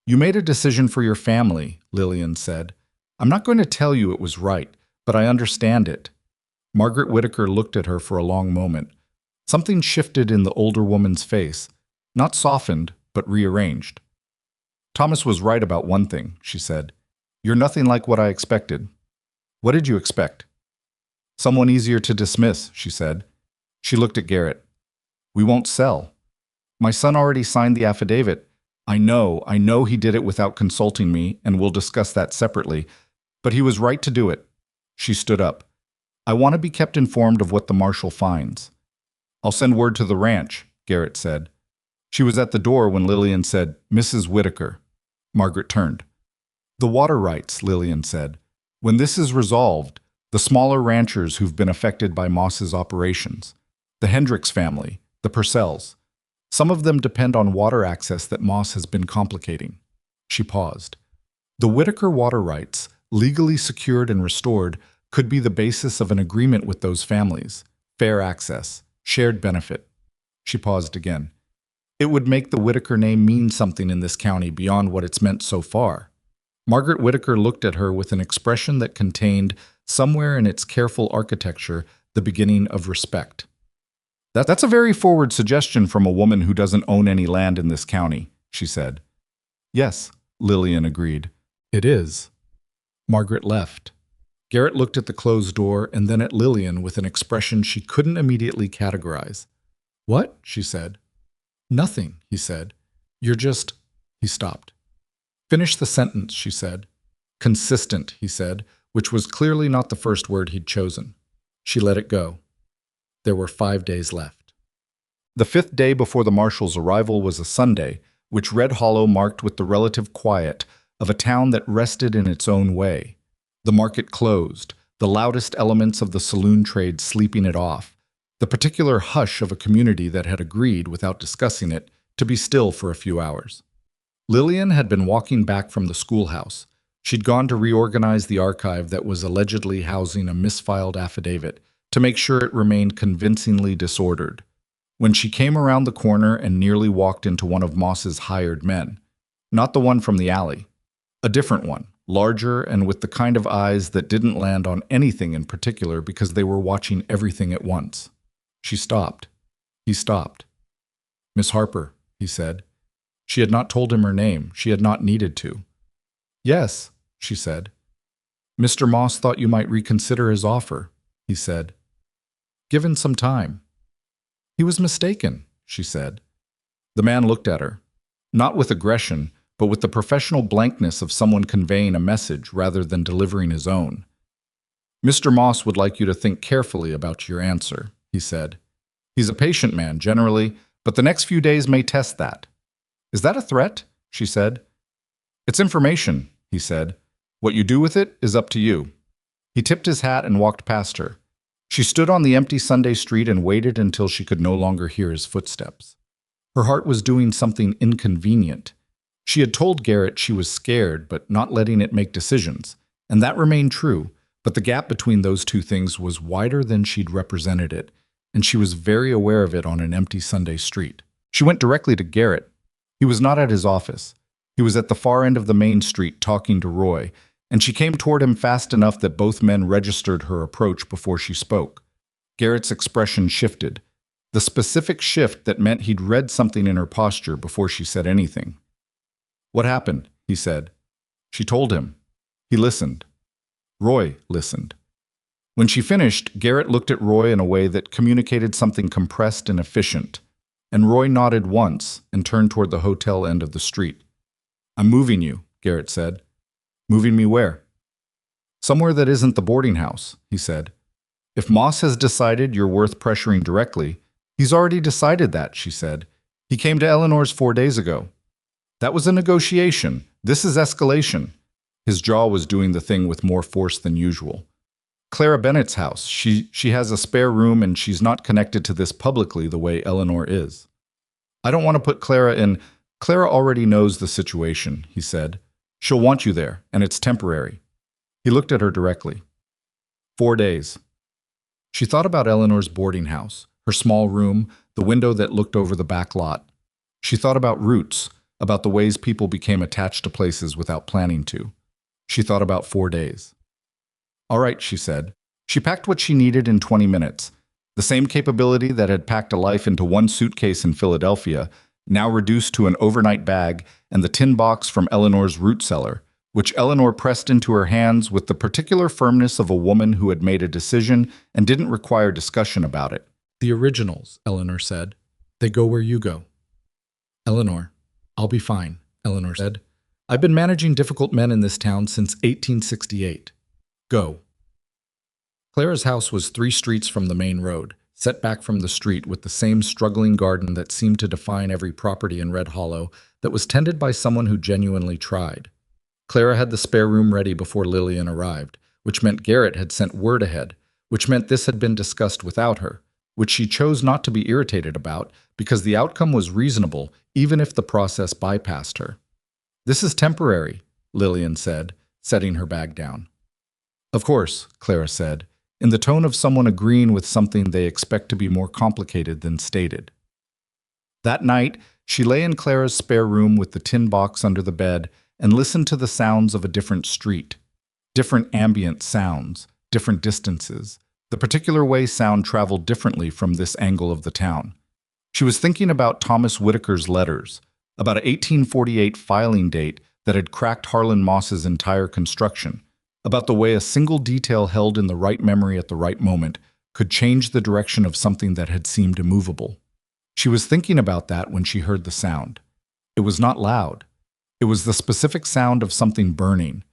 "You made a decision for your family," Lillian said. "I'm not going to tell you it was right, but I understand it." Margaret Whittaker looked at her for a long moment. Something shifted in the older woman's face, not softened, but rearranged. "Thomas was right about one thing," she said. "You're nothing like what I expected." "What did you expect?" "Someone easier to dismiss," she said. She looked at Garrett. "We won't sell. My son already signed the affidavit. I know he did it without consulting me, and we'll discuss that separately, but he was right to do it." She stood up. "I want to be kept informed of what the marshal finds." "I'll send word to the ranch," Garrett said. She was at the door when Lillian said, "Mrs. Whittaker." Margaret turned. "The water rights," Lillian said. "When this is resolved, the smaller ranchers who've been affected by Moss's operations, the Hendricks family, the Purcells, some of them depend on water access that Moss has been complicating." She paused. "The Whittaker water rights, legally secured and restored, could be the basis of an agreement with those families. Fair access, shared benefit." She paused again. "It would make the Whittaker name mean something in this county beyond what it's meant so far." Margaret Whittaker looked at her with an expression that contained, somewhere in its careful architecture, the beginning of respect. That's a very forward suggestion from a woman who doesn't own any land in this county," she said. "Yes," Lillian agreed. "It is." Margaret left. Garrett looked at the closed door and then at Lillian with an expression she couldn't immediately categorize. "What?" she said. "Nothing," he said. "You're just—" He stopped. "Finish the sentence," she said. "Consistent," he said, which was clearly not the first word he'd chosen. She let it go. There were 5 days left. The 5th day before the marshal's arrival was a Sunday, which Red Hollow marked with the relative quiet of a town that rested in its own way. The market closed, the loudest elements of the saloon trade sleeping it off, the particular hush of a community that had agreed, without discussing it, to be still for a few hours. Lillian had been walking back from the schoolhouse. She'd gone to reorganize the archive that was allegedly housing a misfiled affidavit to make sure it remained convincingly disordered, when she came around the corner and nearly walked into one of Moss's hired men. Not the one from the alley. A different one, larger and with the kind of eyes that didn't land on anything in particular because they were watching everything at once. She stopped. He stopped. "Miss Harper," he said. She had not told him her name. She had not needed to. "Yes," she said. "Mr. Moss thought you might reconsider his offer," he said. "Given some time." "He was mistaken," she said. The man looked at her, not with aggression, but with the professional blankness of someone conveying a message rather than delivering his own. "Mr. Moss would like you to think carefully about your answer," he said. "He's a patient man, generally, but the next few days may test that." "Is that a threat?" she said. "It's information," he said. "What you do with it is up to you." He tipped his hat and walked past her. She stood on the empty Sunday street and waited until she could no longer hear his footsteps. Her heart was doing something inconvenient. She had told Garrett she was scared, but not letting it make decisions, and that remained true, but the gap between those two things was wider than she'd represented it, and she was very aware of it on an empty Sunday street. She went directly to Garrett. He was not at his office. He was at the far end of the main street talking to Roy, and she came toward him fast enough that both men registered her approach before she spoke. Garrett's expression shifted, the specific shift that meant he'd read something in her posture before she said anything. "What happened?" he said. She told him. He listened. Roy listened. When she finished, Garrett looked at Roy in a way that communicated something compressed and efficient, and Roy nodded once and turned toward the hotel end of the street. "I'm moving you," Garrett said. "Moving me where?" "Somewhere that isn't the boarding house," he said. "If Moss has decided you're worth pressuring directly—" "He's already decided that," she said. "He came to Eleanor's 4 days ago." That was a negotiation. This is escalation. His jaw was doing the thing with more force than usual. Clara Bennett's house. She has a spare room and she's not connected to this publicly the way Eleanor is. I don't want to put Clara in. Clara already knows the situation, he said. She'll want you there, and it's temporary. He looked at her directly. 4 days. She thought about Eleanor's boarding house, her small room, the window that looked over the back lot. She thought about roots, about the ways people became attached to places without planning to. She thought about 4 days. All right, she said. She packed what she needed in 20 minutes. The same capability that had packed a life into one suitcase in Philadelphia, now reduced to an overnight bag and the tin box from Eleanor's root cellar, which Eleanor pressed into her hands with the particular firmness of a woman who had made a decision and didn't require discussion about it. The originals, Eleanor said. They go where you go. Eleanor, I'll be fine, Eleanor said. I've been managing difficult men in this town since 1868. Go. Clara's house was 3 streets from the main road, set back from the street with the same struggling garden that seemed to define every property in Red Hollow that was tended by someone who genuinely tried. Clara had the spare room ready before Lillian arrived, which meant Garrett had sent word ahead, which meant this had been discussed without her, which she chose not to be irritated about because the outcome was reasonable even if the process bypassed her. This is temporary, Lillian said, setting her bag down. Of course, Clara said, in the tone of someone agreeing with something they expect to be more complicated than stated. That night, she lay in Clara's spare room with the tin box under the bed and listened to the sounds of a different street, different ambient sounds, different distances. The particular way sound traveled differently from this angle of the town. She was thinking about Thomas Whitaker's letters, about an 1848 filing date that had cracked Harlan Moss's entire construction, about the way a single detail held in the right memory at the right moment could change the direction of something that had seemed immovable. She was thinking about that when she heard the sound. It was not loud. It was the specific sound of something burning,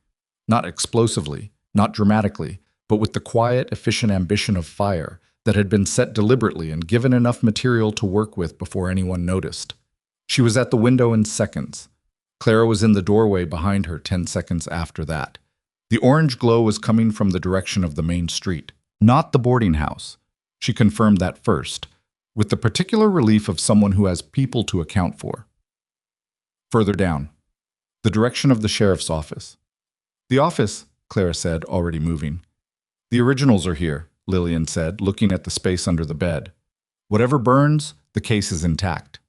not explosively, not dramatically, but with the quiet, efficient ambition of fire that had been set deliberately and given enough material to work with before anyone noticed. She was at the window in seconds. Clara was in the doorway behind her 10 seconds after that. The orange glow was coming from the direction of the main street, not the boarding house. She confirmed that first, with the particular relief of someone who has people to account for. Further down, the direction of the sheriff's office. The office, Clara said, already moving. The originals are here, Lillian said, looking at the space under the bed. Whatever burns, the case is intact.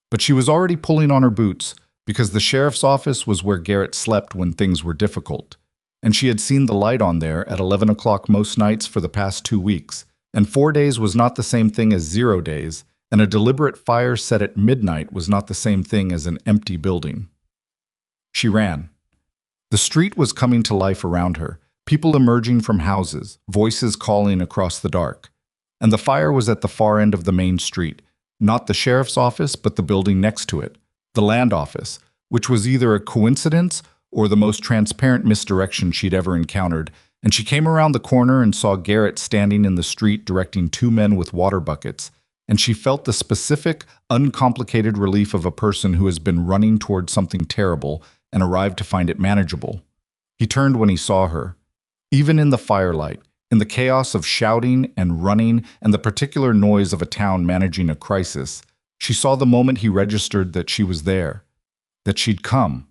But she was already pulling on her boots because the sheriff's office was where Garrett slept when things were difficult. And she had seen the light on there at 11 o'clock most nights for the past 2 weeks, and 4 days was not the same thing as 0 days, and a deliberate fire set at midnight was not the same thing as an empty building. She ran. The street was coming to life around her, people emerging from houses, voices calling across the dark. And the fire was at the far end of the main street, not the sheriff's office, but the building next to it, the land office, which was either a coincidence or the most transparent misdirection she'd ever encountered, and she came around the corner and saw Garrett standing in the street directing 2 men with water buckets, and she felt the specific, uncomplicated relief of a person who has been running toward something terrible and arrived to find it manageable. He turned when he saw her. Even in the firelight, in the chaos of shouting and running and the particular noise of a town managing a crisis, she saw the moment he registered that she was there, that she'd come.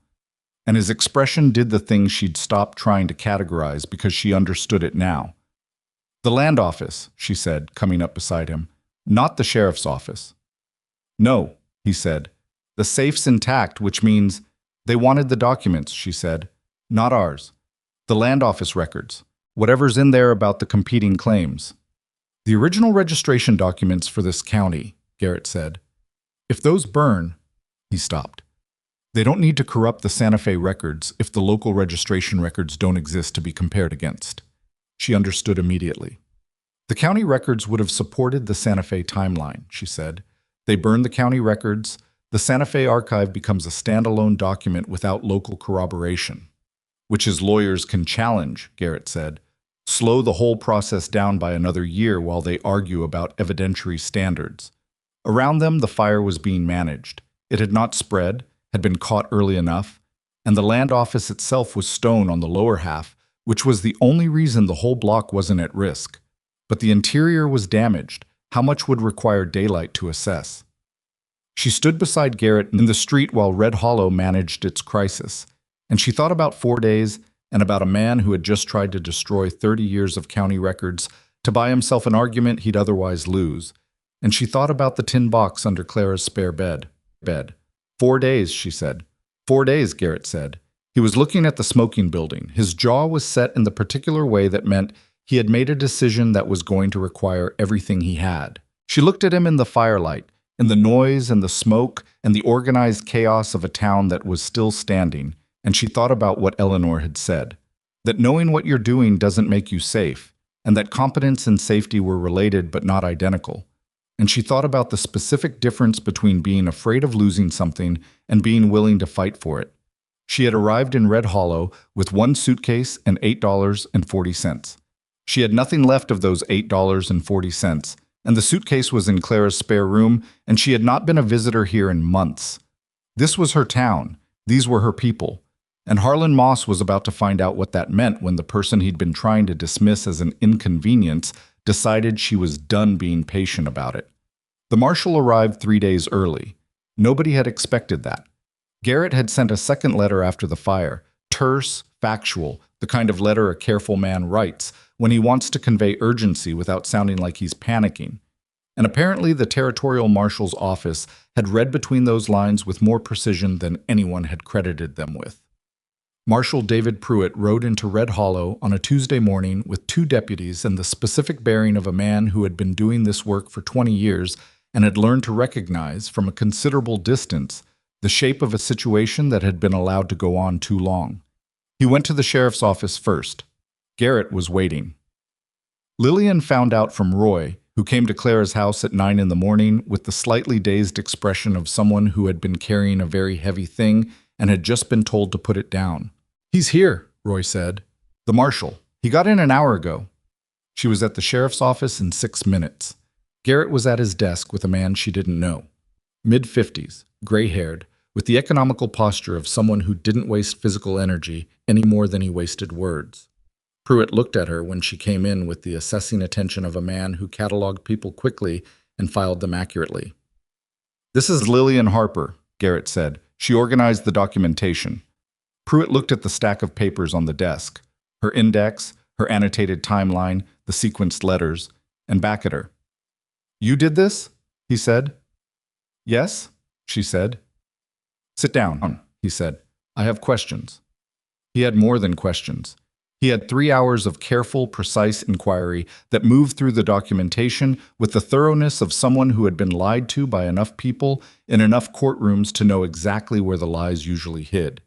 And his expression did the thing she'd stopped trying to categorize because she understood it now. The land office, she said, coming up beside him, not the sheriff's office. No, he said. The safe's intact, which means they wanted the documents, she said. Not ours. The land office records. Whatever's in there about the competing claims. The original registration documents for this county, Garrett said. If those burn, he stopped. They don't need to corrupt the Santa Fe records if the local registration records don't exist to be compared against. She understood immediately. The county records would have supported the Santa Fe timeline, she said. They burn the county records. The Santa Fe archive becomes a standalone document without local corroboration, which his lawyers can challenge, Garrett said. Slow the whole process down by another year while they argue about evidentiary standards. Around them, the fire was being managed. It had not spread, had been caught early enough, and the land office itself was stone on the lower half, which was the only reason the whole block wasn't at risk. But the interior was damaged. How much would require daylight to assess? She stood beside Garrett in the street while Red Hollow managed its crisis, and she thought about 4 days and about a man who had just tried to destroy 30 years of county records to buy himself an argument he'd otherwise lose. And she thought about the tin box under Clara's spare bed. 4 days, she said. 4 days, Garrett said. He was looking at the smoking building. His jaw was set in the particular way that meant he had made a decision that was going to require everything he had. She looked at him in the firelight, in the noise and the smoke and the organized chaos of a town that was still standing, and she thought about what Eleanor had said, that knowing what you're doing doesn't make you safe, and that competence and safety were related but not identical. And she thought about the specific difference between being afraid of losing something and being willing to fight for it. She had arrived in Red Hollow with 1 suitcase and $8.40. She had nothing left of those $8.40, and the suitcase was in Clara's spare room, and she had not been a visitor here in months. This was her town. These were her people. And Harlan Moss was about to find out what that meant when the person he'd been trying to dismiss as an inconvenience decided she was done being patient about it. The marshal arrived 3 days early. Nobody had expected that. Garrett had sent a second letter after the fire, terse, factual, the kind of letter a careful man writes when he wants to convey urgency without sounding like he's panicking. And apparently the territorial marshal's office had read between those lines with more precision than anyone had credited them with. Marshal David Pruitt rode into Red Hollow on a Tuesday morning with 2 deputies and the specific bearing of a man who had been doing this work for 20 years and had learned to recognize, from a considerable distance, the shape of a situation that had been allowed to go on too long. He went to the sheriff's office first. Garrett was waiting. Lillian found out from Roy, who came to Clara's house at 9 in the morning with the slightly dazed expression of someone who had been carrying a very heavy thing and had just been told to put it down. "He's here," Roy said. "The marshal. He got in an hour ago." She was at the sheriff's office in 6 minutes. Garrett was at his desk with a man she didn't know. Mid-50s, gray-haired, with the economical posture of someone who didn't waste physical energy any more than he wasted words. Pruitt looked at her when she came in with the assessing attention of a man who cataloged people quickly and filed them accurately. "This is Lillian Harper," Garrett said. "She organized the documentation." Pruitt looked at the stack of papers on the desk, her index, her annotated timeline, the sequenced letters, and back at her. "You did this?" he said. "Yes," she said. "Sit down," he said. "I have questions." He had more than questions. He had 3 hours of careful, precise inquiry that moved through the documentation with the thoroughness of someone who had been lied to by enough people in enough courtrooms to know exactly where the lies usually hid.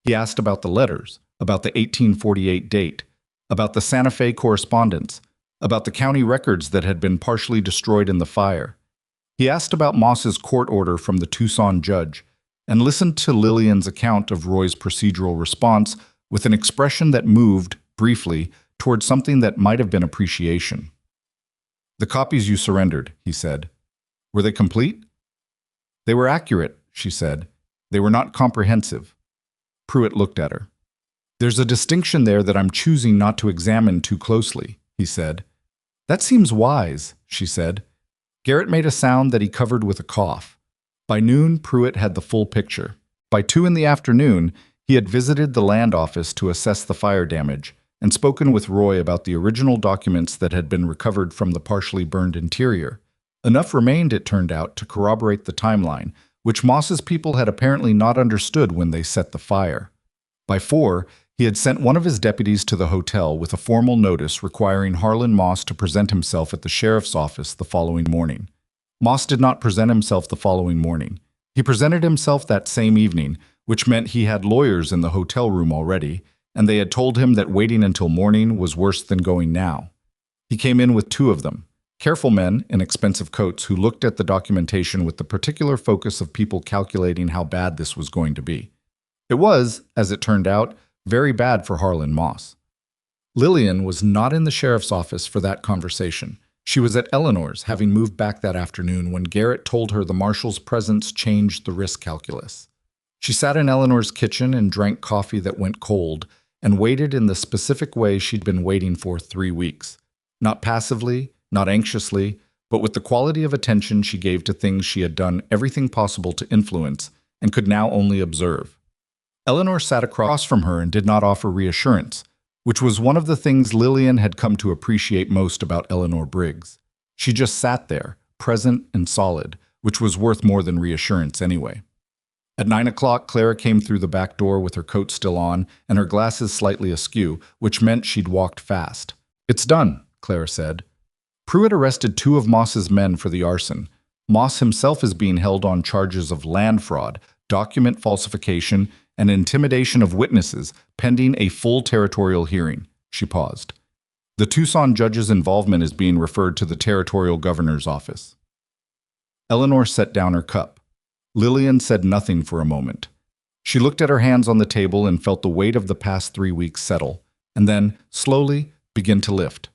He asked about the letters, about the 1848 date, about the Santa Fe correspondence, about the county records that had been partially destroyed in the fire. He asked about Moss's court order from the Tucson judge, and listened to Lillian's account of Roy's procedural response with an expression that moved, briefly, toward something that might have been appreciation. "The copies you surrendered," he said. "Were they complete?" "They were accurate," she said. "They were not comprehensive." Pruitt looked at her. "There's a distinction there that I'm choosing not to examine too closely," he said. "That seems wise," she said. Garrett made a sound that he covered with a cough. By noon, Pruitt had the full picture. By 2 in the afternoon, he had visited the land office to assess the fire damage and spoken with Roy about the original documents that had been recovered from the partially burned interior. Enough remained, it turned out, to corroborate the timeline, which Moss's people had apparently not understood when they set the fire. By 4, he had sent one of his deputies to the hotel with a formal notice requiring Harlan Moss to present himself at the sheriff's office the following morning. Moss did not present himself the following morning. He presented himself that same evening, which meant he had lawyers in the hotel room already, and they had told him that waiting until morning was worse than going now. He came in with 2 of them, careful men in expensive coats who looked at the documentation with the particular focus of people calculating how bad this was going to be. It was, as it turned out, very bad for Harlan Moss. Lillian was not in the sheriff's office for that conversation. She was at Eleanor's, having moved back that afternoon when Garrett told her the marshal's presence changed the risk calculus. She sat in Eleanor's kitchen and drank coffee that went cold and waited in the specific way she'd been waiting for 3 weeks. Not passively, not anxiously, but with the quality of attention she gave to things she had done everything possible to influence and could now only observe. Eleanor sat across from her and did not offer reassurance, which was one of the things Lillian had come to appreciate most about Eleanor Briggs. She just sat there, present and solid, which was worth more than reassurance anyway. At 9 o'clock, Clara came through the back door with her coat still on and her glasses slightly askew, which meant she'd walked fast. "It's done," Clara said. "Pruitt arrested 2 of Moss's men for the arson. Moss himself is being held on charges of land fraud, document falsification, and intimidation of witnesses, pending a full territorial hearing." She paused. "The Tucson judge's involvement is being referred to the territorial governor's office." Eleanor set down her cup. Lillian said nothing for a moment. She looked at her hands on the table and felt the weight of the past 3 weeks settle, and then, slowly, begin to lift.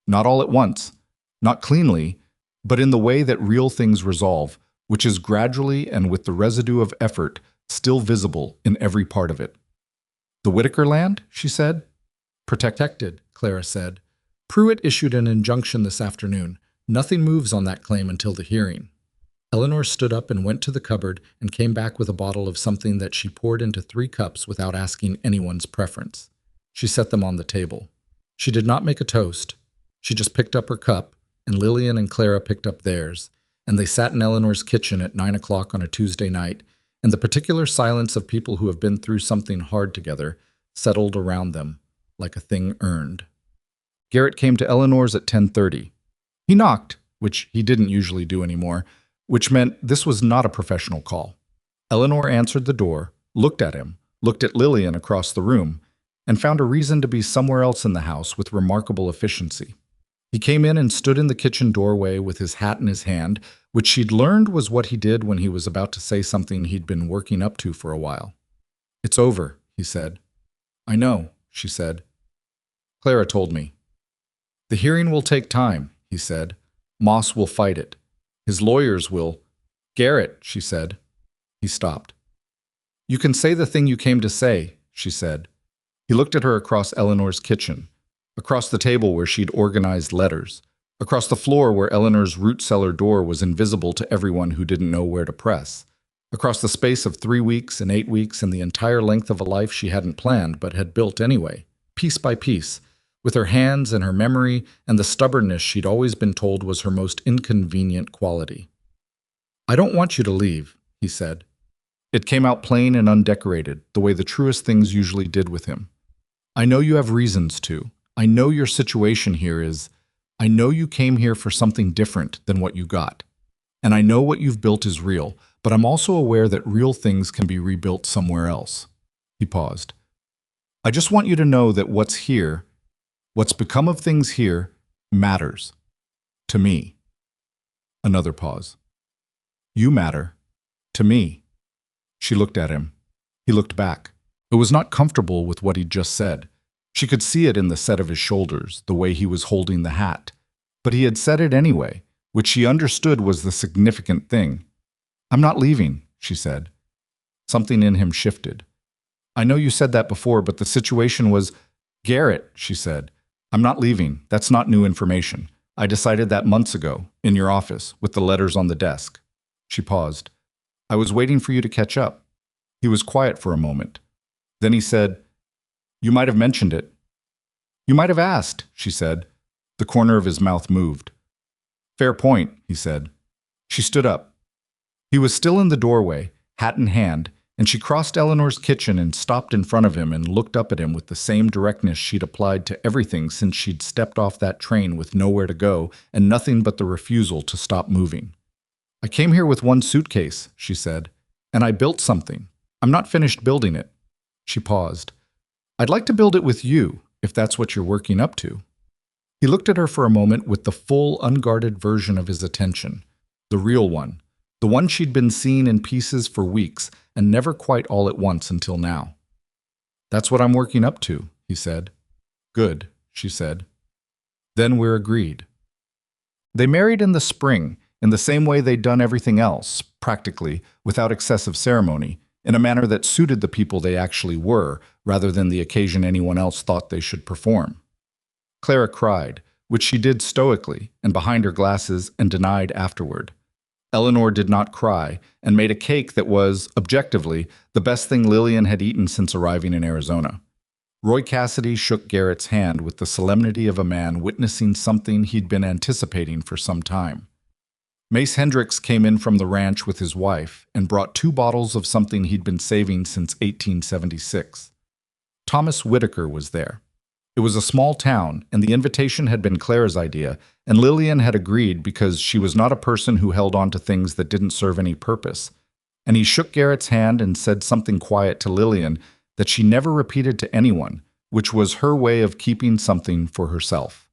Not all at once, not cleanly, but in the way that real things resolve, which is gradually and with the residue of effort still visible in every part of it. "The Whitaker land?" she said. "Protected," Clara said. "Pruitt issued an injunction this afternoon. Nothing moves on that claim until the hearing." Eleanor stood up and went to the cupboard and came back with a bottle of something that she poured into 3 cups without asking anyone's preference. She set them on the table. She did not make a toast. She just picked up her cup, and Lillian and Clara picked up theirs, and they sat in Eleanor's kitchen at 9 o'clock on a Tuesday night, and the particular silence of people who have been through something hard together settled around them, like a thing earned. Garrett came to Eleanor's at 10:30. He knocked, which he didn't usually do anymore, which meant this was not a professional call. Eleanor answered the door, looked at him, looked at Lillian across the room, and found a reason to be somewhere else in the house with remarkable efficiency. He came in and stood in the kitchen doorway with his hat in his hand, which she'd learned was what he did when he was about to say something he'd been working up to for a while. "It's over," he said. "I know," she said. "Clara told me." "The hearing will take time," he said. "Moss will fight it. His lawyers will—" "Garrett," she said. He stopped. "You can say the thing you came to say," she said. He looked at her across Eleanor's kitchen, across the table where she'd organized letters, across the floor where Eleanor's root cellar door was invisible to everyone who didn't know where to press, across the space of 3 weeks and 8 weeks and the entire length of a life she hadn't planned but had built anyway, piece by piece, with her hands and her memory and the stubbornness she'd always been told was her most inconvenient quality. "I don't want you to leave," he said. It came out plain and undecorated, the way the truest things usually did with him. "I know you have reasons to. I know your situation here is. I know you came here for something different than what you got. And I know what you've built is real, but I'm also aware that real things can be rebuilt somewhere else." He paused. "I just want you to know that what's here, what's become of things here, matters. To me." Another pause. "You matter. To me." She looked at him. He looked back. It was not comfortable with what he'd just said. She could see it in the set of his shoulders, the way he was holding the hat. But he had said it anyway, which she understood was the significant thing. "I'm not leaving," she said. Something in him shifted. "I know you said that before, but the situation was—" "Garrett," she said. "I'm not leaving. That's not new information. I decided that months ago, in your office, with the letters on the desk." She paused. "I was waiting for you to catch up." He was quiet for a moment. Then he said, "You might have mentioned it." "You might have asked," she said. The corner of his mouth moved. "Fair point," he said. She stood up. He was still in the doorway, hat in hand, and she crossed Eleanor's kitchen and stopped in front of him and looked up at him with the same directness she'd applied to everything since she'd stepped off that train with nowhere to go and nothing but the refusal to stop moving. "I came here with 1 suitcase," she said, "and I built something. I'm not finished building it." She paused. "I'd like to build it with you, if that's what you're working up to." He looked at her for a moment with the full, unguarded version of his attention, the real one, the one she'd been seeing in pieces for weeks and never quite all at once until now. "That's what I'm working up to," he said. "Good," she said. "Then we're agreed." They married in the spring, in the same way they'd done everything else, practically, without excessive ceremony, in a manner that suited the people they actually were, rather than the occasion anyone else thought they should perform. Clara cried, which she did stoically and behind her glasses, and denied afterward. Eleanor did not cry and made a cake that was, objectively, the best thing Lillian had eaten since arriving in Arizona. Roy Cassidy shook Garrett's hand with the solemnity of a man witnessing something he'd been anticipating for some time. Mace Hendricks came in from the ranch with his wife and brought 2 bottles of something he'd been saving since 1876. Thomas Whitaker was there. It was a small town, and the invitation had been Clara's idea, and Lillian had agreed because she was not a person who held on to things that didn't serve any purpose. And he shook Garrett's hand and said something quiet to Lillian that she never repeated to anyone, which was her way of keeping something for herself.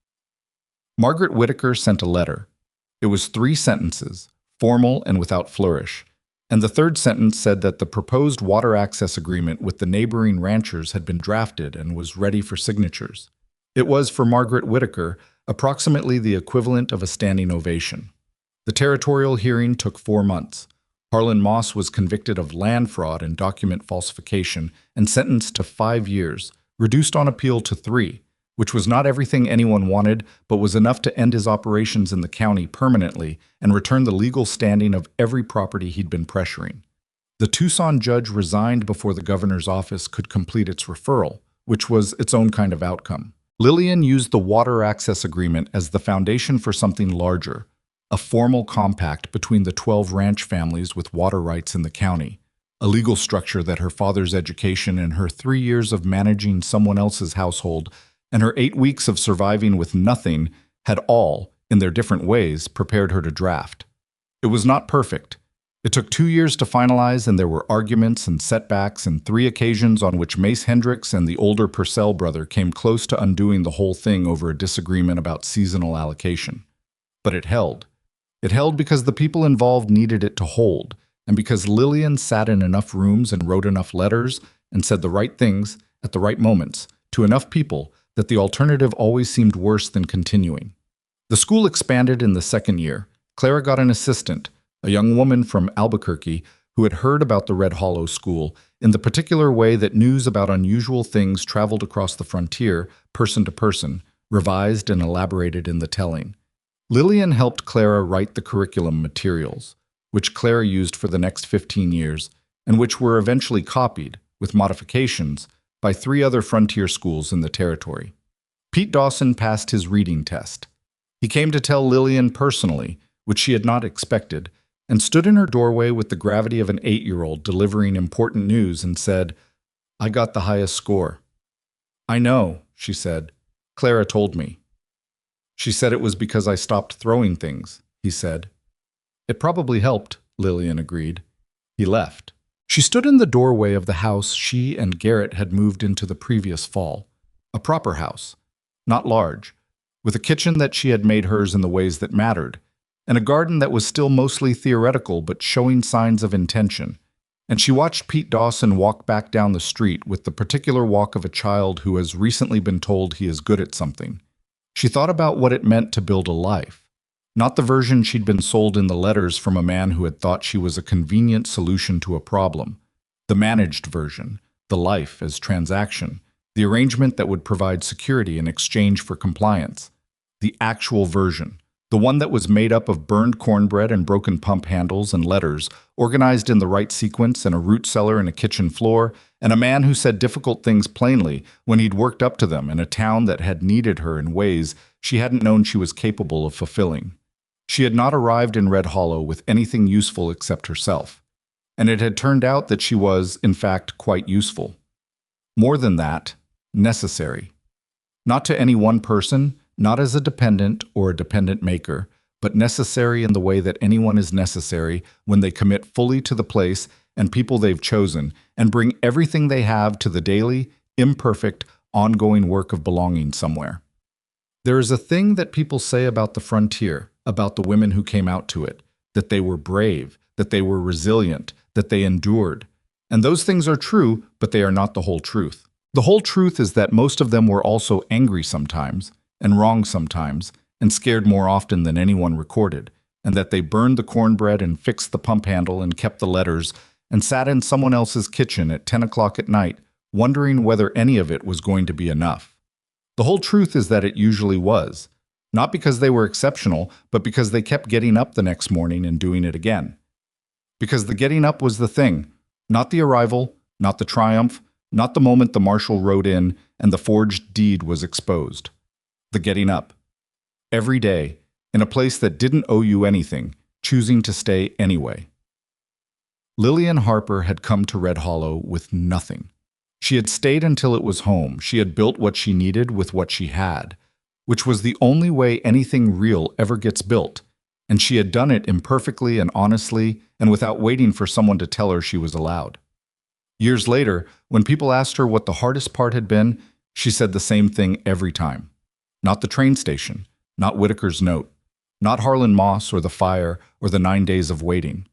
Margaret Whitaker sent a letter. It was 3 sentences, formal and without flourish, and the 3rd sentence said that the proposed water access agreement with the neighboring ranchers had been drafted and was ready for signatures. It was, for Margaret Whitaker, approximately the equivalent of a standing ovation. The territorial hearing took 4 months. Harlan Moss was convicted of land fraud and document falsification and sentenced to 5 years, reduced on appeal to 3, which was not everything anyone wanted, but was enough to end his operations in the county permanently and return the legal standing of every property he'd been pressuring. The Tucson judge resigned before the governor's office could complete its referral, which was its own kind of outcome. Lillian used the water access agreement as the foundation for something larger, a formal compact between the 12 ranch families with water rights in the county, a legal structure that her father's education and her 3 years of managing someone else's household and her 8 weeks of surviving with nothing had all, in their different ways, prepared her to draft. It was not perfect. It took 2 years to finalize, and there were arguments and setbacks and 3 occasions on which Mace Hendricks and the older Purcell brother came close to undoing the whole thing over a disagreement about seasonal allocation. But it held. It held because the people involved needed it to hold, and because Lillian sat in enough rooms and wrote enough letters and said the right things at the right moments to enough people that the alternative always seemed worse than continuing. The school expanded in the 2nd year. Clara got an assistant, a young woman from Albuquerque who had heard about the Red Hollow School in the particular way that news about unusual things traveled across the frontier, person to person, revised and elaborated in the telling. Lillian helped Clara write the curriculum materials, which Clara used for the next 15 years, and which were eventually copied, with modifications, by 3 other frontier schools in the territory. Pete Dawson passed his reading test. He came to tell Lillian personally, which she had not expected, and stood in her doorway with the gravity of an 8-year-old delivering important news and said, "I got the highest score." "I know," she said. "Clara told me." "She said it was because I stopped throwing things," he said. "It probably helped," Lillian agreed. He left. She stood in the doorway of the house she and Garrett had moved into the previous fall. A proper house, not large, with a kitchen that she had made hers in the ways that mattered, and a garden that was still mostly theoretical but showing signs of intention. And she watched Pete Dawson walk back down the street with the particular walk of a child who has recently been told he is good at something. She thought about what it meant to build a life. Not the version she'd been sold in the letters from a man who had thought she was a convenient solution to a problem. The managed version, the life as transaction, the arrangement that would provide security in exchange for compliance. The actual version, the one that was made up of burned cornbread and broken pump handles and letters, organized in the right sequence, and a root cellar and a kitchen floor, and a man who said difficult things plainly when he'd worked up to them in a town that had needed her in ways she hadn't known she was capable of fulfilling. She had not arrived in Red Hollow with anything useful except herself, and it had turned out that she was, in fact, quite useful. More than that, necessary. Not to any one person, not as a dependent or a dependent maker, but necessary in the way that anyone is necessary when they commit fully to the place and people they've chosen and bring everything they have to the daily, imperfect, ongoing work of belonging somewhere. There is a thing that people say about the frontier, about the women who came out to it, that they were brave, that they were resilient, that they endured. And those things are true, but they are not the whole truth. The whole truth is that most of them were also angry sometimes, and wrong sometimes, and scared more often than anyone recorded, and that they burned the cornbread and fixed the pump handle and kept the letters, and sat in someone else's kitchen at 10 o'clock at night, wondering whether any of it was going to be enough. The whole truth is that it usually was, not because they were exceptional, but because they kept getting up the next morning and doing it again. Because the getting up was the thing, not the arrival, not the triumph, not the moment the marshal rode in and the forged deed was exposed. The getting up. Every day, in a place that didn't owe you anything, choosing to stay anyway. Lillian Harper had come to Red Hollow with nothing. She had stayed until it was home. She had built what she needed with what she had, which was the only way anything real ever gets built, and she had done it imperfectly and honestly and without waiting for someone to tell her she was allowed. Years later, when people asked her what the hardest part had been, she said the same thing every time. Not the train station, not Whitaker's note, not Harlan Moss or the fire or the 9 days of waiting.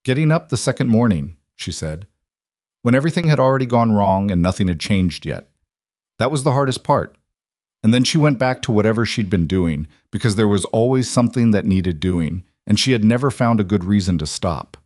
Getting up the second morning, she said, when everything had already gone wrong and nothing had changed yet. That was the hardest part. And then she went back to whatever she'd been doing, because there was always something that needed doing, and she had never found a good reason to stop.